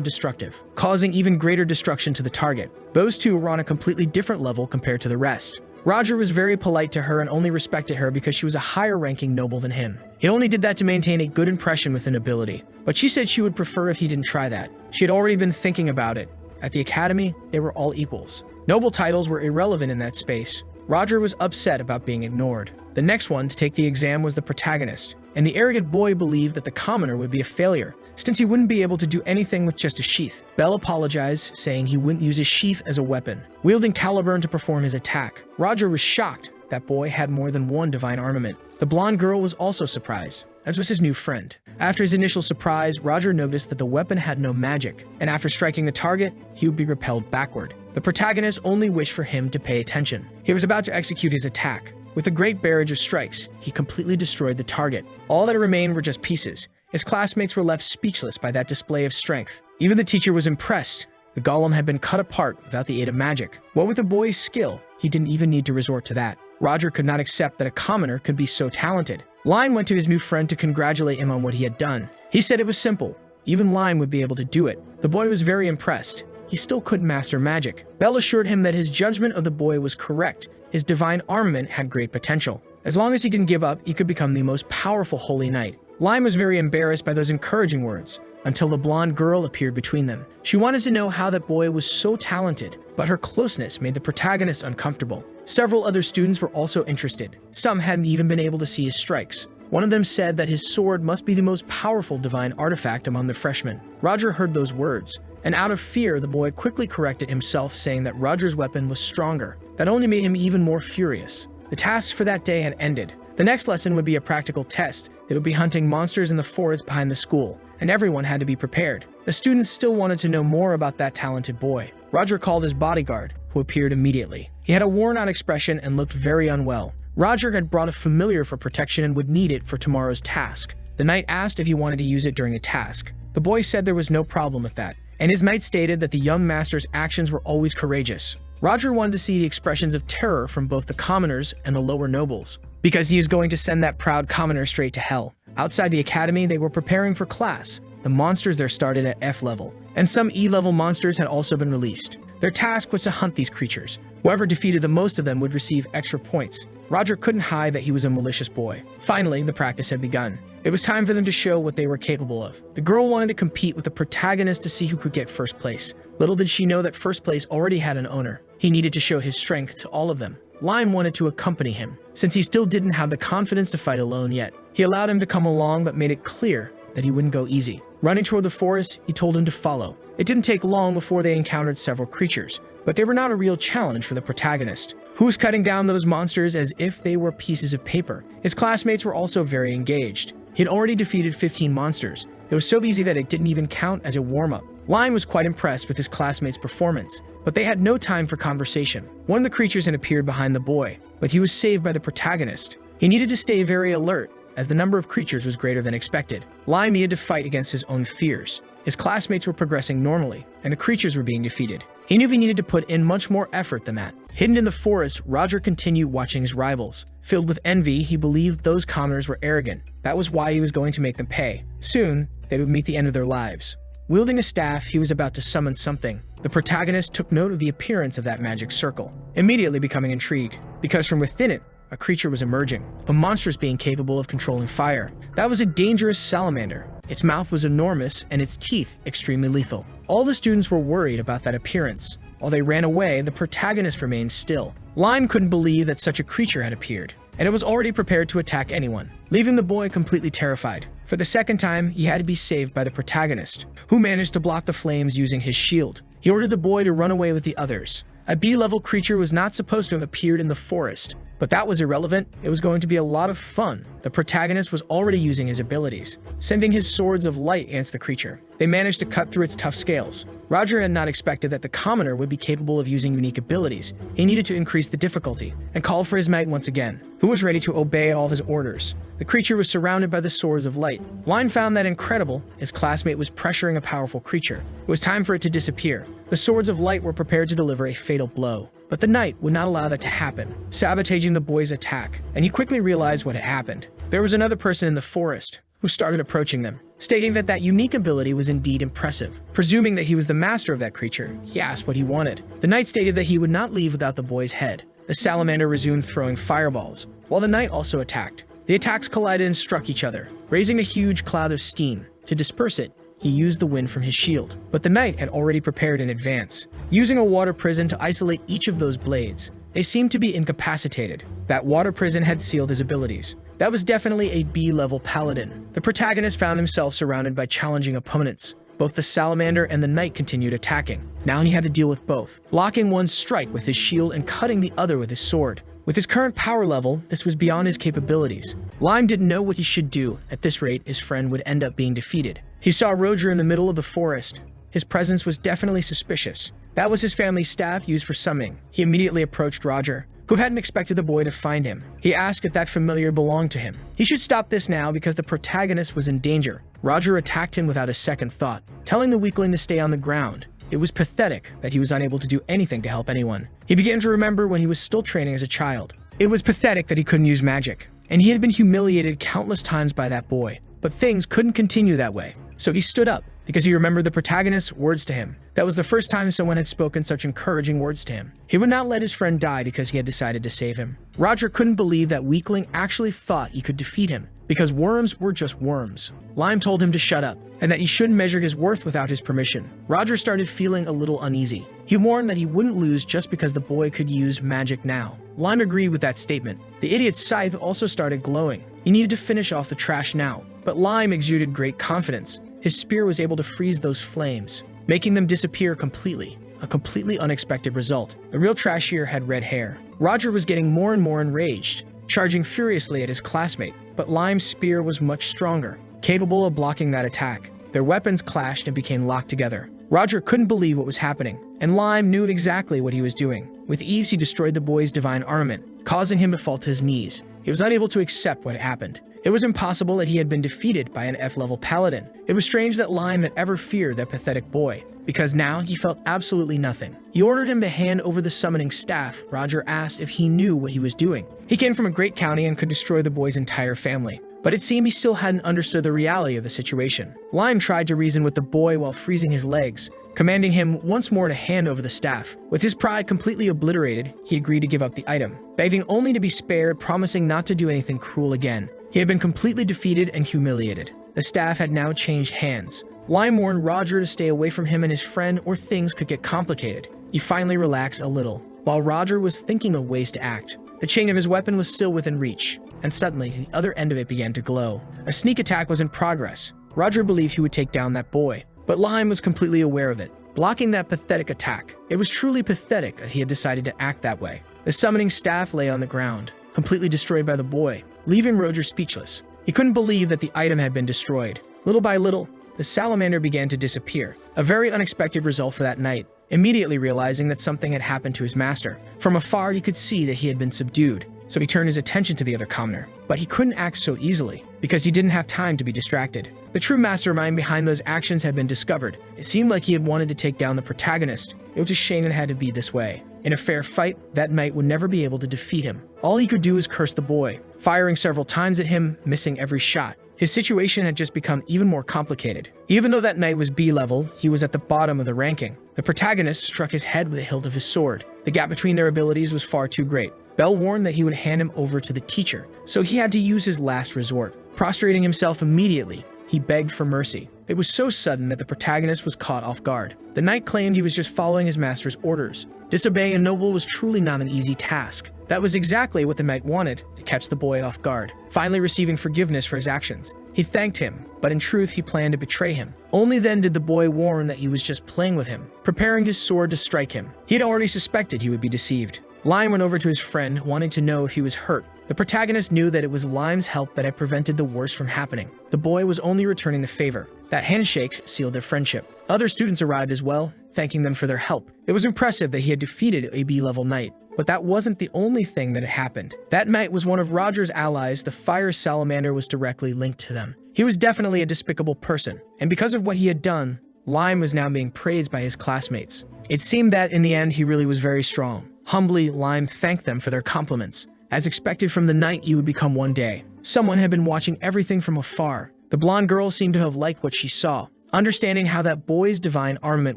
Speaker 1: destructive, causing even greater destruction to the target. Those two were on a completely different level compared to the rest. Roger was very polite to her and only respected her because she was a higher-ranking noble than him. He only did that to maintain a good impression with the nobility, but she said she would prefer if he didn't try that. She had already been thinking about it. At the academy, they were all equals. Noble titles were irrelevant in that space. Roger was upset about being ignored. The next one to take the exam was the protagonist, and the arrogant boy believed that the commoner would be a failure, since he wouldn't be able to do anything with just a sheath. Belle apologized, saying he wouldn't use his sheath as a weapon, wielding Caliburn to perform his attack. Roger was shocked that boy had more than one divine armament. The blonde girl was also surprised, as was his new friend. After his initial surprise, Roger noticed that the weapon had no magic, and after striking the target, he would be repelled backward. The protagonist only wished for him to pay attention. He was about to execute his attack. With a great barrage of strikes, he completely destroyed the target. All that remained were just pieces. His classmates were left speechless by that display of strength. Even the teacher was impressed. The golem had been cut apart without the aid of magic. What with the boy's skill, he didn't even need to resort to that. Roger could not accept that a commoner could be so talented. Lime went to his new friend to congratulate him on what he had done. He said it was simple. Even Lime would be able to do it. The boy was very impressed. he still couldn't master magic. Bell assured him that his judgment of the boy was correct. His divine armament had great potential. As long as he didn't give up, he could become the most powerful holy knight. Lime was very embarrassed by those encouraging words, until the blonde girl appeared between them. She wanted to know how that boy was so talented, but her closeness made the protagonist uncomfortable. Several other students were also interested. Some hadn't even been able to see his strikes. One of them said that his sword must be the most powerful divine artifact among the freshmen. Roger heard those words, and out of fear, the boy quickly corrected himself, saying that Roger's weapon was stronger. That only made him even more furious. The tasks for that day had ended. The next lesson would be a practical test. It would be hunting monsters in the forest behind the school, and everyone had to be prepared. The students still wanted to know more about that talented boy. Roger called his bodyguard, who appeared immediately. He had a worn-out expression and looked very unwell. Roger had brought a familiar for protection and would need it for tomorrow's task. The knight asked if he wanted to use it during the task. The boy said there was no problem with that, and his knight stated that the young master's actions were always courageous. Roger wanted to see the expressions of terror from both the commoners and the lower nobles, because he is going to send that proud commoner straight to hell. Outside the academy, they were preparing for class. The monsters there started at F level, and some E level monsters had also been released. Their task was to hunt these creatures. Whoever defeated the most of them would receive extra points. Roger couldn't hide that he was a malicious boy. Finally, the practice had begun. It was time for them to show what they were capable of. The girl wanted to compete with the protagonist to see who could get first place. Little did she know that first place already had an owner. He needed to show his strength to all of them. Lime wanted to accompany him, since he still didn't have the confidence to fight alone yet. He allowed him to come along, but made it clear that he wouldn't go easy. Running toward the forest, he told him to follow. It didn't take long before they encountered several creatures, but they were not a real challenge for the protagonist, who was cutting down those monsters as if they were pieces of paper. His classmates were also very engaged. He had already defeated 15 monsters. It was so easy that it didn't even count as a warm-up. Lime was quite impressed with his classmates' performance, but they had no time for conversation. One of the creatures had appeared behind the boy, but he was saved by the protagonist. He needed to stay very alert, as the number of creatures was greater than expected. Lime needed to fight against his own fears. His classmates were progressing normally, and the creatures were being defeated. He knew he needed to put in much more effort than that. Hidden in the forest, Roger continued watching his rivals. Filled with envy, he believed those commoners were arrogant. That was why he was going to make them pay. Soon, they would meet the end of their lives. Wielding a staff, he was about to summon something. The protagonist took note of the appearance of that magic circle, immediately becoming intrigued, because from within it, a creature was emerging, a monstrous being capable of controlling fire. That was a dangerous salamander. Its mouth was enormous and its teeth extremely lethal. All the students were worried about that appearance. While they ran away, the protagonist remained still. Lime couldn't believe that such a creature had appeared, and it was already prepared to attack anyone, leaving the boy completely terrified. For the second time, he had to be saved by the protagonist, who managed to block the flames using his shield. He ordered the boy to run away with the others. A B-level creature was not supposed to have appeared in the forest, but that was irrelevant. It was going to be a lot of fun. The protagonist was already using his abilities, sending his swords of light against the creature. They managed to cut through its tough scales. Roger had not expected that the commoner would be capable of using unique abilities. He needed to increase the difficulty, and called for his knight once again, who was ready to obey all his orders. The creature was surrounded by the swords of light. Line found that incredible. His classmate was pressuring a powerful creature. It was time for it to disappear. The swords of light were prepared to deliver a fatal blow, but the knight would not allow that to happen, sabotaging the boy's attack, and he quickly realized what had happened. There was another person in the forest who started approaching them, stating that that unique ability was indeed impressive. Presuming that he was the master of that creature, he asked what he wanted. The knight stated that he would not leave without the boy's head. The salamander resumed throwing fireballs, while the knight also attacked. The attacks collided and struck each other, raising a huge cloud of steam. To disperse it, he used the wind from his shield, but the knight had already prepared in advance, using a water prison to isolate each of those blades. They seemed to be incapacitated. That water prison had sealed his abilities. That was definitely a B-level paladin. The protagonist found himself surrounded by challenging opponents. Both the salamander and the knight continued attacking. Now he had to deal with both, blocking one's strike with his shield and cutting the other with his sword. With his current power level, this was beyond his capabilities. Lime didn't know what he should do. At this rate, his friend would end up being defeated. He saw Roger in the middle of the forest. His presence was definitely suspicious. That was his family's staff used for summoning. He immediately approached Roger, who hadn't expected the boy to find him. He asked if that familiar belonged to him. He should stop this now because the protagonist was in danger. Roger attacked him without a second thought, telling the weakling to stay on the ground. It was pathetic that he was unable to do anything to help anyone. He began to remember when he was still training as a child. It was pathetic that he couldn't use magic, and he had been humiliated countless times by that boy. But things couldn't continue that way. So he stood up, because he remembered the protagonist's words to him. That was the first time someone had spoken such encouraging words to him. He would not let his friend die because he had decided to save him. Roger couldn't believe that weakling actually thought he could defeat him, because worms were just worms. Lime told him to shut up, and that he shouldn't measure his worth without his permission. Roger started feeling a little uneasy. He warned that he wouldn't lose just because the boy could use magic now. Lime agreed with that statement. The idiot's scythe also started glowing. He needed to finish off the trash now, but Lime exuded great confidence. His spear was able to freeze those flames, making them disappear completely. A completely unexpected result. The real trash here had red hair. Roger was getting more and more enraged, charging furiously at his classmate, but Lime's spear was much stronger, capable of blocking that attack. Their weapons clashed and became locked together. Roger couldn't believe what was happening, and Lime knew exactly what he was doing. With ease, he destroyed the boy's divine armament, causing him to fall to his knees. He was unable to accept what had happened. It was impossible that he had been defeated by an F-level paladin. It was strange that Lime had ever feared that pathetic boy, because now he felt absolutely nothing. He ordered him to hand over the summoning staff. Roger asked if he knew what he was doing. He came from a great county and could destroy the boy's entire family, but it seemed he still hadn't understood the reality of the situation. Lime tried to reason with the boy while freezing his legs, commanding him once more to hand over the staff. With his pride completely obliterated, he agreed to give up the item, begging only to be spared, promising not to do anything cruel again. He had been completely defeated and humiliated. The staff had now changed hands. Lime warned Roger to stay away from him and his friend, or things could get complicated. He finally relaxed a little, while Roger was thinking of ways to act. The chain of his weapon was still within reach, and suddenly the other end of it began to glow. A sneak attack was in progress. Roger believed he would take down that boy, but Lime was completely aware of it, blocking that pathetic attack. It was truly pathetic that he had decided to act that way. The summoning staff lay on the ground, completely destroyed by the boy, leaving Roger speechless. He couldn't believe that the item had been destroyed. Little by little, the salamander began to disappear, a very unexpected result for that night. Immediately realizing that something had happened to his master, from afar he could see that he had been subdued, so he turned his attention to the other commoner. But he couldn't act so easily, because he didn't have time to be distracted. The true mastermind behind those actions had been discovered. It seemed like he had wanted to take down the protagonist. It was a shame it had to be this way. In a fair fight, that knight would never be able to defeat him. All he could do was curse the boy, firing several times at him, missing every shot. His situation had just become even more complicated. Even though that knight was B-level, he was at the bottom of the ranking. The protagonist struck his head with the hilt of his sword. The gap between their abilities was far too great. Bell warned that he would hand him over to the teacher, so he had to use his last resort. Prostrating himself immediately, he begged for mercy. It was so sudden that the protagonist was caught off guard. The knight claimed he was just following his master's orders. Disobeying a noble was truly not an easy task. That was exactly what the knight wanted, to catch the boy off guard. Finally receiving forgiveness for his actions, he thanked him, but in truth he planned to betray him. Only then did the boy warn that he was just playing with him, preparing his sword to strike him. He had already suspected he would be deceived. Lime went over to his friend, wanting to know if he was hurt. The protagonist knew that it was Lime's help that had prevented the worst from happening. The boy was only returning the favor. That handshake sealed their friendship. Other students arrived as well, thanking them for their help. It was impressive that he had defeated a B-level knight. But that wasn't the only thing that had happened. That knight was one of Roger's allies. The fire salamander was directly linked to them. He was definitely a despicable person, and because of what he had done, Lime was now being praised by his classmates. It seemed that in the end he really was very strong. Humbly, Lime thanked them for their compliments. As expected from the knight he would become one day. Someone had been watching everything from afar. The blonde girl seemed to have liked what she saw, understanding how that boy's divine armament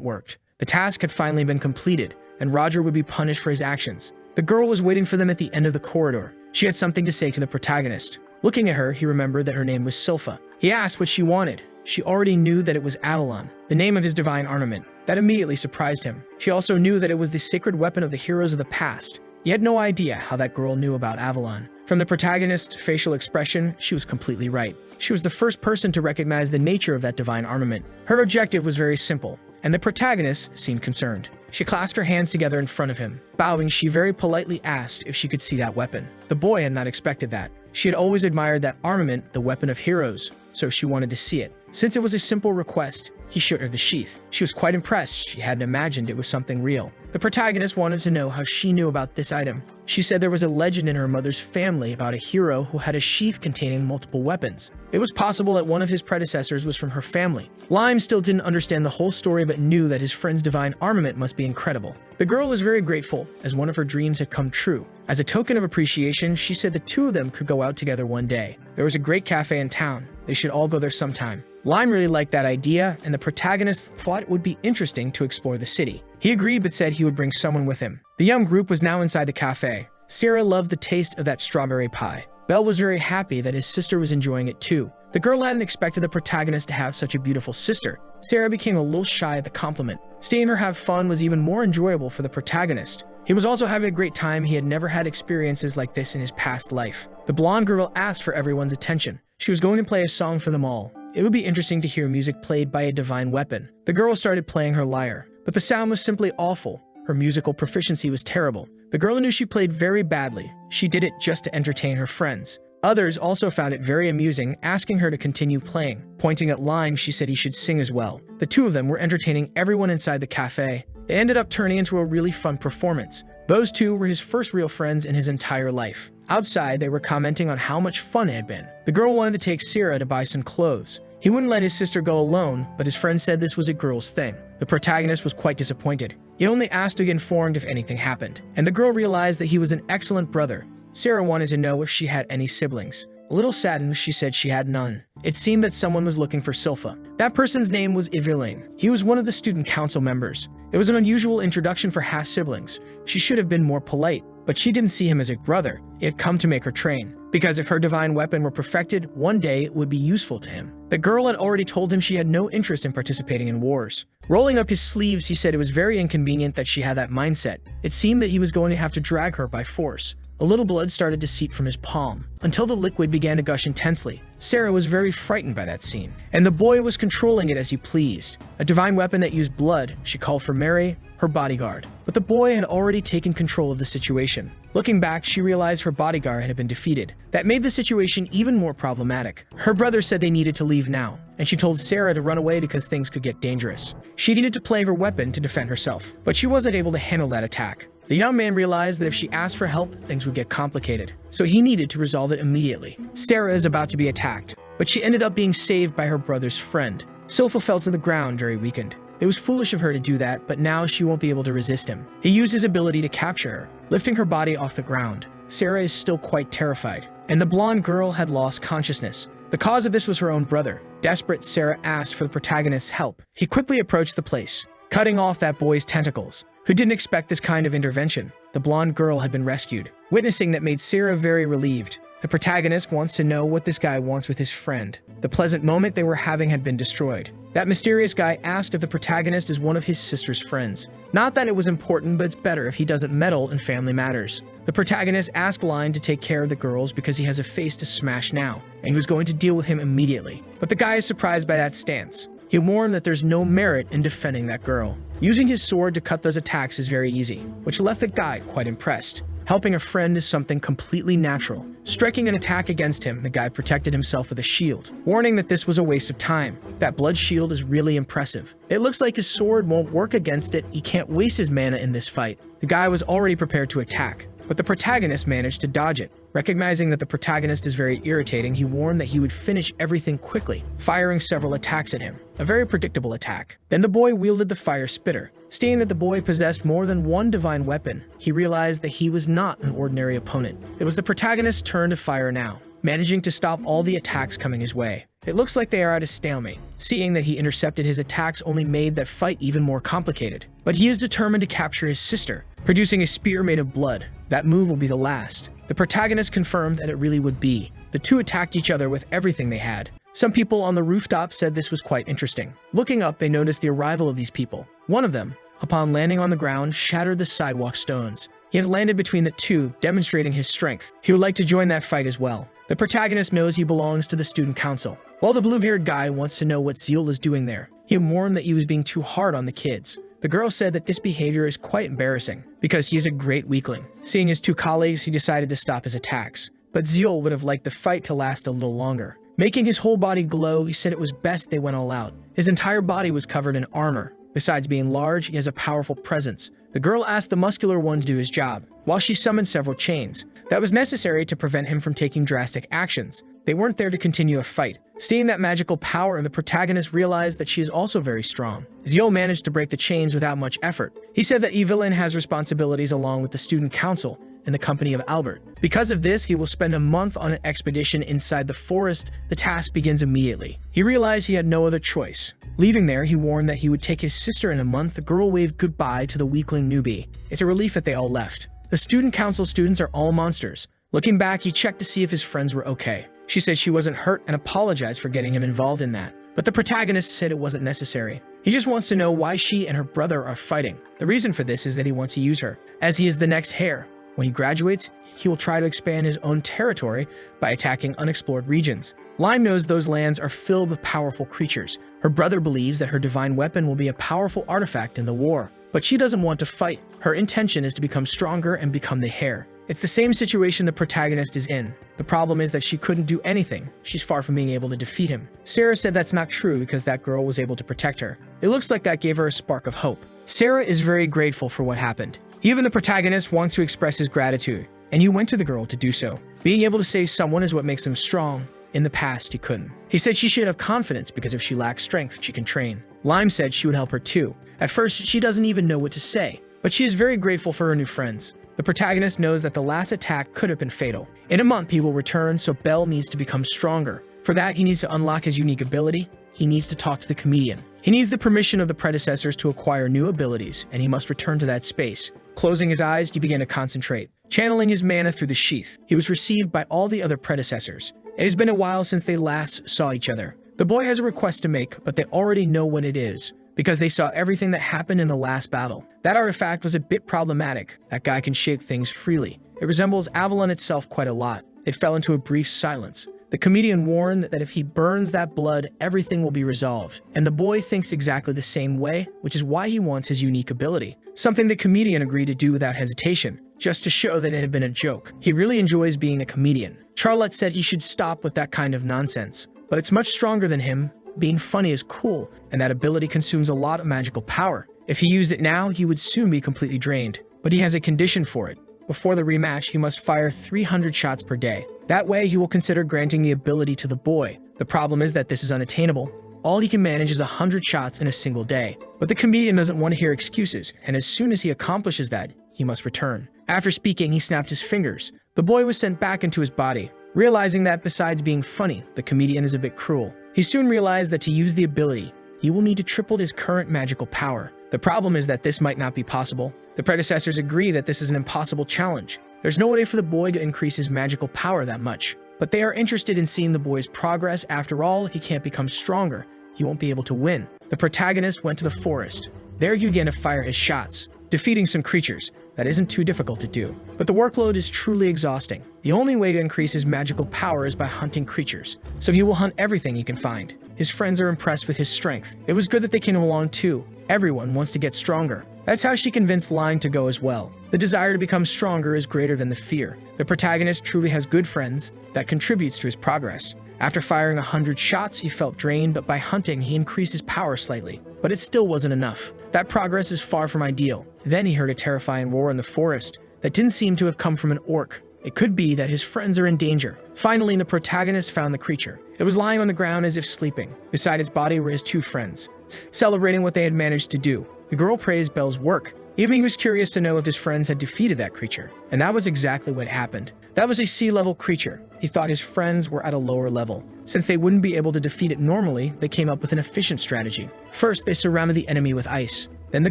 Speaker 1: worked. The task had finally been completed, and Roger would be punished for his actions. The girl was waiting for them at the end of the corridor. She had something to say to the protagonist. Looking at her, he remembered that her name was Sylpha. He asked what she wanted. She already knew that it was Avalon, the name of his divine armament. That immediately surprised him. She also knew that it was the sacred weapon of the heroes of the past. He had no idea how that girl knew about Avalon. From the protagonist's facial expression, she was completely right. She was the first person to recognize the nature of that divine armament. Her objective was very simple, and the protagonist seemed concerned. She clasped her hands together in front of him. Bowing, she very politely asked if she could see that weapon. The boy had not expected that. She had always admired that armament, the weapon of heroes, so she wanted to see it. Since it was a simple request, he showed her the sheath. She was quite impressed. She hadn't imagined it was something real. The protagonist wanted to know how she knew about this item. She said there was a legend in her mother's family about a hero who had a sheath containing multiple weapons. It was possible that one of his predecessors was from her family. Lime still didn't understand the whole story but knew that his friend's divine armament must be incredible. The girl was very grateful, as one of her dreams had come true. As a token of appreciation, she said the two of them could go out together one day. There was a great cafe in town. They should all go there sometime. Lime really liked that idea, and the protagonist thought it would be interesting to explore the city. He agreed but said he would bring someone with him. The young group was now inside the cafe. Sarah loved the taste of that strawberry pie. Belle was very happy that his sister was enjoying it too. The girl hadn't expected the protagonist to have such a beautiful sister. Sarah became a little shy at the compliment. Seeing her have fun was even more enjoyable for the protagonist. He was also having a great time. He had never had experiences like this in his past life. The blonde girl asked for everyone's attention. She was going to play a song for them all. It would be interesting to hear music played by a divine weapon. The girl started playing her lyre, but the sound was simply awful. Her musical proficiency was terrible. The girl knew she played very badly. She did it just to entertain her friends. Others also found it very amusing, asking her to continue playing. Pointing at Lime, she said he should sing as well. The two of them were entertaining everyone inside the cafe. It ended up turning into a really fun performance. Those two were his first real friends in his entire life. Outside, they were commenting on how much fun it had been. The girl wanted to take Sarah to buy some clothes. He wouldn't let his sister go alone, but his friend said this was a girl's thing. The protagonist was quite disappointed. He only asked to get informed if anything happened, and the girl realized that he was an excellent brother. Sarah wanted to know if she had any siblings. A little saddened, she said she had none. It seemed that someone was looking for Silpha. That person's name was Avalon. He was one of the student council members. It was an unusual introduction for half-siblings. She should have been more polite, but she didn't see him as a brother. It had come to make her train. Because if her divine weapon were perfected, one day it would be useful to him. The girl had already told him she had no interest in participating in wars. Rolling up his sleeves, he said it was very inconvenient that she had that mindset. It seemed that he was going to have to drag her by force. A little blood started to seep from his palm, until the liquid began to gush intensely. Sarah was very frightened by that scene, and the boy was controlling it as he pleased. A divine weapon that used blood, she called for Mary, her bodyguard. But the boy had already taken control of the situation. Looking back, she realized her bodyguard had been defeated. That made the situation even more problematic. Her brother said they needed to leave now, and she told Sarah to run away because things could get dangerous. She needed to play her weapon to defend herself, but she wasn't able to handle that attack. The young man realized that if she asked for help, things would get complicated, so he needed to resolve it immediately. Sarah is about to be attacked, but she ended up being saved by her brother's friend. Silpha fell to the ground, very weakened. It was foolish of her to do that, but now she won't be able to resist him. He used his ability to capture her, lifting her body off the ground. Sarah is still quite terrified, and the blonde girl had lost consciousness. The cause of this was her own brother. Desperate, Sarah asked for the protagonist's help. He quickly approached the place, cutting off that boy's tentacles. Who didn't expect this kind of intervention? The blonde girl had been rescued. Witnessing that made Sarah very relieved. The protagonist wants to know what this guy wants with his friend. The pleasant moment they were having had been destroyed. That mysterious guy asked if the protagonist is one of his sister's friends. Not that it was important, but it's better if he doesn't meddle in family matters. The protagonist asked Line to take care of the girls because he has a face to smash now, and he was going to deal with him immediately. But the guy is surprised by that stance. He warned that there's no merit in defending that girl. Using his sword to cut those attacks is very easy, which left the guy quite impressed. Helping a friend is something completely natural. Striking an attack against him, the guy protected himself with a shield, warning that this was a waste of time. That blood shield is really impressive. It looks like his sword won't work against it. He can't waste his mana in this fight. The guy was already prepared to attack, but the protagonist managed to dodge it. Recognizing that the protagonist is very irritating, he warned that he would finish everything quickly, firing several attacks at him. A very predictable attack. Then the boy wielded the fire spitter. Seeing that the boy possessed more than one divine weapon, he realized that he was not an ordinary opponent. It was the protagonist's turn to fire now, managing to stop all the attacks coming his way. It looks like they are at a stalemate. Seeing that he intercepted his attacks only made that fight even more complicated. But he is determined to capture his sister, producing a spear made of blood. That move will be the last. The protagonist confirmed that it really would be. The two attacked each other with everything they had. Some people on the rooftop said this was quite interesting. Looking up, they noticed the arrival of these people. One of them, upon landing on the ground, shattered the sidewalk stones. He had landed between the two, demonstrating his strength. He would like to join that fight as well. The protagonist knows he belongs to the student council, while the blue-haired guy wants to know what Zeal is doing there. He warned that he was being too hard on the kids. The girl said that this behavior is quite embarrassing, because he is a great weakling. Seeing his two colleagues, he decided to stop his attacks. But Zeal would have liked the fight to last a little longer. Making his whole body glow, he said it was best they went all out. His entire body was covered in armor. Besides being large, he has a powerful presence. The girl asked the muscular one to do his job, while she summoned several chains. That was necessary to prevent him from taking drastic actions. They weren't there to continue a fight. Seeing that magical power, the protagonist realized that she is also very strong. Zeal managed to break the chains without much effort. He said that Evelyn has responsibilities along with the student council, in the company of Albert. Because of this, he will spend a month on an expedition inside the forest. The task begins immediately. He realized he had no other choice. Leaving there, he warned that he would take his sister in a month. The girl waved goodbye to the weakling newbie. It's a relief that they all left. The student council students are all monsters. Looking back, he checked to see if his friends were okay. She said she wasn't hurt and apologized for getting him involved in that. But the protagonist said it wasn't necessary. He just wants to know why she and her brother are fighting. The reason for this is that he wants to use her, as he is the next heir. When he graduates, he will try to expand his own territory by attacking unexplored regions. Lime knows those lands are filled with powerful creatures. Her brother believes that her divine weapon will be a powerful artifact in the war, but she doesn't want to fight. Her intention is to become stronger and become the heir. It's the same situation the protagonist is in. The problem is that she couldn't do anything. She's far from being able to defeat him. Sarah said that's not true because that girl was able to protect her. It looks like that gave her a spark of hope. Sarah is very grateful for what happened. Even the protagonist wants to express his gratitude, and he went to the girl to do so. Being able to save someone is what makes him strong. In the past, he couldn't. He said she should have confidence because if she lacks strength, she can train. Lime said she would help her too. At first, she doesn't even know what to say, but she is very grateful for her new friends. The protagonist knows that the last attack could have been fatal. In a month, he will return, so Bell needs to become stronger. For that, he needs to unlock his unique ability. He needs to talk to the comedian. He needs the permission of the predecessors to acquire new abilities, and he must return to that space. Closing his eyes, he began to concentrate, channeling his mana through the sheath. He was received by all the other predecessors. It has been a while since they last saw each other. The boy has a request to make, but they already know what it is, because they saw everything that happened in the last battle. That artifact was a bit problematic. That guy can shape things freely. It resembles Avalon itself quite a lot. It fell into a brief silence. The comedian warned that if he burns that blood, everything will be resolved. And the boy thinks exactly the same way, which is why he wants his unique ability. Something the comedian agreed to do without hesitation, just to show that it had been a joke. He really enjoys being a comedian. Charlotte said he should stop with that kind of nonsense, but it's much stronger than him. Being funny is cool, and that ability consumes a lot of magical power. If he used it now, he would soon be completely drained. But he has a condition for it. Before the rematch, he must fire 300 shots per day. That way, he will consider granting the ability to the boy. The problem is that this is unattainable. All he can manage is 100 shots in a single day. But the comedian doesn't want to hear excuses, and as soon as he accomplishes that, he must return. After speaking, he snapped his fingers. The boy was sent back into his body. Realizing that besides being funny, the comedian is a bit cruel. He soon realized that to use the ability, he will need to triple his current magical power. The problem is that this might not be possible. The predecessors agree that this is an impossible challenge. There's no way for the boy to increase his magical power that much. But they are interested in seeing the boy's progress. After all, he can't become stronger. He won't be able to win. The protagonist went to the forest. There he began to fire his shots, defeating some creatures. That isn't too difficult to do. But the workload is truly exhausting. The only way to increase his magical power is by hunting creatures. So he will hunt everything he can find. His friends are impressed with his strength. It was good that they came along too. Everyone wants to get stronger. That's how she convinced Line to go as well. The desire to become stronger is greater than the fear. The protagonist truly has good friends that contributes to his progress. After firing 100 shots, he felt drained, but by hunting, he increased his power slightly. But it still wasn't enough. That progress is far from ideal. Then he heard a terrifying roar in the forest that didn't seem to have come from an orc. It could be that his friends are in danger. Finally, the protagonist found the creature. It was lying on the ground as if sleeping. Beside its body were his two friends, celebrating what they had managed to do. The girl praised Bell's work. Even he was curious to know if his friends had defeated that creature. And that was exactly what happened. That was a sea-level creature. He thought his friends were at a lower level. Since they wouldn't be able to defeat it normally, they came up with an efficient strategy. First, they surrounded the enemy with ice. Then the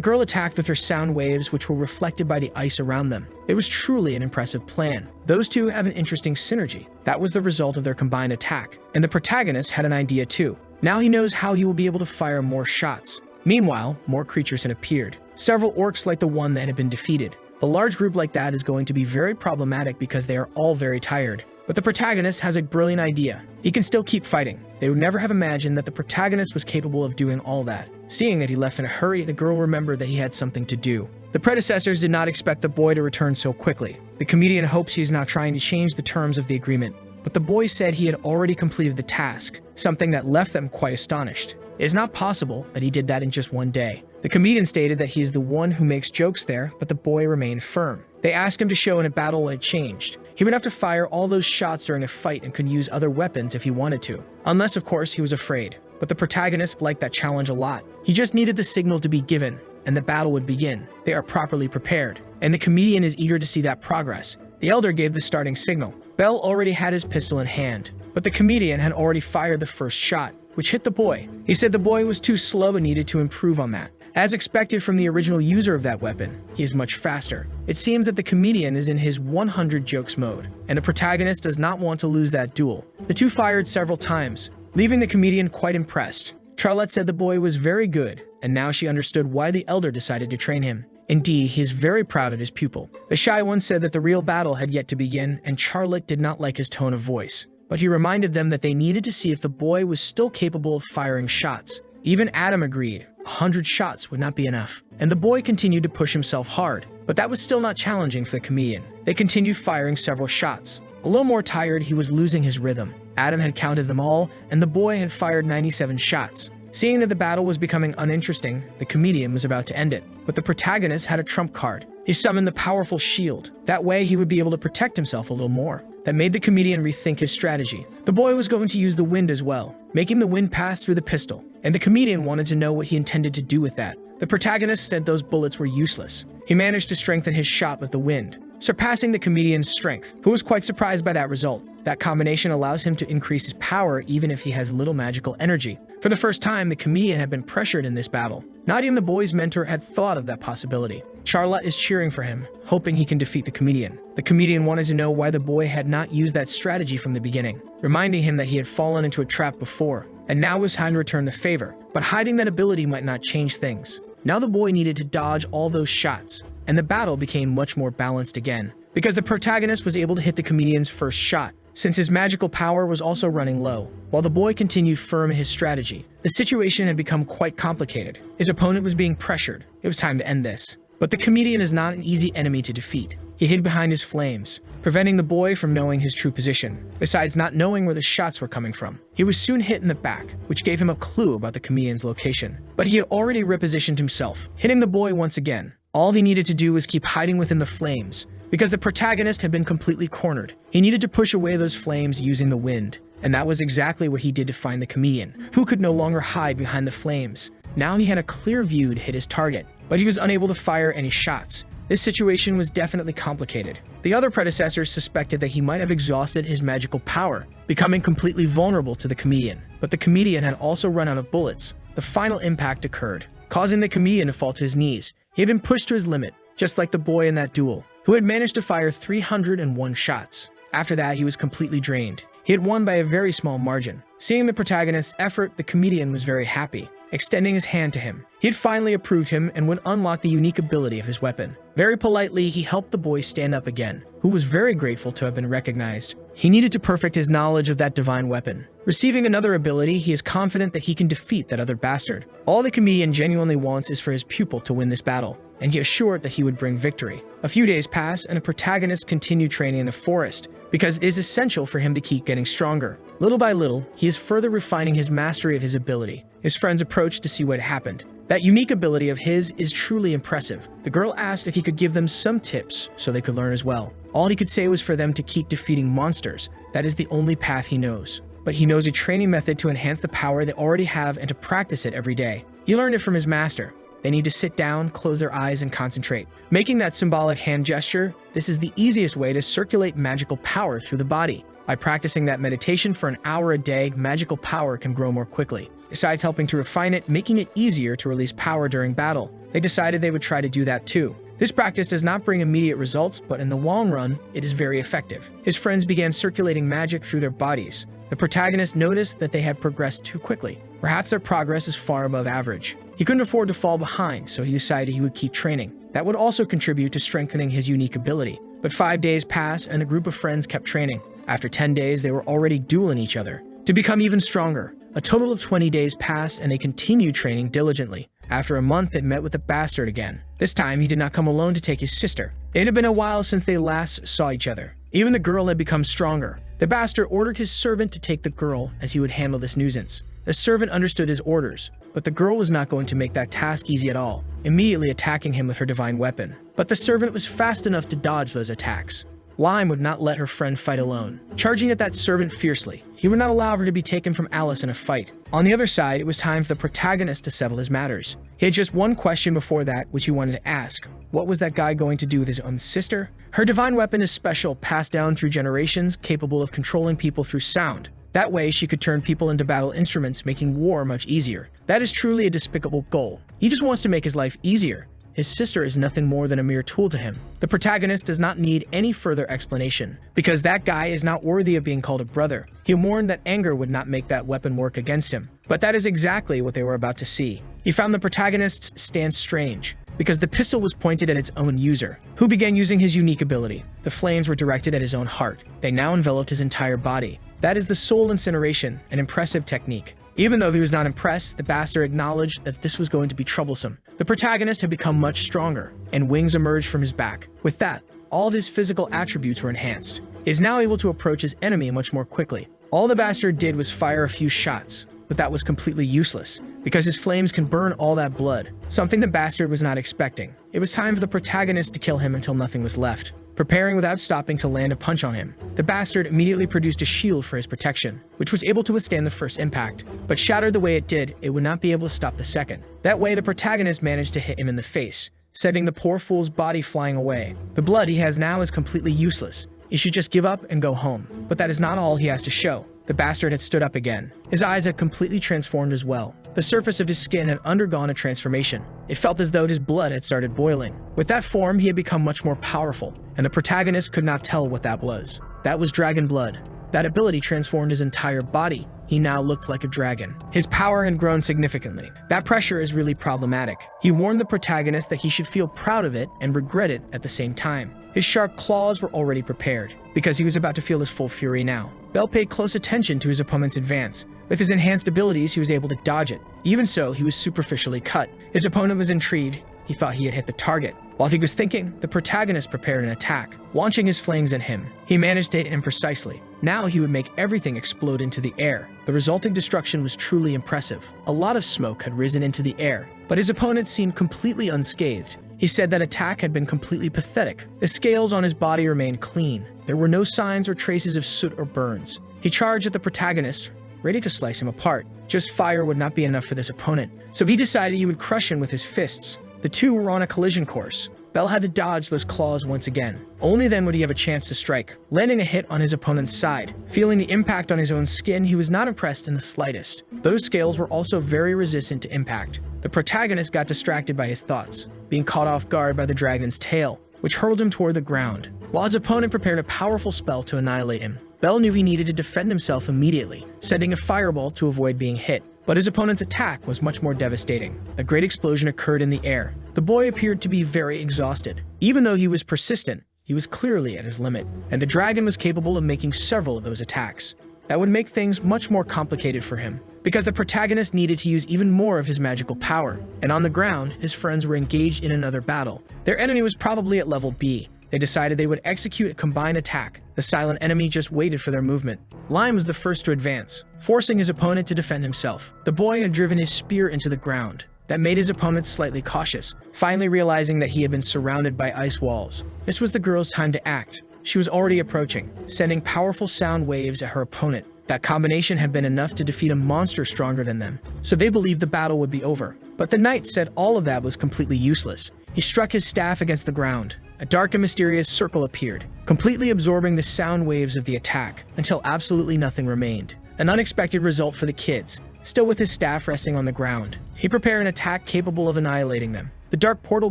Speaker 1: girl attacked with her sound waves, which were reflected by the ice around them. It was truly an impressive plan. Those two have an interesting synergy. That was the result of their combined attack. And the protagonist had an idea too. Now he knows how he will be able to fire more shots. Meanwhile, more creatures had appeared. Several orcs like the one that had been defeated. A large group like that is going to be very problematic because they are all very tired. But the protagonist has a brilliant idea. He can still keep fighting. They would never have imagined that the protagonist was capable of doing all that. Seeing that he left in a hurry, the girl remembered that he had something to do. The predecessors did not expect the boy to return so quickly. The comedian hopes he is now trying to change the terms of the agreement. But the boy said he had already completed the task, something that left them quite astonished. It is not possible that he did that in just one day. The comedian stated that he is the one who makes jokes there, but the boy remained firm. They asked him to show in a battle what had changed. He would have to fire all those shots during a fight and could use other weapons if he wanted to. Unless, of course, he was afraid. But the protagonist liked that challenge a lot. He just needed the signal to be given, and the battle would begin. They are properly prepared. and the comedian is eager to see that progress. The elder gave the starting signal. Bell already had his pistol in hand, but the comedian had already fired the first shot, which hit the boy. He said the boy was too slow and needed to improve on that. As expected from the original user of that weapon, he is much faster. It seems that the comedian is in his 100 jokes mode, and the protagonist does not want to lose that duel. The two fired several times, leaving the comedian quite impressed. Charlotte said the boy was very good, and now she understood why the elder decided to train him. Indeed, he is very proud of his pupil. The shy one said that the real battle had yet to begin, and Charlotte did not like his tone of voice. But he reminded them that they needed to see if the boy was still capable of firing shots. Even Adam agreed. 100 shots would not be enough, and the boy continued to push himself hard, but that was still not challenging for the comedian. They continued firing several shots. A little more tired, he was losing his rhythm. Adam had counted them all, and the boy had fired 97 shots. Seeing that the battle was becoming uninteresting, the comedian was about to end it, but the protagonist had a trump card. He summoned the powerful shield. That way he would be able to protect himself a little more. That made the comedian rethink his strategy. The boy was going to use the wind as well, making the wind pass through the pistol, and the comedian wanted to know what he intended to do with that. The protagonist said those bullets were useless. He managed to strengthen his shot with the wind, surpassing the comedian's strength, who was quite surprised by that result. That combination allows him to increase his power even if he has little magical energy. For the first time, the comedian had been pressured in this battle. Not even the boy's mentor had thought of that possibility. Charlotte is cheering for him, hoping he can defeat the comedian. The comedian wanted to know why the boy had not used that strategy from the beginning, reminding him that he had fallen into a trap before, and now was time to return the favor. But hiding that ability might not change things. Now the boy needed to dodge all those shots, and the battle became much more balanced again, because the protagonist was able to hit the comedian's first shot, since his magical power was also running low. While the boy continued firm in his strategy, the situation had become quite complicated. His opponent was being pressured. It was time to end this. But the comedian is not an easy enemy to defeat. He hid behind his flames, preventing the boy from knowing his true position, besides not knowing where the shots were coming from. He was soon hit in the back, which gave him a clue about the comedian's location. But he had already repositioned himself, hitting the boy once again. All he needed to do was keep hiding within the flames, because the protagonist had been completely cornered. He needed to push away those flames using the wind, and that was exactly what he did to find the comedian, who could no longer hide behind the flames. Now he had a clear view to hit his target, but he was unable to fire any shots. This situation was definitely complicated. The other predecessors suspected that he might have exhausted his magical power, becoming completely vulnerable to the comedian. But the comedian had also run out of bullets. The final impact occurred, causing the comedian to fall to his knees. He had been pushed to his limit, just like the boy in that duel, who had managed to fire 301 shots. After that, he was completely drained. He had won by a very small margin. Seeing the protagonist's effort, the comedian was very happy, extending his hand to him. He had finally approved him and would unlock the unique ability of his weapon. Very politely, he helped the boy stand up again, who was very grateful to have been recognized. He needed to perfect his knowledge of that divine weapon. Receiving another ability, he is confident that he can defeat that other bastard. All the comedian genuinely wants is for his pupil to win this battle, and he assured that he would bring victory. A few days pass, and the protagonist continued training in the forest, because it is essential for him to keep getting stronger. Little by little, he is further refining his mastery of his ability. His friends approached to see what happened. That unique ability of his is truly impressive. The girl asked if he could give them some tips so they could learn as well. All he could say was for them to keep defeating monsters. That is the only path he knows. But he knows a training method to enhance the power they already have and to practice it every day. He learned it from his master. They need to sit down, close their eyes, and concentrate. Making that symbolic hand gesture, this is the easiest way to circulate magical power through the body. By practicing that meditation for an hour a day, magical power can grow more quickly. Besides helping to refine it, making it easier to release power during battle, they decided they would try to do that too. This practice does not bring immediate results, but in the long run, it is very effective. His friends began circulating magic through their bodies. The protagonist noticed that they had progressed too quickly. Perhaps their progress is far above average. He couldn't afford to fall behind, so he decided he would keep training. That would also contribute to strengthening his unique ability. But 5 days passed, and a group of friends kept training. After 10 days, they were already dueling each other. To become even stronger, a total of 20 days passed, and they continued training diligently. After a month, they met with the bastard again. This time, he did not come alone to take his sister. It had been a while since they last saw each other. Even the girl had become stronger. The bastard ordered his servant to take the girl, as he would handle this nuisance. The servant understood his orders, but the girl was not going to make that task easy at all, immediately attacking him with her divine weapon. But the servant was fast enough to dodge those attacks. Lime would not let her friend fight alone. Charging at that servant fiercely, he would not allow her to be taken from Alice in a fight. On the other side, it was time for the protagonist to settle his matters. He had just one question before that, which he wanted to ask. What was that guy going to do with his own sister? Her divine weapon is special, passed down through generations, capable of controlling people through sound. That way, she could turn people into battle instruments, making war much easier. That is truly a despicable goal. He just wants to make his life easier. His sister is nothing more than a mere tool to him. The protagonist does not need any further explanation, because that guy is not worthy of being called a brother. He warned that anger would not make that weapon work against him, but that is exactly what they were about to see. He found the protagonist's stance strange, because the pistol was pointed at its own user, who began using his unique ability. The flames were directed at his own heart. They now enveloped his entire body. That is the soul incineration, an impressive technique. Even though he was not impressed, the bastard acknowledged that this was going to be troublesome. The protagonist had become much stronger, and wings emerged from his back. With that, all of his physical attributes were enhanced. He is now able to approach his enemy much more quickly. All the bastard did was fire a few shots, but that was completely useless, because his flames can burn all that blood, something the bastard was not expecting. It was time for the protagonist to kill him until nothing was left. Preparing without stopping to land a punch on him, the bastard immediately produced a shield for his protection, which was able to withstand the first impact, but shattered the way it did, it would not be able to stop the second. That way, the protagonist managed to hit him in the face, sending the poor fool's body flying away. The blood he has now is completely useless. He should just give up and go home. But that is not all he has to show. The bastard had stood up again. His eyes had completely transformed as well. The surface of his skin had undergone a transformation. It felt as though his blood had started boiling. With that form, he had become much more powerful, and the protagonist could not tell what that was. That was dragon blood. That ability transformed his entire body. He now looked like a dragon. His power had grown significantly. That pressure is really problematic. He warned the protagonist that he should feel proud of it and regret it at the same time. His sharp claws were already prepared, because he was about to feel his full fury now. Bell paid close attention to his opponent's advance. With his enhanced abilities, he was able to dodge it. Even so, he was superficially cut. His opponent was intrigued. He thought he had hit the target. While he was thinking, the protagonist prepared an attack, launching his flames at him. He managed to hit him precisely. Now he would make everything explode into the air. The resulting destruction was truly impressive. A lot of smoke had risen into the air, but his opponent seemed completely unscathed. He said that attack had been completely pathetic. The scales on his body remained clean. There were no signs or traces of soot or burns. He charged at the protagonist, ready to slice him apart. Just fire would not be enough for this opponent, so he decided he would crush him with his fists. The two were on a collision course. Bell had to dodge those claws once again. Only then would he have a chance to strike, landing a hit on his opponent's side. Feeling the impact on his own skin, he was not impressed in the slightest. Those scales were also very resistant to impact. The protagonist got distracted by his thoughts, being caught off guard by the dragon's tail, which hurled him toward the ground, while his opponent prepared a powerful spell to annihilate him. Bell knew he needed to defend himself immediately, sending a fireball to avoid being hit. But his opponent's attack was much more devastating. A great explosion occurred in the air. The boy appeared to be very exhausted. Even though he was persistent, he was clearly at his limit, and the dragon was capable of making several of those attacks. That would make things much more complicated for him, because the protagonist needed to use even more of his magical power. And on the ground, his friends were engaged in another battle. Their enemy was probably at level B. They decided they would execute a combined attack. The silent enemy just waited for their movement. Lime was the first to advance, forcing his opponent to defend himself. The boy had driven his spear into the ground. That made his opponent slightly cautious, finally realizing that he had been surrounded by ice walls. This was the girl's time to act. She was already approaching, sending powerful sound waves at her opponent. That combination had been enough to defeat a monster stronger than them, so they believed the battle would be over. But the knight said all of that was completely useless. He struck his staff against the ground. A dark and mysterious circle appeared, completely absorbing the sound waves of the attack, until absolutely nothing remained. An unexpected result for the kids, still with his staff resting on the ground. He prepared an attack capable of annihilating them. The dark portal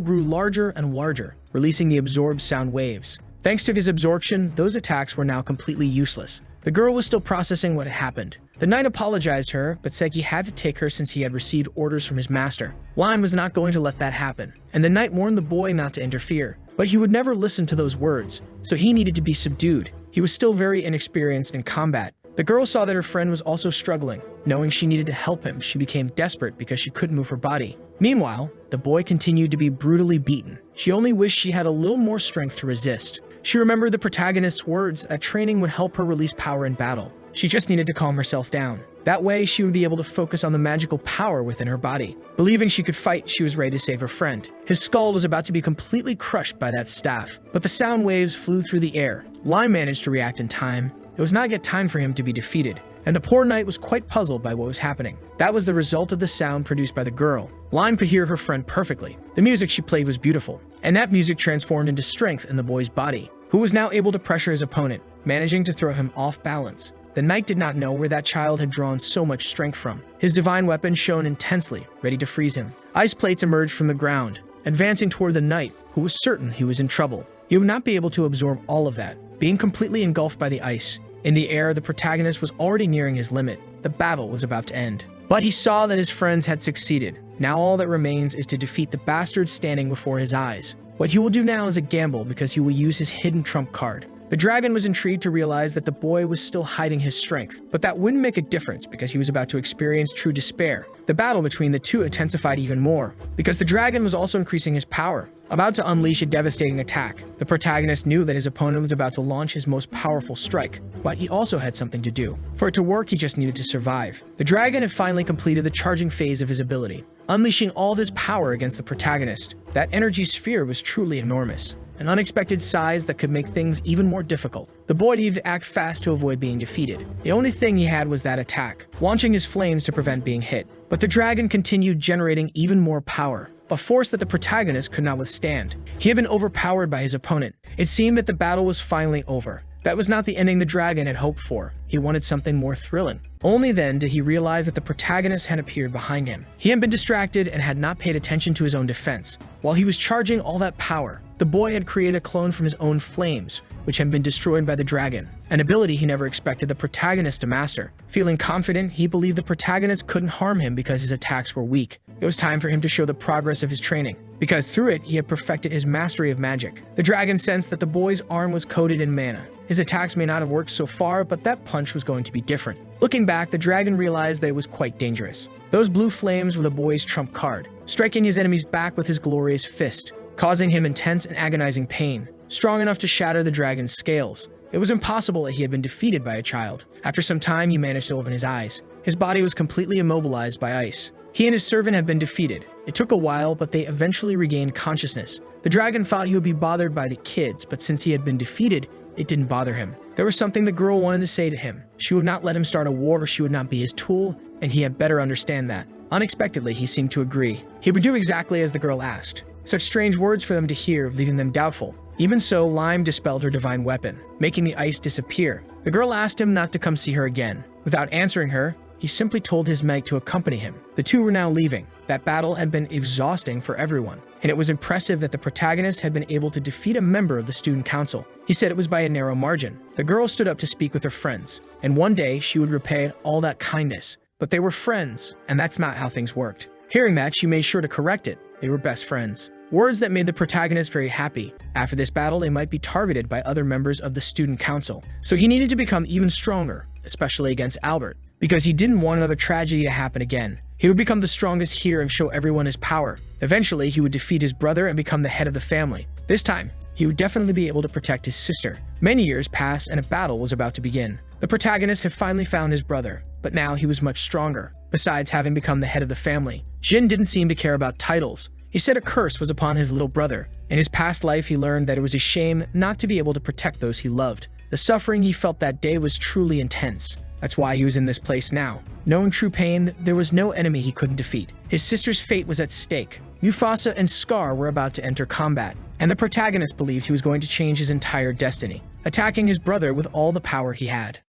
Speaker 1: grew larger and larger, releasing the absorbed sound waves. Thanks to his absorption, those attacks were now completely useless. The girl was still processing what had happened. The knight apologized to her, but said he had to take her since he had received orders from his master. Lime was not going to let that happen, and the knight warned the boy not to interfere. But he would never listen to those words, so he needed to be subdued. He was still very inexperienced in combat. The girl saw that her friend was also struggling. Knowing she needed to help him, she became desperate because she couldn't move her body. Meanwhile, the boy continued to be brutally beaten. She only wished she had a little more strength to resist. She remembered the protagonist's words that training would help her release power in battle. She just needed to calm herself down. That way, she would be able to focus on the magical power within her body. Believing she could fight, she was ready to save her friend. His skull was about to be completely crushed by that staff, but the sound waves flew through the air, Lime managed to react in time. It was not yet time for him to be defeated, and the poor knight was quite puzzled by what was happening. That was the result of the sound produced by the girl. Lime could hear her friend perfectly. The music she played was beautiful, and that music transformed into strength in the boy's body, who was now able to pressure his opponent, managing to throw him off balance. The knight did not know where that child had drawn so much strength from. His divine weapon shone intensely, ready to freeze him. Ice plates emerged from the ground, advancing toward the knight, who was certain he was in trouble. He would not be able to absorb all of that, being completely engulfed by the ice. In the air, the protagonist was already nearing his limit. The battle was about to end. But he saw that his friends had succeeded. Now all that remains is to defeat the bastard standing before his eyes. What he will do now is a gamble because he will use his hidden trump card. The dragon was intrigued to realize that the boy was still hiding his strength, but that wouldn't make a difference because he was about to experience true despair. The battle between the two intensified even more, because the dragon was also increasing his power, about to unleash a devastating attack. The protagonist knew that his opponent was about to launch his most powerful strike, but he also had something to do. For it to work, he just needed to survive. The dragon had finally completed the charging phase of his ability, unleashing all of his power against the protagonist. That energy sphere was truly enormous, an unexpected size that could make things even more difficult. The boy needed to act fast to avoid being defeated. The only thing he had was that attack, launching his flames to prevent being hit. But the dragon continued generating even more power, a force that the protagonist could not withstand. He had been overpowered by his opponent. It seemed that the battle was finally over. That was not the ending the dragon had hoped for. He wanted something more thrilling. Only then did he realize that the protagonist had appeared behind him. He had been distracted and had not paid attention to his own defense. While he was charging all that power, the boy had created a clone from his own flames, which had been destroyed by the dragon, an ability he never expected the protagonist to master. Feeling confident, he believed the protagonist couldn't harm him because his attacks were weak. It was time for him to show the progress of his training, because through it, he had perfected his mastery of magic. The dragon sensed that the boy's arm was coated in mana. His attacks may not have worked so far, but that punch was going to be different. Looking back, the dragon realized that it was quite dangerous. Those blue flames were the boy's trump card, striking his enemy's back with his glorious fist, causing him intense and agonizing pain, strong enough to shatter the dragon's scales. It was impossible that he had been defeated by a child. After some time, he managed to open his eyes. His body was completely immobilized by ice. He and his servant had been defeated. It took a while, but they eventually regained consciousness. The dragon thought he would be bothered by the kids, but since he had been defeated, it didn't bother him. There was something the girl wanted to say to him. She would not let him start a war, she would not be his tool, and he had better understand that. Unexpectedly, he seemed to agree. He would do exactly as the girl asked. Such strange words for them to hear, leaving them doubtful. Even so, Lime dispelled her divine weapon, making the ice disappear. The girl asked him not to come see her again. Without answering her, he simply told his knight to accompany him. The two were now leaving. That battle had been exhausting for everyone, and it was impressive that the protagonist had been able to defeat a member of the student council. He said it was by a narrow margin. The girl stood up to speak with her friends, and one day she would repay all that kindness. But they were friends, and that's not how things worked. Hearing that, she made sure to correct it. They were best friends. Words that made the protagonist very happy. After this battle, they might be targeted by other members of the student council. So he needed to become even stronger, especially against Albert, because he didn't want another tragedy to happen again. He would become the strongest here and show everyone his power. Eventually, he would defeat his brother and become the head of the family. This time, he would definitely be able to protect his sister. Many years passed and a battle was about to begin. The protagonist had finally found his brother, but now he was much stronger. Besides having become the head of the family, Jin didn't seem to care about titles. He said a curse was upon his little brother. In his past life, he learned that it was a shame not to be able to protect those he loved. The suffering he felt that day was truly intense. That's why he was in this place now. Knowing true pain, there was no enemy he couldn't defeat. His sister's fate was at stake. Mufasa and Scar were about to enter combat, and the protagonist believed he was going to change his entire destiny, attacking his brother with all the power he had.